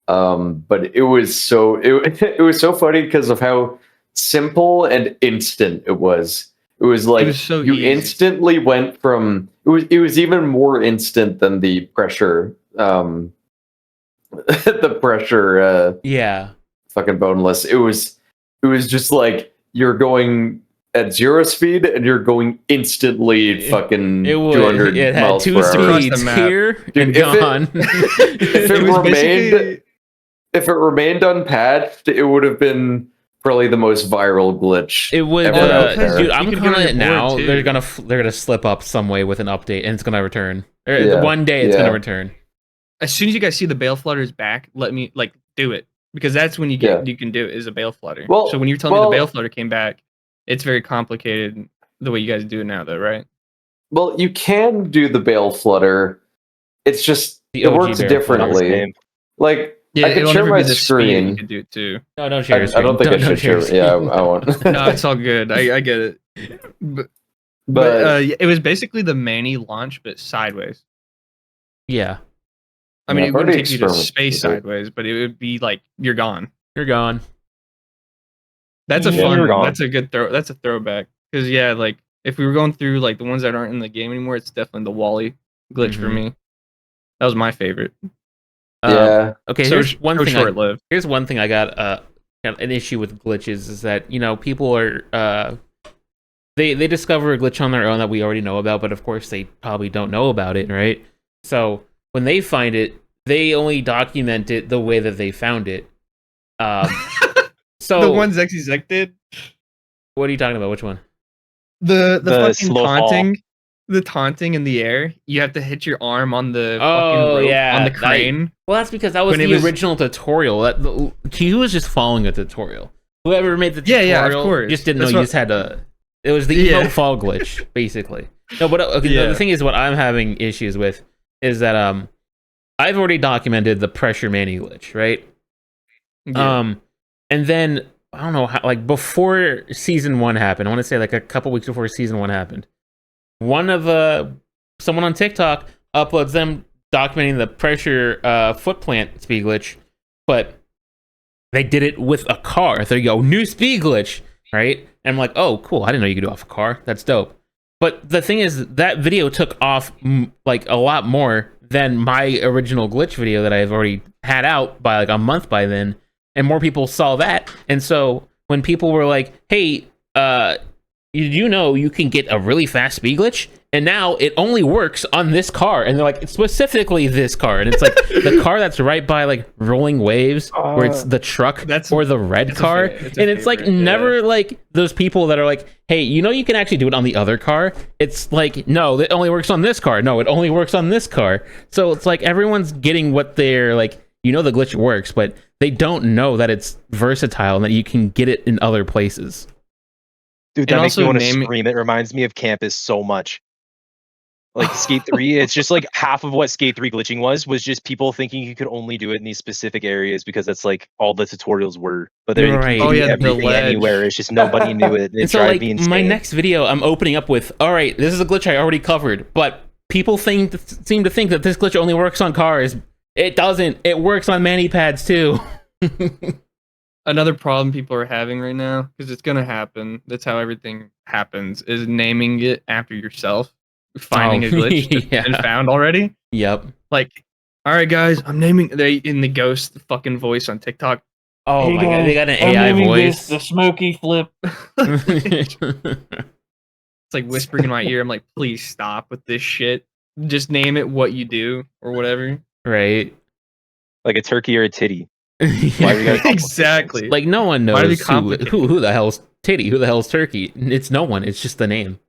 But it was it was so funny because of how simple and instant it was. It was like was so you easy. instantly went from it was even more instant than the pressure the pressure Yeah. fucking boneless. It was just like you're going at 0 speed and you're going instantly fucking It was. 200 It had miles 2 per hour. Across the speeds map. here Dude, and gone. If it was remained basically if it remained unpatched, it would have been probably the most viral glitch. It would, ever out there. dude. You I'm could get calling on it your now. board, They're too. gonna slip up some way with an update, and it's gonna return. Yeah, One day, it's yeah. gonna return. as soon as you guys see the bale flutters back, let me like do it, because that's when you get Yeah. you can do it is a bale flutter. Well- so when you're telling me well- the bale flutter came back, it's very complicated the way you guys do it now, though, right? Well, you can do the bale flutter. It's just The it OG works bale differently. Same. Like Yeah, I can it'll share never my be the speed that you screen. could do it too. No, don't share I your screen. don't think I Don't should share. your Yeah, screen. I won't. No, it's all good. I get it. But But it was basically the Manny launch, but sideways. Yeah, I mean, Yeah, it I've wouldn't already take you to experimented space with it. sideways, but it would be like you're gone. you're gone. That's a Yeah, fun. you're gone. That's a good throw. That's a throwback. Because yeah, like if we were going through like the ones that aren't in the game anymore, it's definitely the Wally glitch for Mhm. me. That was my favorite. yeah, Okay, so here's one thing. short lived. Here's one thing I got an issue with glitches is that people are they discover a glitch on their own that we already know about, but of course they probably don't know about it, right? So when they find it, they only document it the way that they found it. So The one Zexy Zek did. what are you talking about? Which one? The The fucking slow fall. taunting. The taunting in the air. You have to hit your arm on the Oh, fucking rope, yeah, on the crane. Well, that's because that was When it the was- original tutorial. He was just following a tutorial. Whoever made the tutorial Yeah, of course. just didn't know That's you what- just had to. It was the Yeah. emote fall glitch, basically. No, but okay, Yeah. the thing is, what I'm having issues with is that I've already documented the pressure Manny glitch, right? Yeah. And then I don't know how, like before season 1 happened. I want to say like a couple weeks before season 1 happened. One of someone on TikTok uploads them documenting the pressure foot plant speed glitch, but they did it with a car. There you go, new speed glitch, right? And I'm like, oh, cool. I didn't know you could do it off a car. That's dope. But the thing is, that video took off like a lot more than my original glitch video that I've already had out by like a month by then, and more people saw that. And so when people were like, hey, you know you can get a really fast speed glitch, and now it only works on this car, and they're like, specifically this car, and it's like the car that's right by like rolling waves, where it's the truck That's- or the red it's a car, it's a and it's like favorite, yeah. never like those people that are like, hey, you know you can actually do it on the other car. It's like, no, it only works on this car. No, it only works on this car. So it's like everyone's getting what they're like, the glitch works, but they don't know that it's versatile and that you can get it in other places. Dude, that And makes me also want to naming- scream. It reminds me of Campus so much. Like Skate 3, it's just like half of what Skate 3 glitching was just people thinking you could only do it in these specific areas because that's like all the tutorials were. But they're Right. Oh, yeah, the everything ledge. anywhere. It's just nobody knew it. And It so drives like me insane. my next video, I'm opening up with, all right, this is a glitch I already covered, but people seem to think that this glitch only works on cars. It doesn't. It works on mani pads too. Another problem people are having right now, because it's gonna happen. That's how everything happens. Is naming it after yourself, finding a glitch that's Yeah. been found already. Yep. Like, all right, guys, I'm naming they in the ghost fucking voice on TikTok. Oh Hey, my god, guys, they got an I'm AI naming voice. this the smoky flip. It's like whispering in my ear. I'm like, please stop with this shit. Just name it what you do or whatever. Right. Like a turkey or a titty. Why are you guys Exactly. Like no one Why do we knows complicate who the hell's titty, who the hell's turkey. It's no one. It's just the name.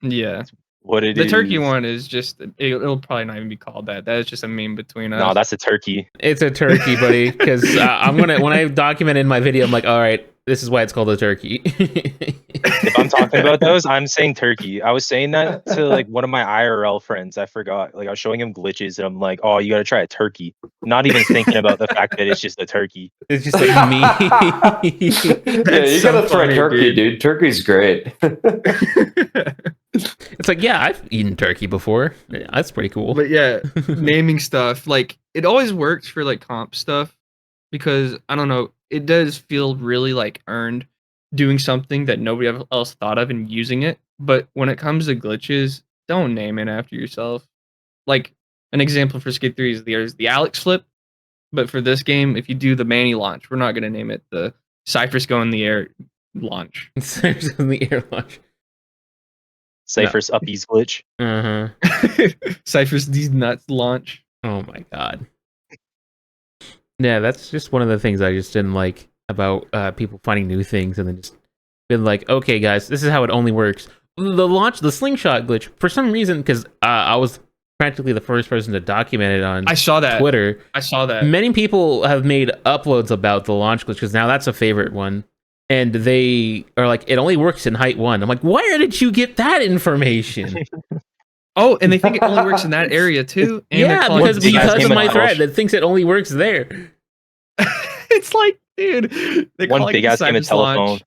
Yeah. What it The is? turkey one is just it'll probably not even be called that. That is just a meme between us. No, that's a turkey. It's a turkey, buddy. Because I'm gonna when I document in my video, I'm like, all right, this is why it's called a turkey. If I'm talking about those, I'm saying turkey. I was saying that to like one of my IRL friends. I forgot. Like I was showing him glitches, and I'm like, "Oh, you gotta try a turkey." Not even thinking about the fact that it's just a turkey. It's just like me. Yeah, you so gotta try funny, turkey, dude. dude. Turkey's great. It's like, yeah, I've eaten turkey before. Yeah, that's pretty cool. But yeah, naming stuff, like it always works for like comp stuff because I don't know, it does feel really like earned doing something that nobody else thought of and using it. But when it comes to glitches, don't name it after yourself. Like an example for Skate 3 is there's the Alex flip, but for this game, if you do the Manny launch, we're not gonna name it the Cypress go in the air launch. It's in the air launch. Cypher's uppies glitch. Cypress these nuts launch. Oh my god. Yeah, that's just one of the things I just didn't like about people finding new things and then just been like, okay, guys, this is how it only works. The slingshot glitch, for some reason, because I was practically the first person to document it on I saw that. Twitter. I saw that. Many people have made uploads about the launch glitch because now that's a favorite one. And they are like, it only works in height 1. I'm like, where did you get that information? Oh, and they think it only works in that area too. And Yeah, because big ass of game my of thread Twitch. that thinks it only works there. it's like, dude, they One call it big ass game of Cypress launch. telephone.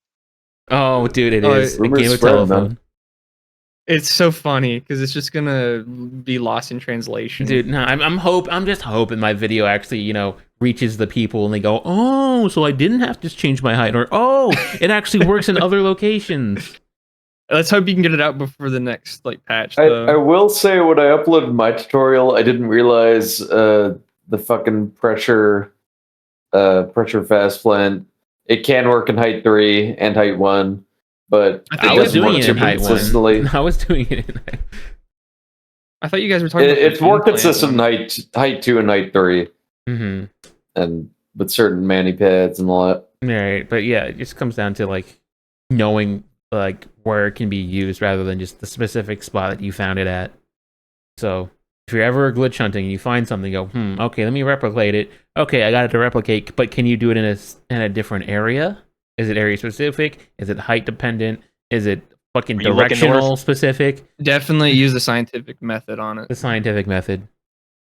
Oh, dude, it Oh, is a rumors game of spread, man. telephone. It's so funny because it's just gonna be lost in translation. Dude, no, I'm just hoping my video actually, reaches the people and they go, oh, so I didn't have to change my height, or oh, it actually works in other locations. Let's hope you can get it out before the next like patch. I will say when I uploaded my tutorial, I didn't realize the fucking pressure fast plant. It can work in height 3 and height 1, but I thought I you was guys doing worked it in super height 1. consistently. I was doing it in height. I thought you guys were talking. about It's the more implant consistent in one. height 2 and height 3, Mm-hmm. and with certain mani pads and all that. Right, but yeah, it just comes down to like knowing like where it can be used rather than just the specific spot that you found it at. So if you're ever glitch hunting and you find something, go, okay, let me replicate it. Okay, I got it to replicate, but can you do it in a different area? Is it area specific? Is it height dependent? Is it fucking Are you looking directional north? specific? Definitely use the scientific method on it. The scientific method.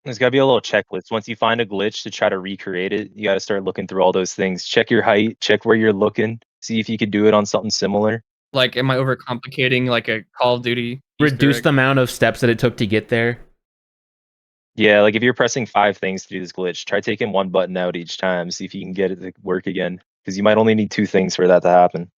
There's got to be a little checklist. Once you find a glitch to try to recreate it, you got to start looking through all those things. Check your height, check where you're looking, see if you could do it on something similar. Like, am I overcomplicating like a Call of Duty? Easter Reduce egg? the amount of steps that it took to get there. Yeah, like if you're pressing 5 things to do this glitch, try taking one button out each time, see if you can get it to work again. Because you might only need 2 things for that to happen.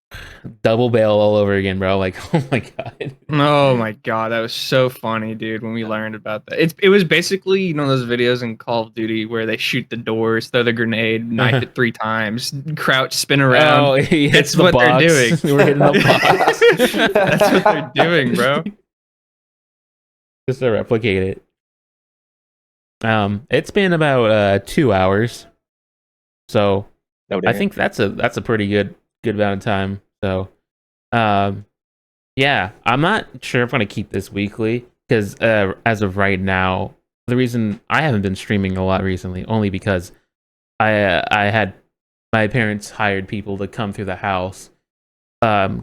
Double bail all over again, bro. Like, oh my god. Oh my god, that was so funny, dude. When we learned about that, it was basically those videos in Call of Duty where they shoot the doors, throw the grenade, knife it 3 times, crouch, spin around. Oh, he hits That's the what box. they're doing. We're hitting the box. That's what they're doing, bro. Just to replicate it. It's been about 2 hours, so No I dang. think that's a pretty good amount of time. So, yeah, I'm not sure if I'm gonna keep this weekly because as of right now, the reason I haven't been streaming a lot recently only because I had my parents hired people to come through the house,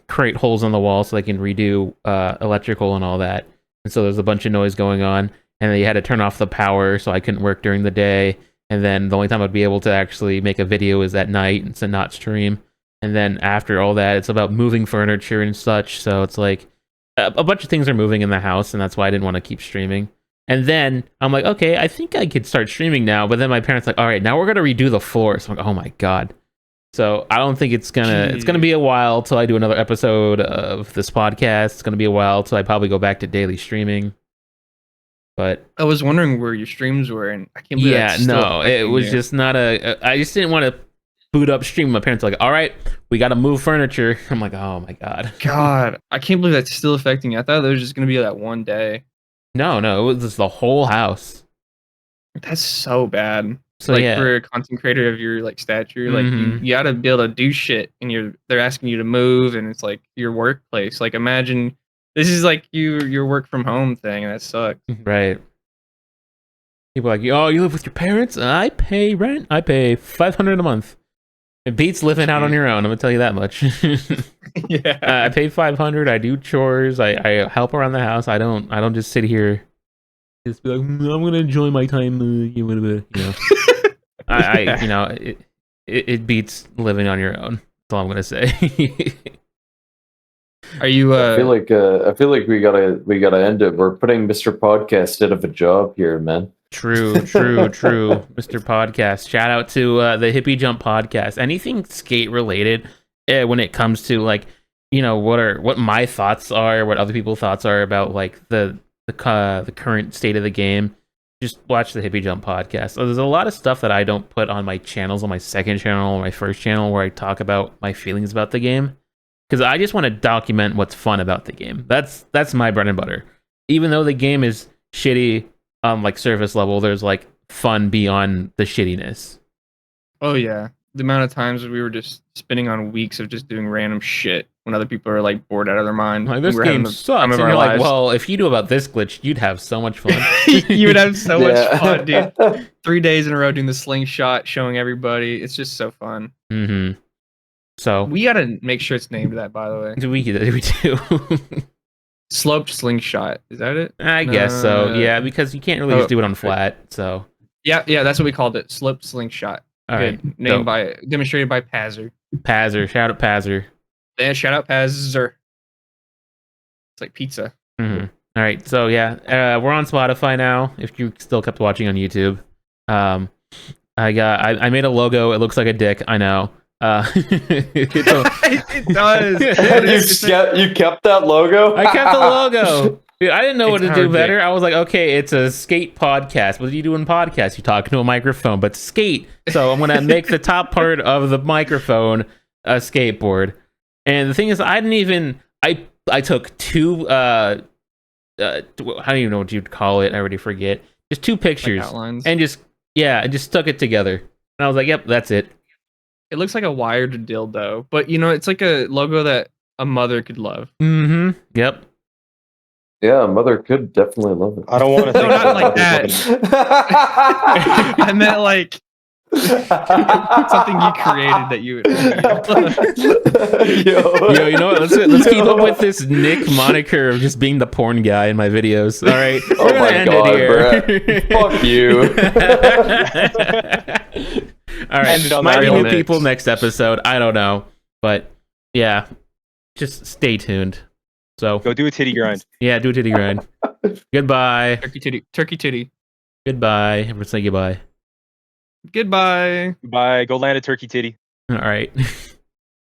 create holes in the wall so they can redo electrical and all that, and so there's a bunch of noise going on. And they had to turn off the power, so I couldn't work during the day. And then the only time I'd be able to actually make a video is at night and to not stream. And then after all that, it's about moving furniture and such. So it's like a bunch of things are moving in the house, and that's why I didn't want to keep streaming. And then I'm like, okay, I think I could start streaming now. But then my parents like, all right, now we're gonna redo the floor. So I'm like, oh my god. So I don't think it's gonna be a while till I do another episode of this podcast. It's gonna be a while till I probably go back to daily streaming. But I was wondering where your streams were, and I can't believe yeah, that's still no, it affecting was you. just not I just didn't want to boot up stream. My parents were like, all right, we got to move furniture. I'm like, oh my god. God, I can't believe that's still affecting you. I thought it was just gonna be that one day. No, it was just the whole house. That's so bad. So like yeah, for a content creator of your like stature, like Mhm. you gotta be able to do shit, and they're asking you to move, and it's like your workplace. Like imagine this is like your work from home thing, and that sucks. right. People are like, oh, you live with your parents? I pay rent. I pay $500 a month. It beats living out on your own. I'm gonna tell you that much. Yeah. I pay 500. I do chores. I help around the house. I don't just sit here. Just be like, I'm gonna enjoy my time. You know. Yeah. You know, it beats living on your own. That's all I'm gonna say. Are you? I feel like we gotta end it. We're putting Mr. Podcast out of a job here, man. True, Mr. Podcast. Shout out to the Hippie Jump Podcast. Anything skate related, when it comes to like, you know, what my thoughts are, what other people's thoughts are about like the current state of the game. Just watch the Hippie Jump Podcast. So there's a lot of stuff that I don't put on my channels, on my second channel or my first channel, where I talk about my feelings about the game, because I just want to document what's fun about the game. That's my bread and butter. Even though the game is shitty, like surface level, there's like fun beyond the shittiness. Oh yeah, the amount of times we were just spending on weeks of just doing random shit when other people are like bored out of their mind. Like, this We're game having the sucks, time and of you're our like, lives. well, if you knew about this glitch, you'd have so much fun. You would have so much Yeah. fun, dude. 3 days in a row doing the slingshot, showing everybody. It's just so fun. Mm-hmm. So We gotta make sure it's named that, by the way. we do. Sloped slingshot. Is that it? I guess so. Yeah, because you can't really just do it on flat. So Yeah, that's what we called it. Sloped slingshot. all right, Good. Named dope. demonstrated by Pazzer. Pazzer, shout out Pazzer. Yeah, shout out Pazzer. It's like pizza. Mm-hmm. All right, so yeah, we're on Spotify now. If you still kept watching on YouTube, I made a logo. It looks like a dick. I know. It does. You kept that logo? I kept the logo. Dude, I didn't know what It's to do our better. dick. I was like, okay, it's a skate podcast. What do you do in podcasts? You talk to a microphone, but skate. So I'm gonna make the top part of the microphone a skateboard. And the thing is, I didn't even. I took two. I don't even know what you'd call it. I already forget. Just two pictures, outlines. and just stuck it together. And I was like, yep, that's it. It looks like a wired dildo, but you know, it's like a logo that a mother could love. Mm-hmm. Yep. Yeah, mother could definitely love it. I don't want to think not about like that. I meant like something you created that you would. Yo, You know what? Let's keep up with this Nick moniker of just being the porn guy in my videos. All right, Oh we're gonna my end God, it here. Fuck you. All right, Ended on might that be real new note. people next episode. I don't know, but yeah, just stay tuned. So Go do a titty grind. yeah, do a titty grind. Goodbye. Turkey titty. Goodbye. Everyone say goodbye. Goodbye. Bye. Go land a turkey titty. All right.